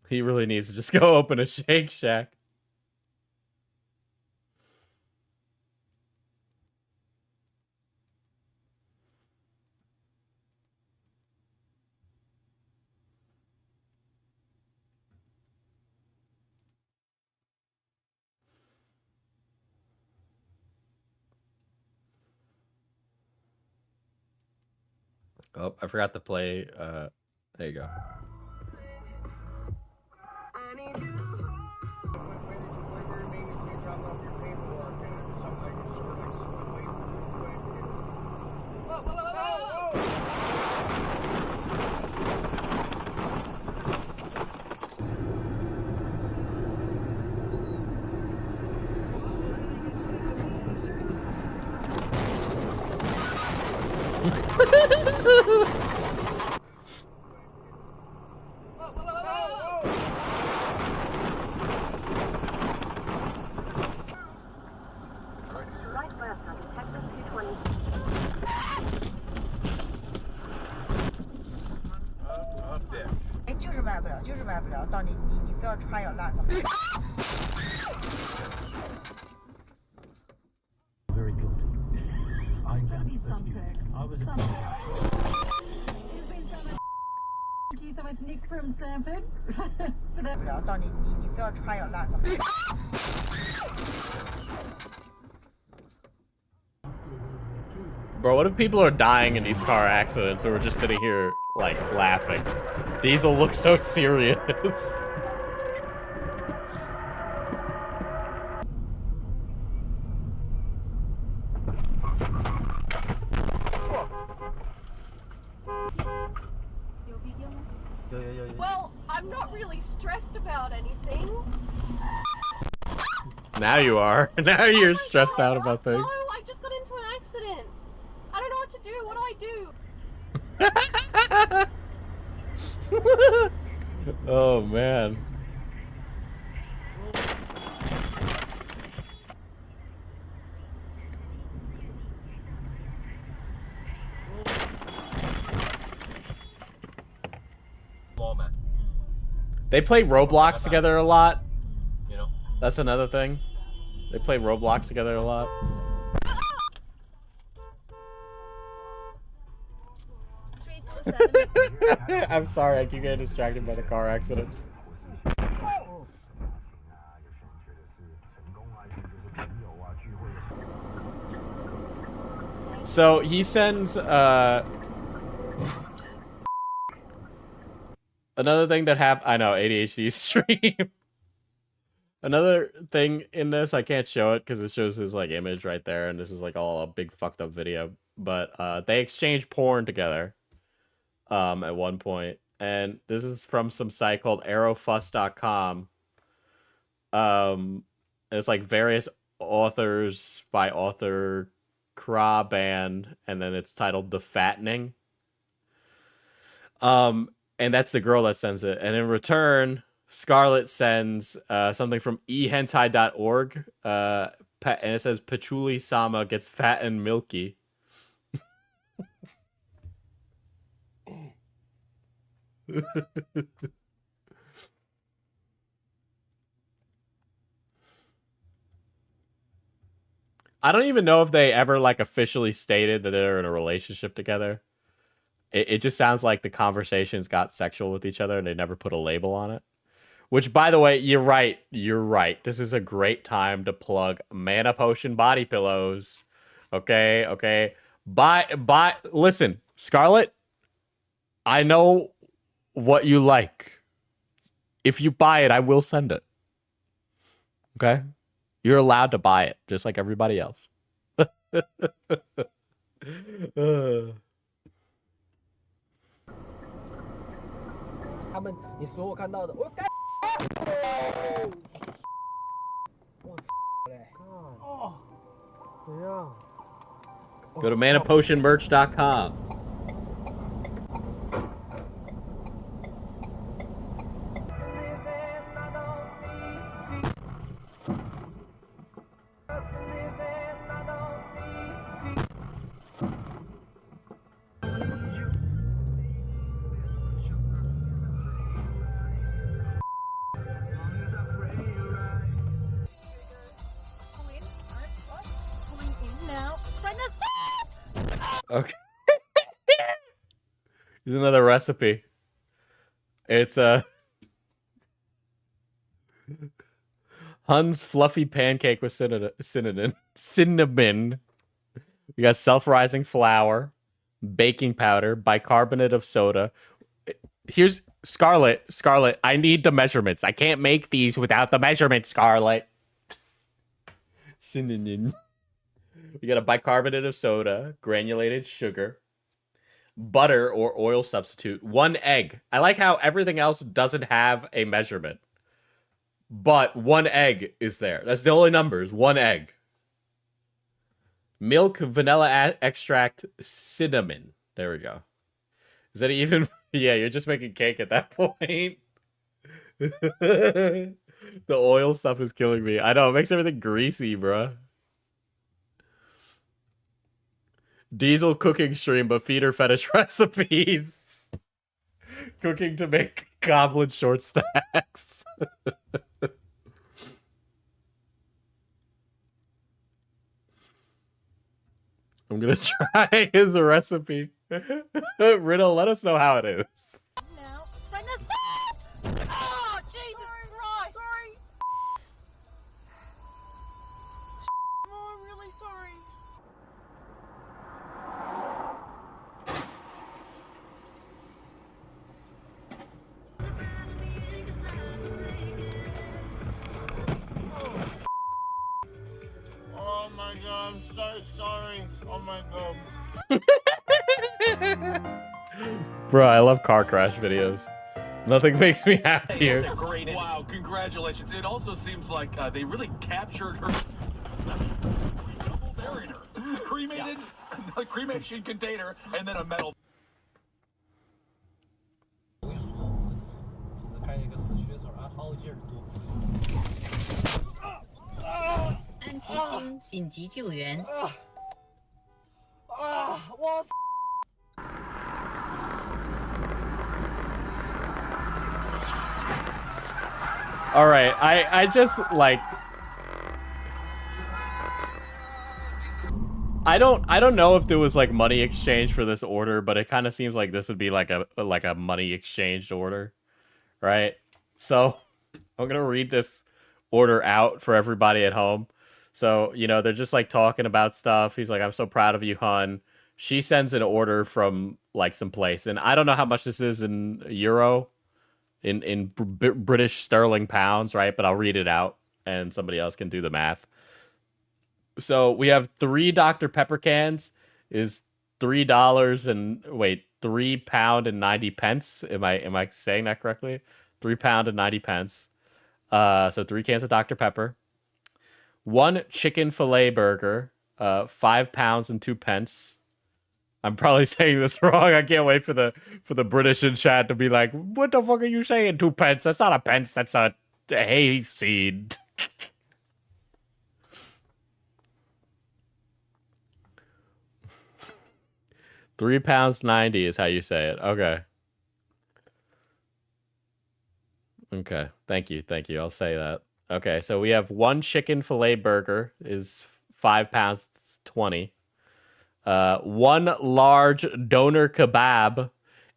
He really needs to just go open a Shake Shack. Oh, I forgot to play. There you go. Very guilty. I was a Thank you so much, Nick from Stanford. Bro, what if people are dying in these car accidents and we're just sitting here, like, laughing? Diesel looks so serious. Well, I'm not really stressed about anything. Now you are. Now you're stressed out about things. No, I just got into an accident. I don't know what to do. What do I do? Oh, man. They play Roblox together a lot. You know? That's another thing. They play Roblox together a lot. I'm sorry, I keep getting distracted by the car accidents. So he sends another thing that happened. I know, ADHD stream. Another thing in this, I can't show it because it shows his like image right there, and this is like all a big fucked up video. But they exchange porn together at one point, and this is from some site called arrowfuss.com. It's like various authors by author Kra band, and then it's titled The Fattening. And that's the girl that sends it, and in return, Scarlet sends something from ehentai.org, and it says Patchouli Sama gets fat and milky. I don't even know if they ever like officially stated that they're in a relationship together. It just sounds like the conversations got sexual with each other and they never put a label on it. Which, by the way, you're right. You're right. This is a great time to plug Mana Potion body pillows. Okay, okay. Listen, Scarlet, I know what you like. If you buy it, I will send it. Okay? You're allowed to buy it, just like everybody else. Go to manapotionmerch.com. Okay. Here's another recipe. It's Hun's fluffy pancake with cinnamon. We got self-rising flour, baking powder, bicarbonate of soda. Here's Scarlet. Scarlet, I need the measurements. I can't make these without the measurements, Scarlet. Cinnamon. We got a bicarbonate of soda, granulated sugar, butter or oil substitute, 1 egg. I like how everything else doesn't have a measurement. But 1 egg is there. That's the only numbers. 1 egg. Milk, vanilla extract, cinnamon. There we go. Is that even? Yeah, you're just making cake at that point. The oil stuff is killing me. I know, it makes everything greasy, bruh. Diesel cooking stream, but feeder fetish recipes. Cooking to make goblin short stacks. I'm gonna try his recipe. Riddle, let us know how it is. Now, find us. Oh, Jesus Christ! Sorry. Oh, I'm really sorry. Oh my god, I'm so sorry. Oh my god. Bro, I love car crash videos. Nothing makes me happier. Wow, congratulations. It also seems like they really captured her. Buried her. Cremated, a cremation container, and then a metal. All right, I just like I don't know if there was like money exchange for this order, but it kind of seems like this would be like a money exchanged order, right? So I'm gonna read this order out for everybody at home. So, you know, they're just like talking about stuff. He's like, I'm so proud of you, hun. She sends an order from like some place, and I don't know how much this is in euro, in British sterling pounds, right? But I'll read it out, and somebody else can do the math. So we have 3 Dr. Pepper cans is $3 and wait, £3 and 90 pence. Am I saying that correctly? £3 and 90 pence. So 3 cans of Dr. Pepper. 1 chicken filet burger, £5 and 2 pence. I'm probably saying this wrong. I can't wait for the British in chat to be like, "What the fuck are you saying? 2 pence? That's not a pence. That's a hayseed." £3.90 is how you say it. Okay. Okay. Thank you. I'll say that. Okay, so we have 1 chicken filet burger is £5.20. 1 large doner kebab,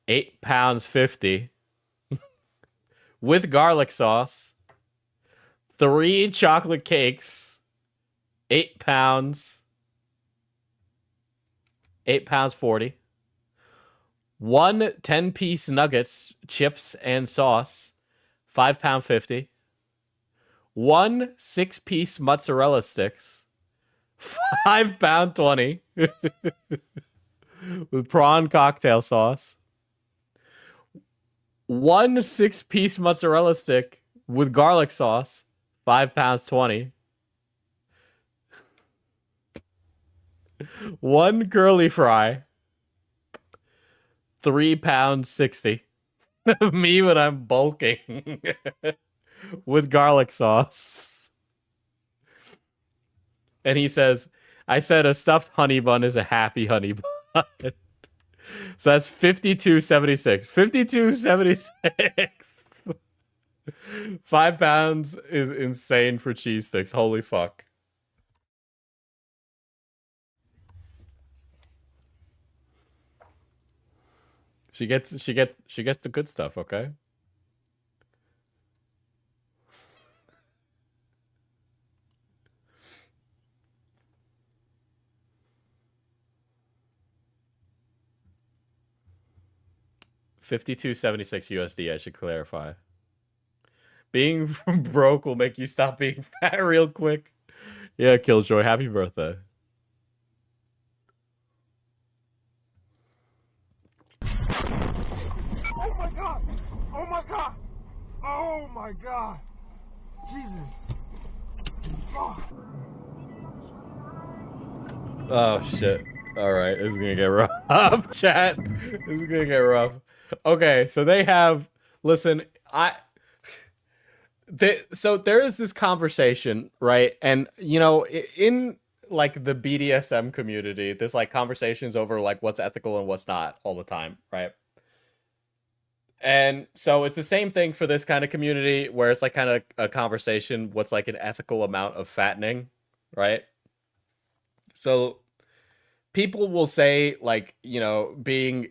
£8.50. With garlic sauce. 3 chocolate cakes, £8. £8.40. 1 10-piece nuggets, chips, and sauce, £5.50. 1 6-piece mozzarella sticks, £5.20. With prawn cocktail sauce. 1 6-piece mozzarella stick with garlic sauce, £5.20. 1 curly fry, £3.60. Me when I'm bulking. With garlic sauce. And he says, I said a stuffed honey bun is a happy honey bun. So that's $52.76. $52.76. £5 is insane for cheese sticks. Holy fuck. She gets the good stuff, okay? $52.76 USD, I should clarify. Being broke will make you stop being fat real quick. Yeah, Killjoy, happy birthday. Oh my god! Oh my god! Oh my god! Jesus! Oh shit. Alright, this is gonna get rough, chat. This is gonna get rough. Okay, so they have listen, so there is this conversation, right? And you know, in like the BDSM community, there's like conversations over like what's ethical and what's not all the time, right? And so it's the same thing for this kind of community where it's like kind of a conversation, what's like an ethical amount of fattening, right? So people will say like, you know, being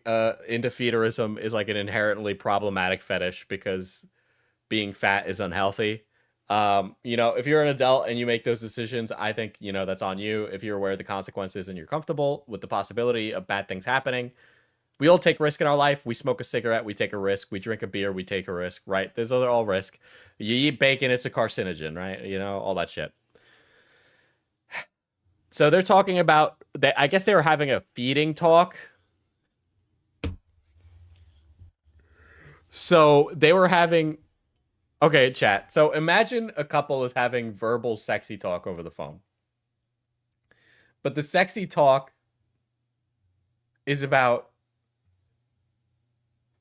into feederism is like an inherently problematic fetish because being fat is unhealthy. You know, if you're an adult and you make those decisions, I think, you know, that's on you. If you're aware of the consequences and you're comfortable with the possibility of bad things happening, we all take risk in our life. We smoke a cigarette, we take a risk. We drink a beer, we take a risk, right? Those are all risk. You eat bacon, it's a carcinogen, right? You know, all that shit. So they're talking about, I guess they were having a feeding talk. So they were having, okay, chat. So imagine a couple is having verbal sexy talk over the phone. But the sexy talk is about,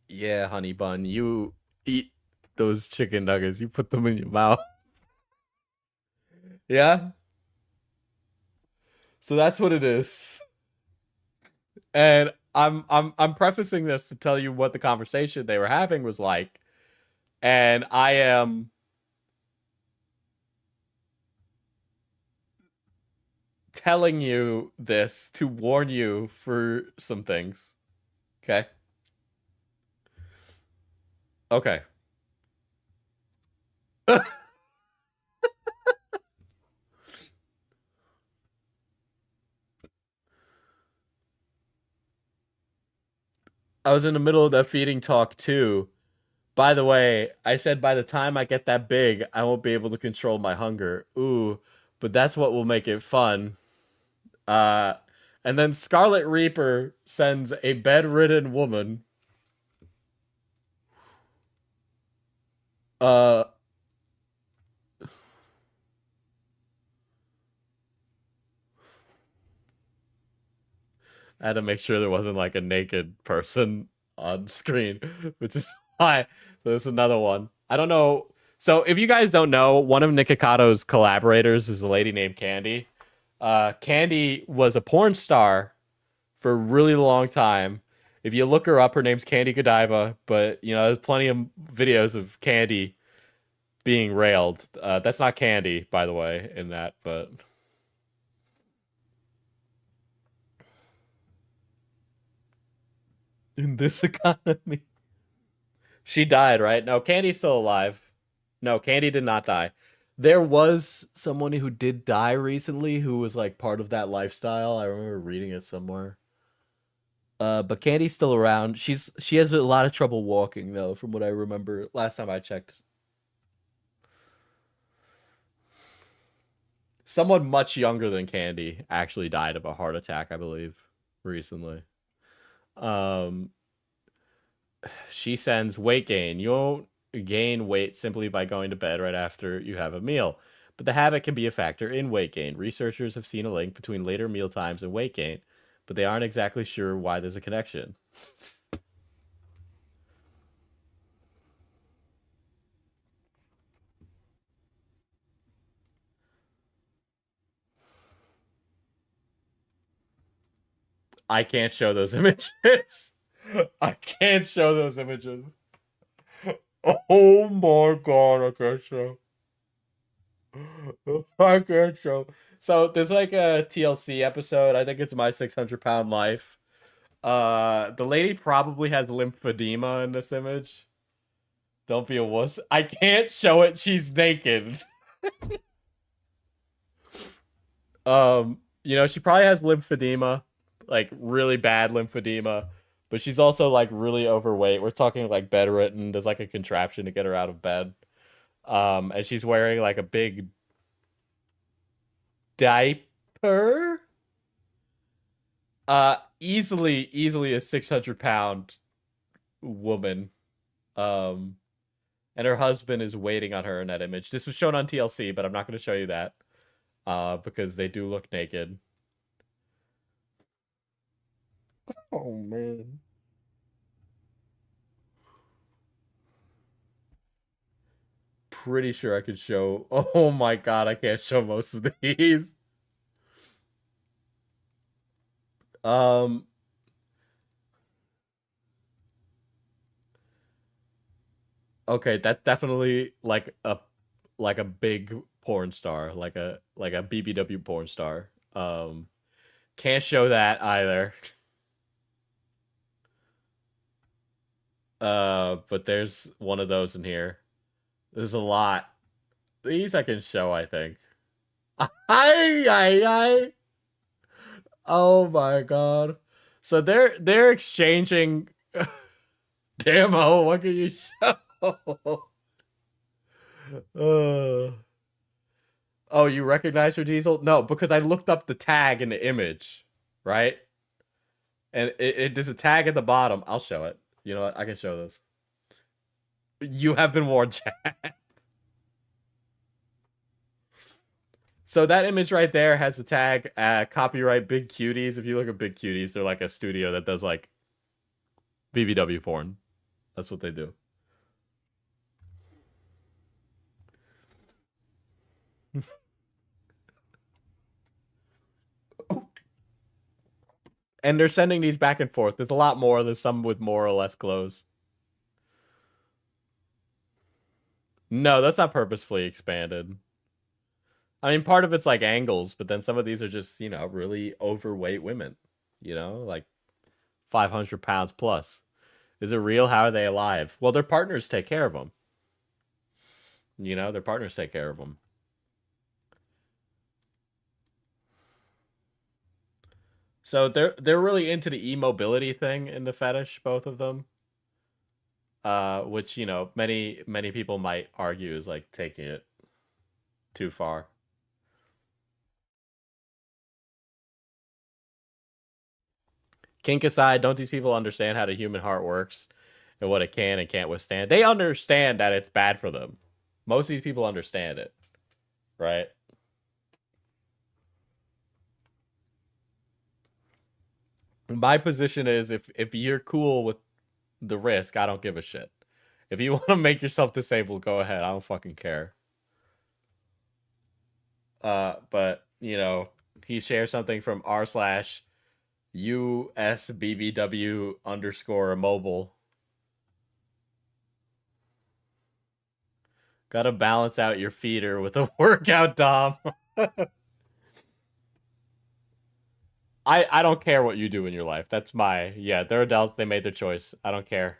yeah, honey bun, you eat those chicken nuggets, you put them in your mouth. Yeah? So that's what it is. And I'm prefacing this to tell you what the conversation they were having was like. And I am telling you this to warn you for some things. Okay? Okay. I was in the middle of that feeding talk too. By the way, I said by the time I get that big, I won't be able to control my hunger. Ooh, but that's what will make it fun. And then Scarlet Reaper sends a bedridden woman. I had to make sure there wasn't like a naked person on screen, which is why there's another one. I don't know. So if you guys don't know, one of Nikocato's collaborators is a lady named Candy. Candy was a porn star for a really long time. If you look her up, her name's Candy Godiva, but you know, there's plenty of videos of Candy being railed. That's not Candy, by the way, in that, but in this economy. She died, right? No, Candy's still alive. No, Candy did not die. There was someone who did die recently who was like part of that lifestyle. I remember reading it somewhere. But Candy's still around. She has a lot of trouble walking though, from what I remember last time I checked. Someone much younger than Candy actually died of a heart attack, I believe, recently. She sends weight gain. You won't gain weight simply by going to bed right after you have a meal, but the habit can be a factor in weight gain. Researchers have seen a link between later meal times and weight gain, but they aren't exactly sure why there's a connection. I can't show those images. I can't show those images. Oh my god, I can't show. I can't show. So there's like a TLC episode. I think it's My 600-Pound Life. The lady probably has lymphedema in this image. Don't be a wuss. I can't show it. She's naked. You know, she probably has lymphedema, like really bad lymphedema, but she's also like really overweight. We're talking like bedridden. There's like a contraption to get her out of bed. And she's wearing like a big diaper. Easily a 600-pound woman. And her husband is waiting on her in that image. This was shown on TLC, but I'm not going to show you that. Because they do look naked. Oh, man. Pretty sure I could show... Oh my god, I can't show most of these. Okay, that's definitely like a big porn star, like a BBW porn star. Can't show that either. But there's one of those in here. There's a lot. These I can show, I think. Ay. Oh my god. So they're exchanging. Damn, oh, what can you show? Oh, you recognize her, Diesel? No, because I looked up the tag in the image, right? And there's a tag at the bottom. I'll show it. You know what? I can show this. You have been warned, chat. So that image right there has the tag copyright Big Cuties. If you look at Big Cuties, they're like a studio that does like BBW porn. That's what they do. And they're sending these back and forth. There's a lot more. There's some with more or less clothes. No, that's not purposefully expanded. I mean, part of it's like angles, but then some of these are just, you know, really overweight women, you know, like 500 pounds plus. Is it real? How are they alive? Well, their partners take care of them. You know, their partners take care of them. So they're really into the immobility thing in the fetish, both of them. Which, you know, many people might argue is like taking it too far. Kink aside, don't these people understand how the human heart works and what it can and can't withstand? They understand that it's bad for them. Most of these people understand it, right? My position is if you're cool with the risk, I don't give a shit. If you want to make yourself disabled, go ahead. I don't fucking care. But, you know, he shares something from r/USBBW_mobile. Gotta balance out your feeder with a workout dom. I don't care what you do in your life. That's my... Yeah, they're adults. They made their choice. I don't care.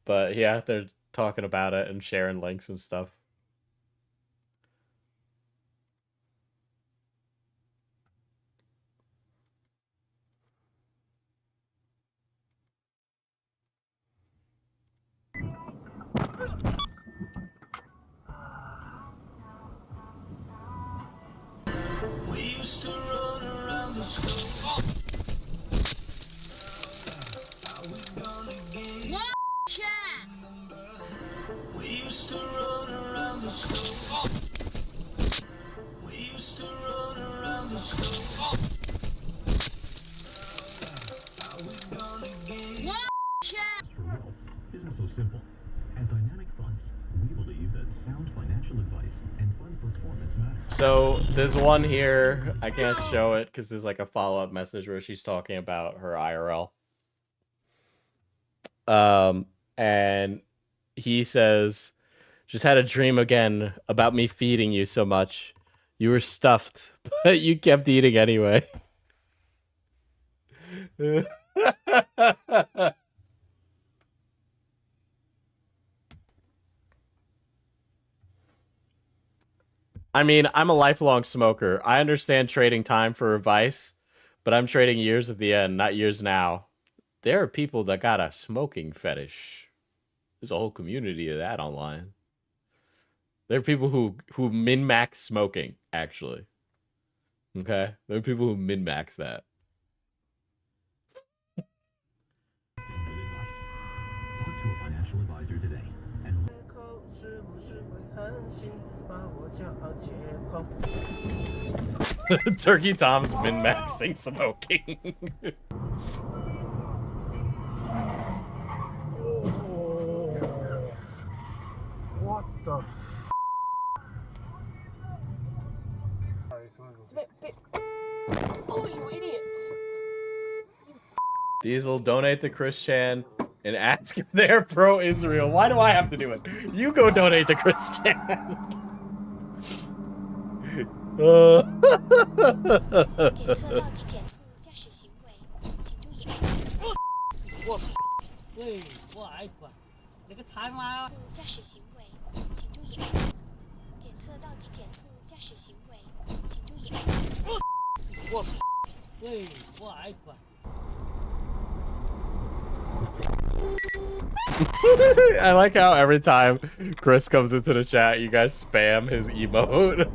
But yeah, they're talking about it and sharing links and stuff. We used to run around the school. Are we gonna get what? We used to run around the school. We used to run around the school. Are we gonna get what? For wealth isn't so simple. At Dynamic Funds, we believe that sound financial advice and fund performance matter. So there's one here. I can't show it because there's like a follow-up message where she's talking about her IRL. And he says, just had a dream again about me feeding you so much. You were stuffed, but you kept eating anyway. I mean, I'm a lifelong smoker. I understand trading time for advice, but I'm trading years at the end, not years now. There are people that got a smoking fetish. There's a whole community of that online. There are people who min-max smoking, actually. Okay? There are people who min-max that. Talk to a financial advisor today. And Turkey Tom's min-maxing smoking. What the Oh, you idiots! Diesel, donate to Chris Chan and ask if they're pro-Israel. Why do I have to do it? You go donate to Chris Chan. I like how every time Chris comes into the chat, you guys spam his emote.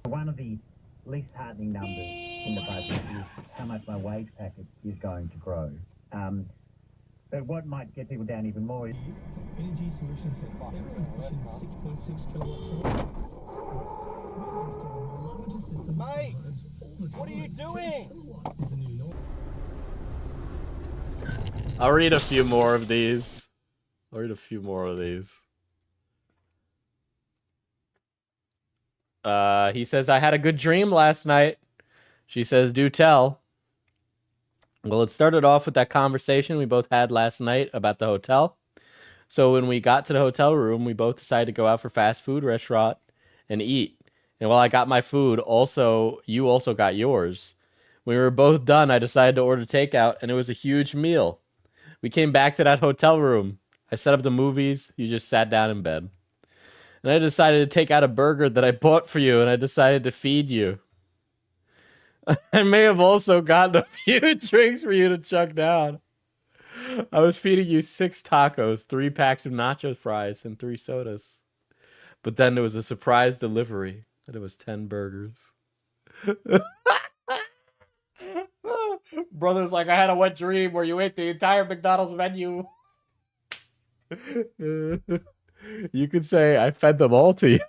One of the least heartening numbers in the budget is how much my wage packet is going to grow. But what might get people down even more is... Energy Solutions at everyone's pushing 6.6 kilowatts. Mate, what are you doing? I'll read a few more of these. He says, I had a good dream last night. She says, do tell. Well, it started off with that conversation we both had last night about the hotel. So when we got to the hotel room, we both decided to go out for fast food restaurant and eat. And while I got my food, you also got yours. When we were both done, I decided to order takeout, and it was a huge meal. We came back to that hotel room. I set up the movies. You just sat down in bed. And I decided to take out a burger that I bought for you, and I decided to feed you. I may have also gotten a few drinks for you to chug down. I was feeding you 6 tacos, 3 packs of nacho fries, and 3 sodas. But then there was a surprise delivery, and it was 10 burgers. Brother's like, I had a wet dream where you ate the entire McDonald's menu. You could say I fed them all to you.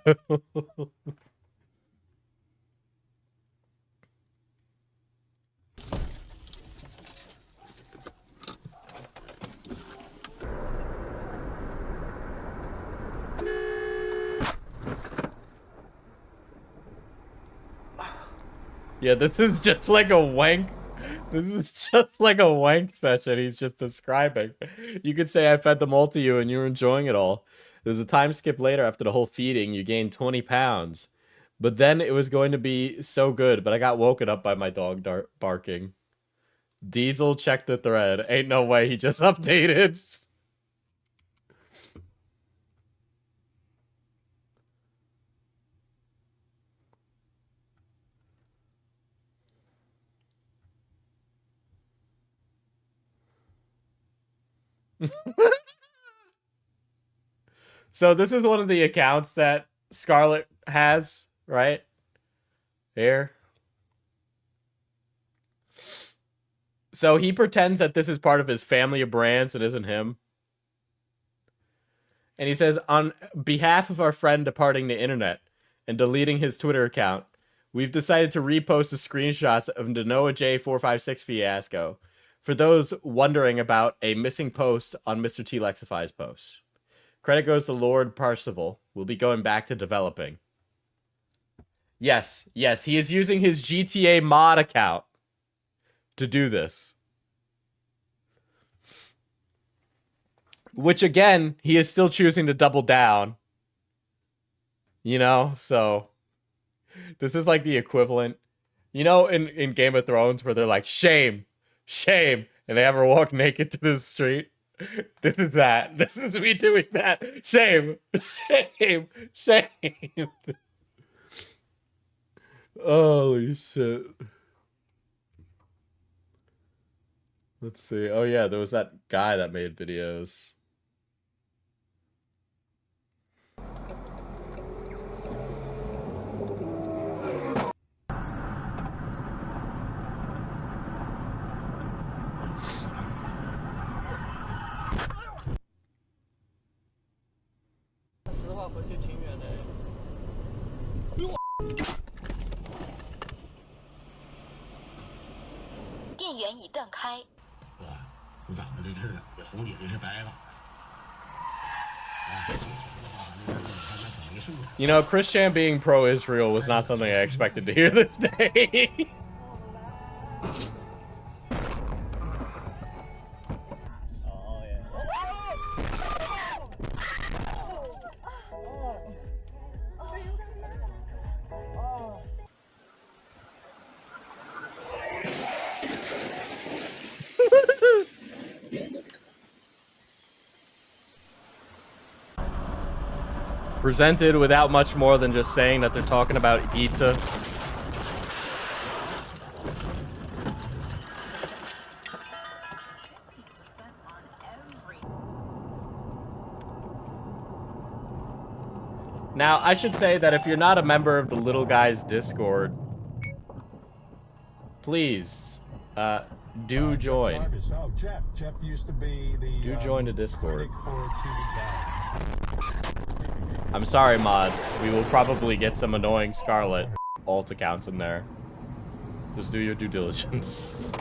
Yeah, this is just like a wank. This is just like a wank session he's just describing. You could say I fed them all to you and you were enjoying it all. There's a time skip later after the whole feeding. You gained 20 pounds. But then it was going to be so good, but I got woken up by my dog barking. Diesel checked the thread. Ain't no way he just updated. So this is one of the accounts that Scarlet has, right? Here. So he pretends that this is part of his family of brands. It isn't him. And he says, on behalf of our friend departing the internet and deleting his Twitter account, we've decided to repost the screenshots of the Noah J456 fiasco for those wondering about a missing post on mr.tlexify's post. Credit goes to Lord Parsival. We'll be going back to developing. Yes, he is using his GTA mod account to do this. Which, again, he is still choosing to double down. You know, so this is like the equivalent. You know, in Game of Thrones where they're like, shame, shame, and they ever walk naked to the street? This is that. This is me doing that. Shame. Shame. Shame. Holy shit. Let's see. Oh yeah, there was that guy that made videos. You know, Christian being pro-Israel was not something I expected to hear this day. Presented without much more than just saying that they're talking about pizza. Now, I should say that if you're not a member of the Little Guys Discord, please, do join. Do join the Discord. I'm sorry, mods. We will probably get some annoying Scarlet alt accounts in there. Just do your due diligence.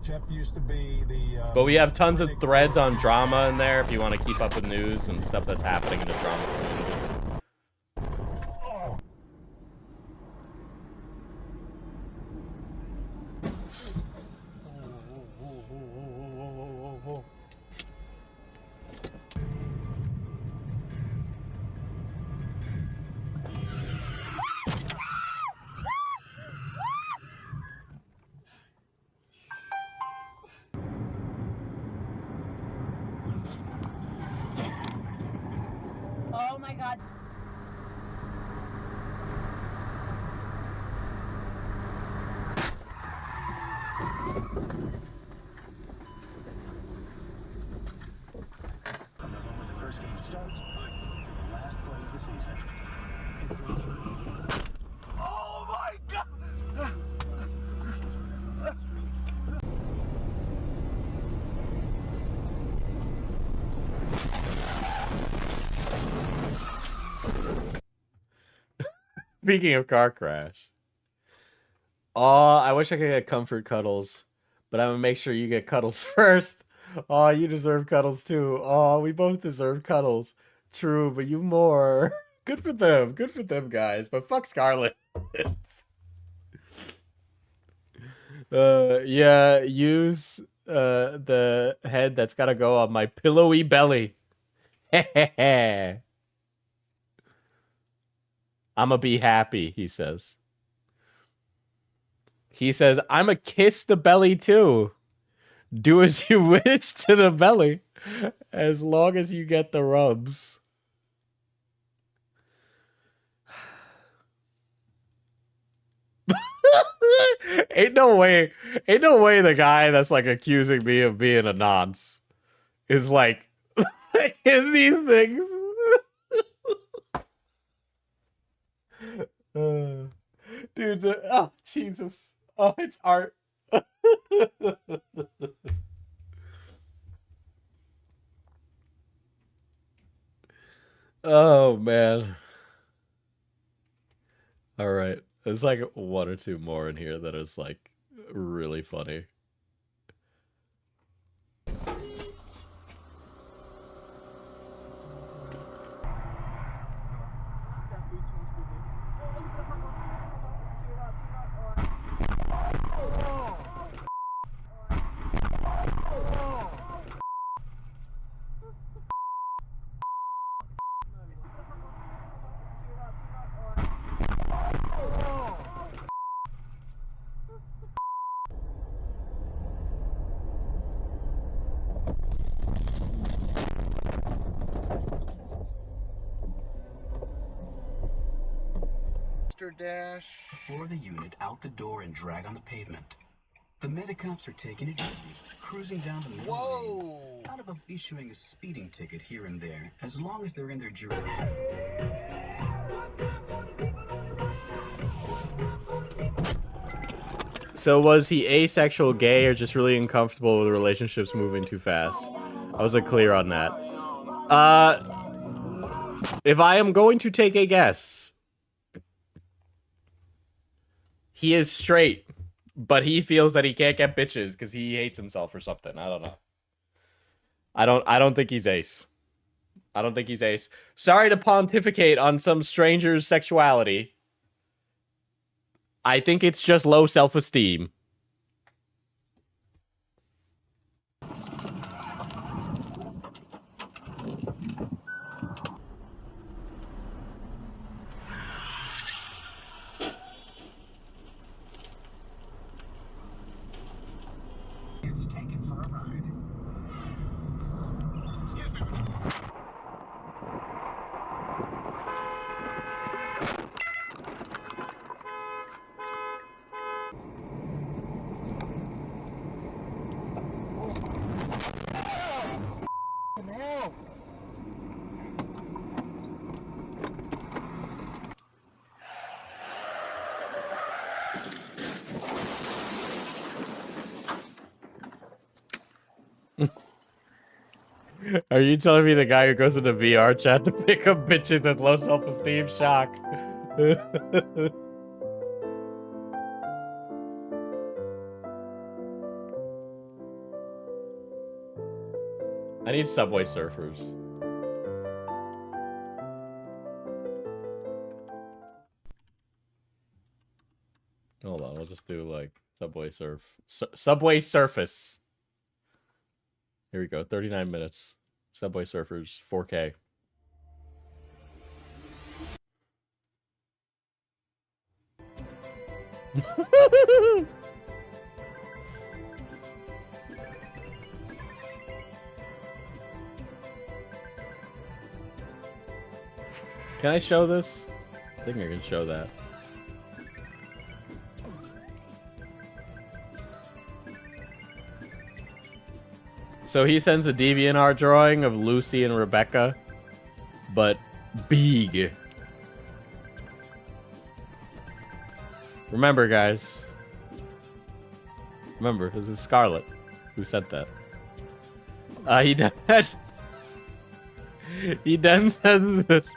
Jeff used to be the. But we have tons of threads on drama in there if you want to keep up with news and stuff that's happening in the drama community. Oh my god. From the moment the first game starts to the last play of the season. Oh my god! Speaking of car crash. Oh, I wish I could get comfort cuddles, but I'm gonna make sure you get cuddles first. Oh, you deserve cuddles too. Oh, we both deserve cuddles. True, but you more. Good for them. Good for them, guys. But fuck Scarlet. Yeah, use the head that's gotta go on my pillowy belly. I'ma be happy, he says. He says, I'ma kiss the belly too. Do as you wish to the belly, as long as you get the rubs. Ain't no way the guy that's like accusing me of being a nonce is like in these things. Dude, oh Jesus. Oh, it's art. Oh man. All right. There's like one or two more in here that is like really funny. Dash. Before the unit out the door and drag on the pavement. The medicops are taking it easy, cruising down the middle lane, not above issuing a speeding ticket here and there, as long as they're in their jury. So was he asexual, gay, or just really uncomfortable with relationships moving too fast? I wasn't clear on that. If I am going to take a guess, he is straight, but he feels that he can't get bitches because he hates himself or something. I don't know. I don't think he's ace. I don't think he's ace. Sorry to pontificate on some stranger's sexuality. I think it's just low self-esteem. It's taken for a ride. Excuse me. Are you telling me the guy who goes into VR chat to pick up bitches has low self-esteem? Shock. I need Subway Surfers. Hold on, we'll just do like Subway Subway Surface. Here we go, 39 minutes. Subway Surfers, 4K. Can I show this? I think I can show that. So he sends a DeviantArt drawing of Lucy and Rebecca, but big. Remember, guys. Remember, this is Scarlet who sent that. He then sends this.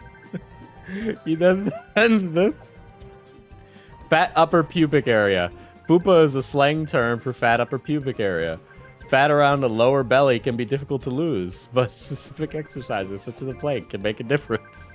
He then sends this. Fat upper pubic area. Fupa is a slang term for fat upper pubic area. Fat around the lower belly can be difficult to lose, but specific exercises such as a plank can make a difference.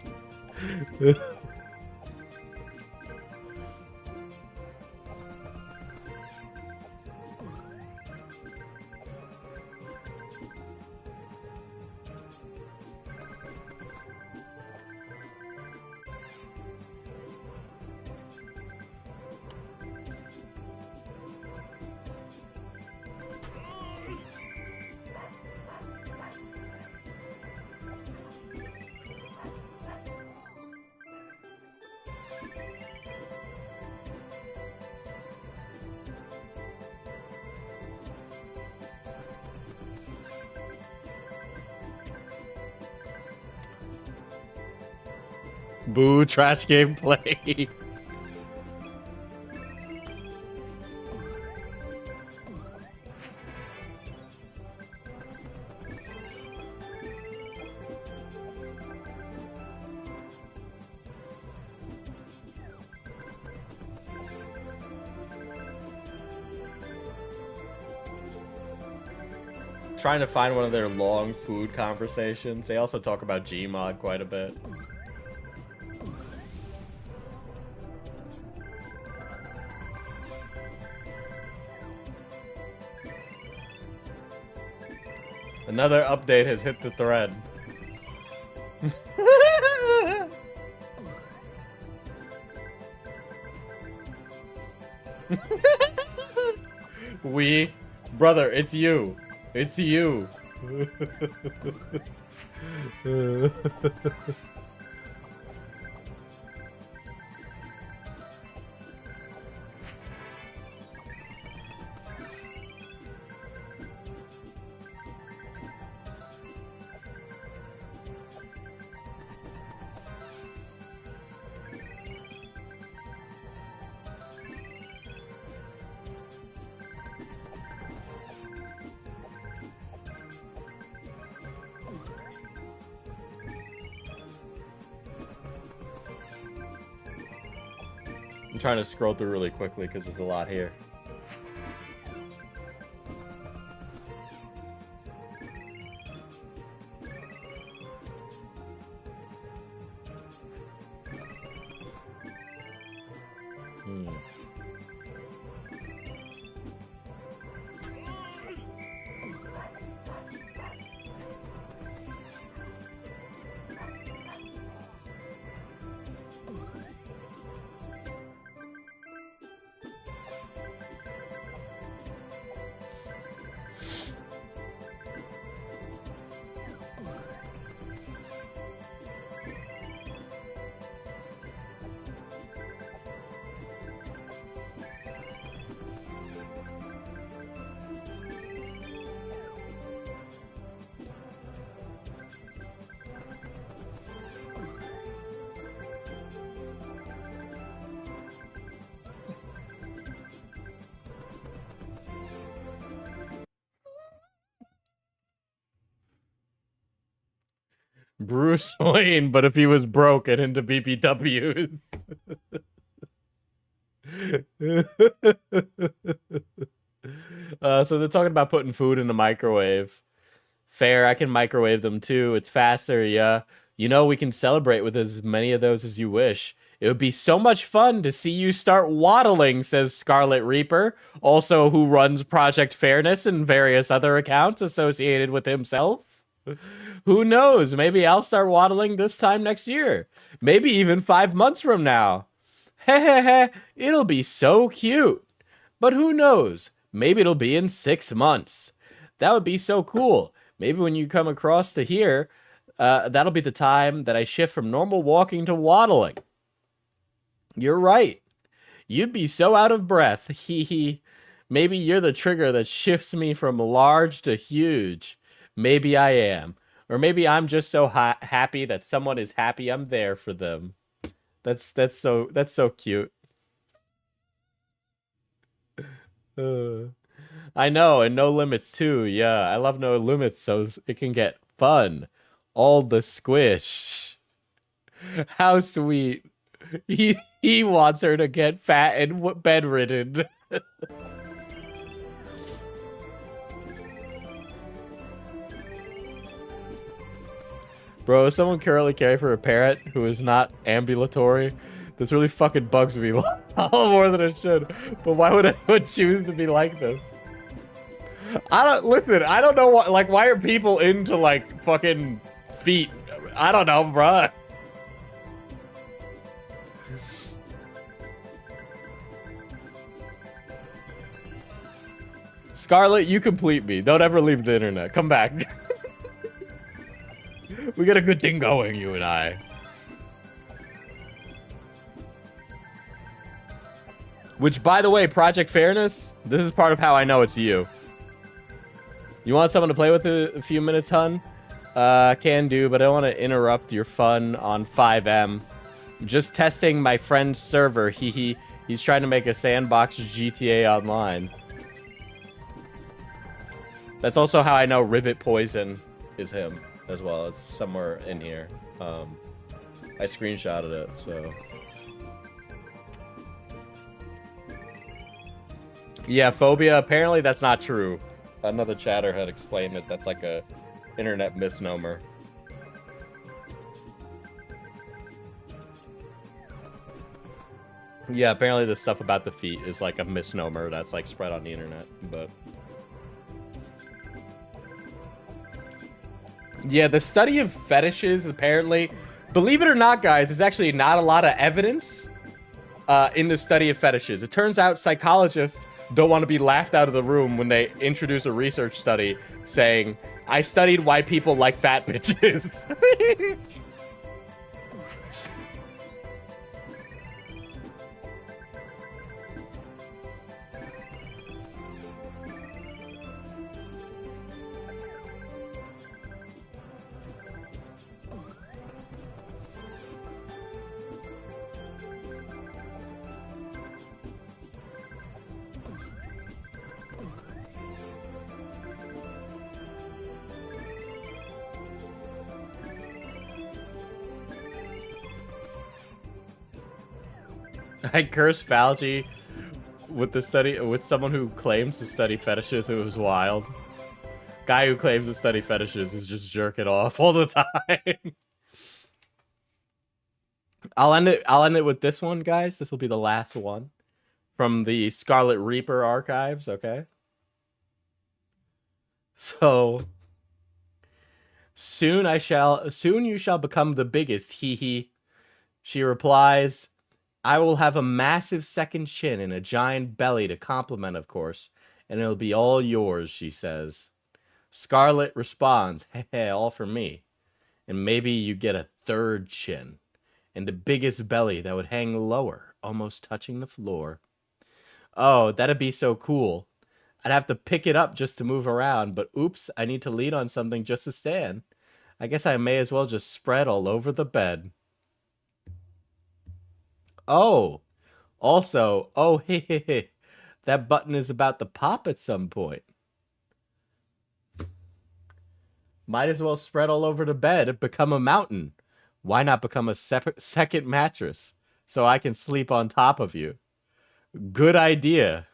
Boo, trash gameplay. Trying to find one of their long food conversations. They also talk about Gmod quite a bit. Another update has hit the thread. Brother, it's you. It's you. I'm trying to scroll through really quickly because there's a lot here. Bruce Wayne, but if he was broke and into BBWs. So they're talking about putting food in the microwave. Fair, I can microwave them too. It's faster, yeah. You know, we can celebrate with as many of those as you wish. It would be so much fun to see you start waddling, says Scarlet Reaper, also who runs Project Fairness and various other accounts associated with himself. Who knows? Maybe I'll start waddling this time next year. Maybe even 5 months from now. Hehehe, it'll be so cute. But who knows? Maybe it'll be in 6 months. That would be so cool. Maybe when you come across to here, that'll be the time that I shift from normal walking to waddling. You're right. You'd be so out of breath. Hee. Maybe you're the trigger that shifts me from large to huge. Maybe I am. Or maybe I'm just so happy that someone is happy I'm there for them. That's so cute. I know, and No Limits too. Yeah, I love No Limits so it can get fun. All the squish. How sweet. He wants her to get fat and bedridden. Bro, is someone currently caring for a parrot who is not ambulatory? This really fucking bugs me a lot more than it should. But why would anyone choose to be like this? I don't know what, like, why are people into, like, fucking feet? I don't know, bruh. Scarlet, you complete me. Don't ever leave the internet. Come back. We got a good thing going, you and I. Which, by the way, Project Fairness, this is part of how I know it's you. You want someone to play with a few minutes, hun? Can do, but I don't want to interrupt your fun on 5M. Just testing my friend's server. He's trying to make a sandbox GTA Online. That's also how I know Ribbit Poison is him as well. It's somewhere in here. I screenshotted it, so. Yeah, phobia. Apparently that's not true. Another chatter had explained it. That's like a internet misnomer. Yeah, apparently the stuff about the feet is like a misnomer that's like spread on the internet, but. Yeah, the study of fetishes, apparently, believe it or not, guys, there's actually not a lot of evidence in the study of fetishes. It turns out psychologists don't want to be laughed out of the room when they introduce a research study saying, I studied why people like fat bitches. I cursed Falgi with the study with someone who claims to study fetishes. It was wild. Guy who claims to study fetishes is just jerking off all the time. I'll end it with this one, guys. This will be the last one from the Scarlet Reaper archives, okay? So soon you shall become the biggest, hee. She replies, I will have a massive second chin and a giant belly to compliment, of course, and it'll be all yours, she says. Scarlet responds, hey, all for me. And maybe you get a third chin and the biggest belly that would hang lower, almost touching the floor. Oh, that'd be so cool. I'd have to pick it up just to move around, but oops, I need to lean on something just to stand. I guess I may as well just spread all over the bed. Oh, also, oh, hey, that button is about to pop at some point. Might as well spread all over the bed and become a mountain. Why not become a second mattress so I can sleep on top of you? Good idea.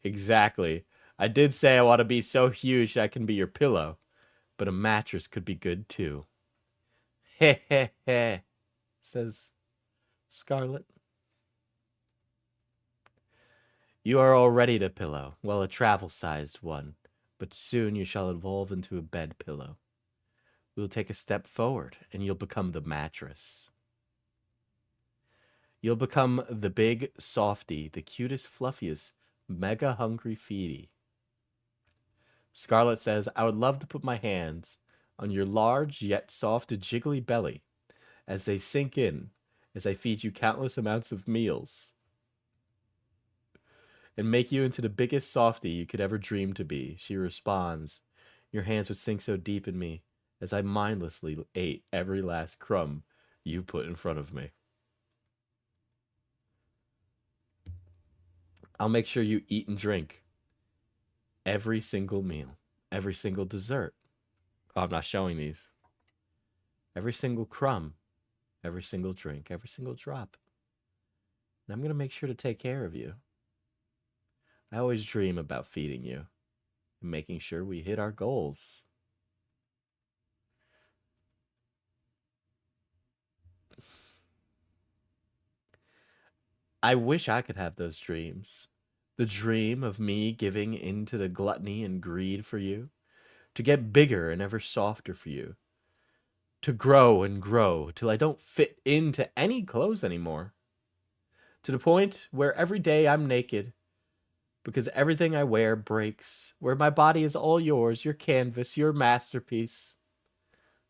Exactly. I did say I want to be so huge that I can be your pillow. but a mattress could be good too. Heh heh heh, says Scarlet. You are already a pillow, well, a travel-sized one, but soon you shall evolve into a bed pillow. We'll take a step forward, and you'll become the mattress. You'll become the big softy, the cutest, fluffiest, mega-hungry feety. Scarlet says, I would love to put my hands on your large yet soft and jiggly belly as they sink in, as I feed you countless amounts of meals, and make you into the biggest softy you could ever dream to be. She responds, your hands would sink so deep in me as I mindlessly ate every last crumb you put in front of me. I'll make sure you eat and drink every single meal, every single dessert. Oh, I'm not showing these. Every single crumb, every single drink, every single drop. And I'm going to make sure to take care of you. I always dream about feeding you and making sure we hit our goals. I wish I could have those dreams. The dream of me giving into the gluttony and greed for you, to get bigger and ever softer for you, to grow and grow till I don't fit into any clothes anymore, to the point where every day I'm naked because everything I wear breaks, where my body is all yours, your canvas, your masterpiece.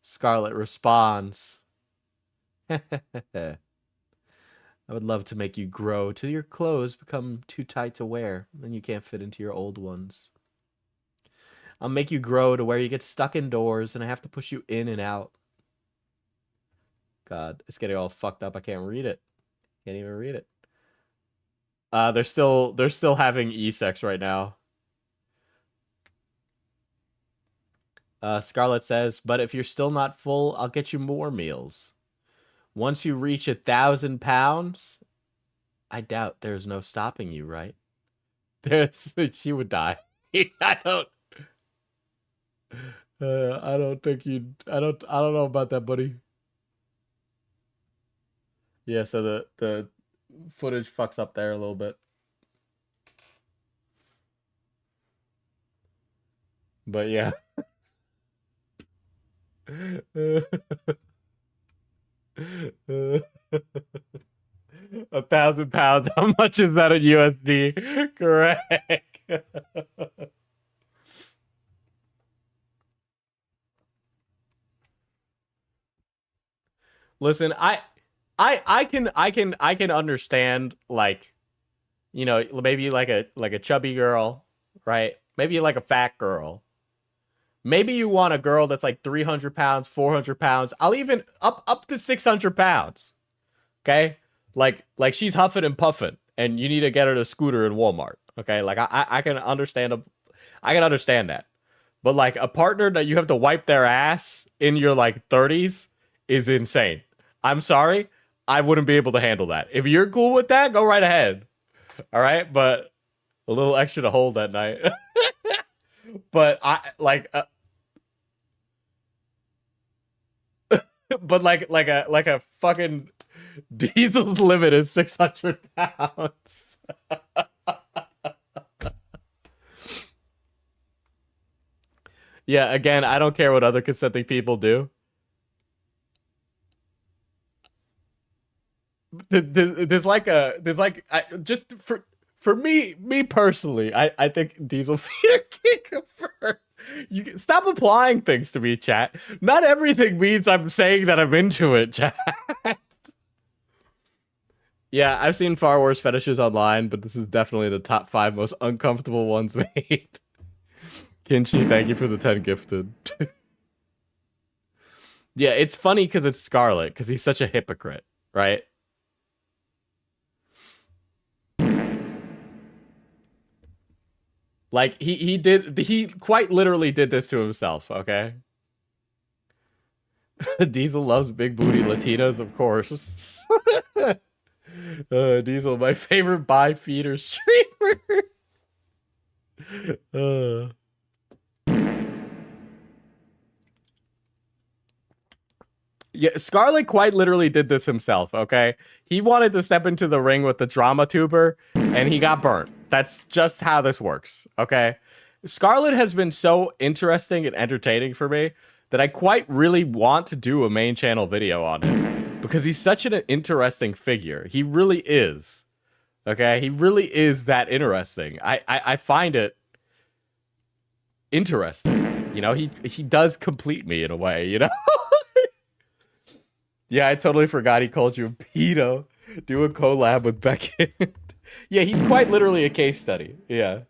Scarlet responds, I would love to make you grow till your clothes become too tight to wear and you can't fit into your old ones. I'll make you grow to where you get stuck indoors and I have to push you in and out. God, it's getting all fucked up. I can't read it. Can't even read it. They're still having e-sex right now. Scarlet says, but if you're still not full, I'll get you more meals. Once you reach 1,000 pounds, I doubt there's no stopping you, right? She would die. I don't think you'd. I don't know about that, buddy. Yeah, so the footage fucks up there a little bit. But yeah. 1,000 pounds. How much is that in USD? Correct. Listen, I can understand, like, you know, maybe like a chubby girl, right? Maybe like a fat girl. Maybe you want a girl that's like 300 pounds, 400 pounds. I'll even up to 600 pounds. Okay? Like she's huffing and puffing and you need to get her to scooter in Walmart. Okay? Like I can understand that. But like a partner that you have to wipe their ass in your like 30s is insane. I'm sorry. I wouldn't be able to handle that. If you're cool with that, go right ahead. All right? But a little extra to hold that night. But I like but like a fucking Diesel's limit is 600 pounds. Yeah, again, I don't care what other consenting people do. Just for me personally, I think Diesel Feeder can confirm. You can stop applying things to me, chat. Not everything means I'm saying that I'm into it, chat. Yeah, I've seen far worse fetishes online, but this is definitely the top 5 most uncomfortable ones made. Kinchi, thank you for the 10 gifted. Yeah, it's funny because it's Scarlet, because he's such a hypocrite, right? Like, he quite literally did this to himself, okay? Diesel loves big booty Latinas, of course. Diesel, my favorite bi feeder streamer. Yeah, Scarlet quite literally did this himself, okay? He wanted to step into the ring with the drama tuber, and he got burnt. That's just how this works, okay? Scarlet has been so interesting and entertaining for me that I quite really want to do a main channel video on him because he's such an interesting figure. He really is, okay? He really is that interesting. I find it interesting. You know, he does complete me in a way, you know? Yeah, I totally forgot he called you a pedo. Do a collab with Beckett. Yeah, he's quite literally a case study. Yeah.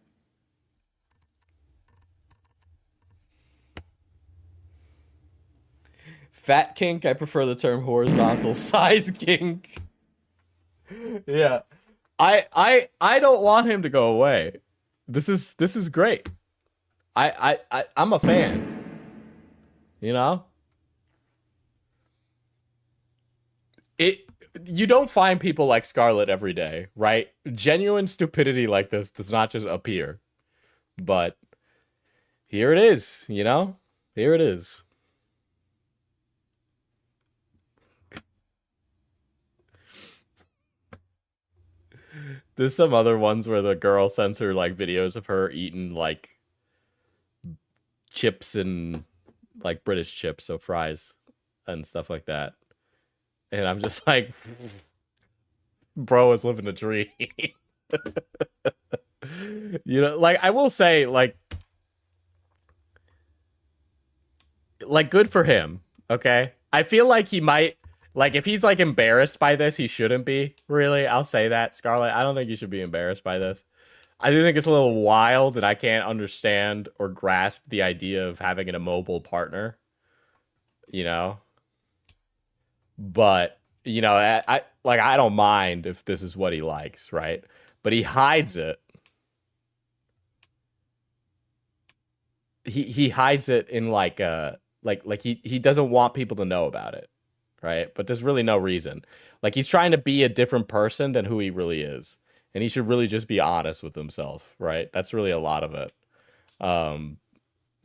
Fat kink, I prefer the term horizontal. Size kink. Yeah. I don't want him to go away. This is great. I'm a fan. You know? You don't find people like Scarlet every day, right? Genuine stupidity like this does not just appear. But here it is, you know? Here it is. There's some other ones where the girl sends her like videos of her eating like chips and like British chips, so fries and stuff like that. And I'm just like, bro is living a dream. You know, like, I will say, like, good for him, okay? I feel like he might, like, if he's, like, embarrassed by this, he shouldn't be, really. I'll say that, Scarlet. I don't think you should be embarrassed by this. I do think it's a little wild, and I can't understand or grasp the idea of having an immobile partner, you know? But, you know, I don't mind if this is what he likes, right? But he hides it. He hides it in like he doesn't want people to know about it, right? But there's really no reason. Like, he's trying to be a different person than who he really is. And he should really just be honest with himself, right? That's really a lot of it.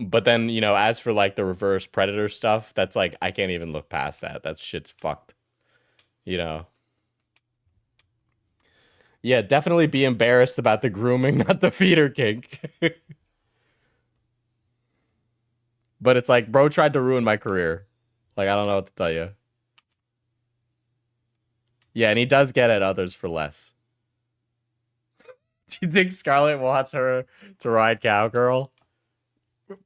But then, you know, as for like the reverse predator stuff, that's like, I can't even look past that. That shit's fucked. You know? Yeah, definitely be embarrassed about the grooming, not the feeder kink. But it's like, bro tried to ruin my career. Like, I don't know what to tell you. Yeah, and he does get at others for less. Do you think Scarlet wants her to ride Cowgirl?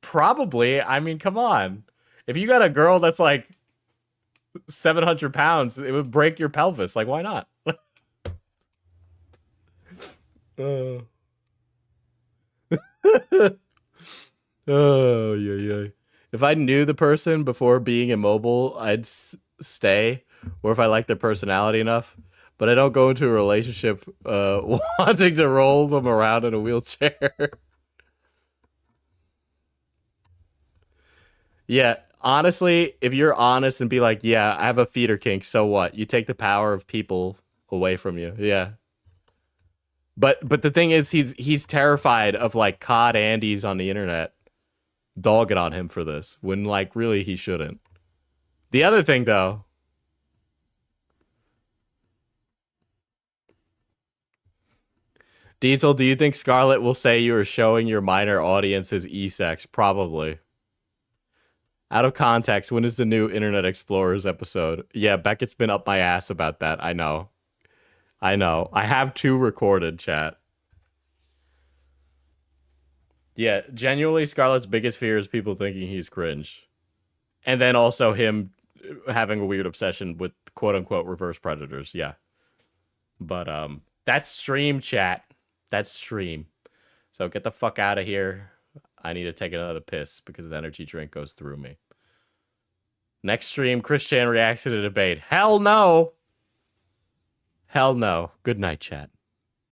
Probably. I mean, come on. If you got a girl that's like 700 pounds, it would break your pelvis. Like, why not? Oh, yeah. If I knew the person before being immobile, I'd stay. Or if I like their personality enough. But I don't go into a relationship wanting to roll them around in a wheelchair. Yeah, honestly, if you're honest and be like, yeah, I have a feeder kink, so what? You take the power of people away from you. Yeah. But the thing is, he's terrified of like COD Andes on the internet dogging on him for this, when like really he shouldn't. The other thing though, Diesel, do you think Scarlet will say you are showing your minor audiences e-sex? Probably. Out of context, when is the new Internet Explorers episode? Yeah, Beckett's been up my ass about that. I know. I have 2 recorded, chat. Yeah, genuinely, Scarlet's biggest fear is people thinking he's cringe. And then also him having a weird obsession with quote-unquote reverse predators, yeah. But, that's stream, chat. That's stream. So get the fuck out of here. I need to take another piss because the energy drink goes through me. Next stream, Chris Chan reacts to the debate. Hell no! Hell no. Good night, chat.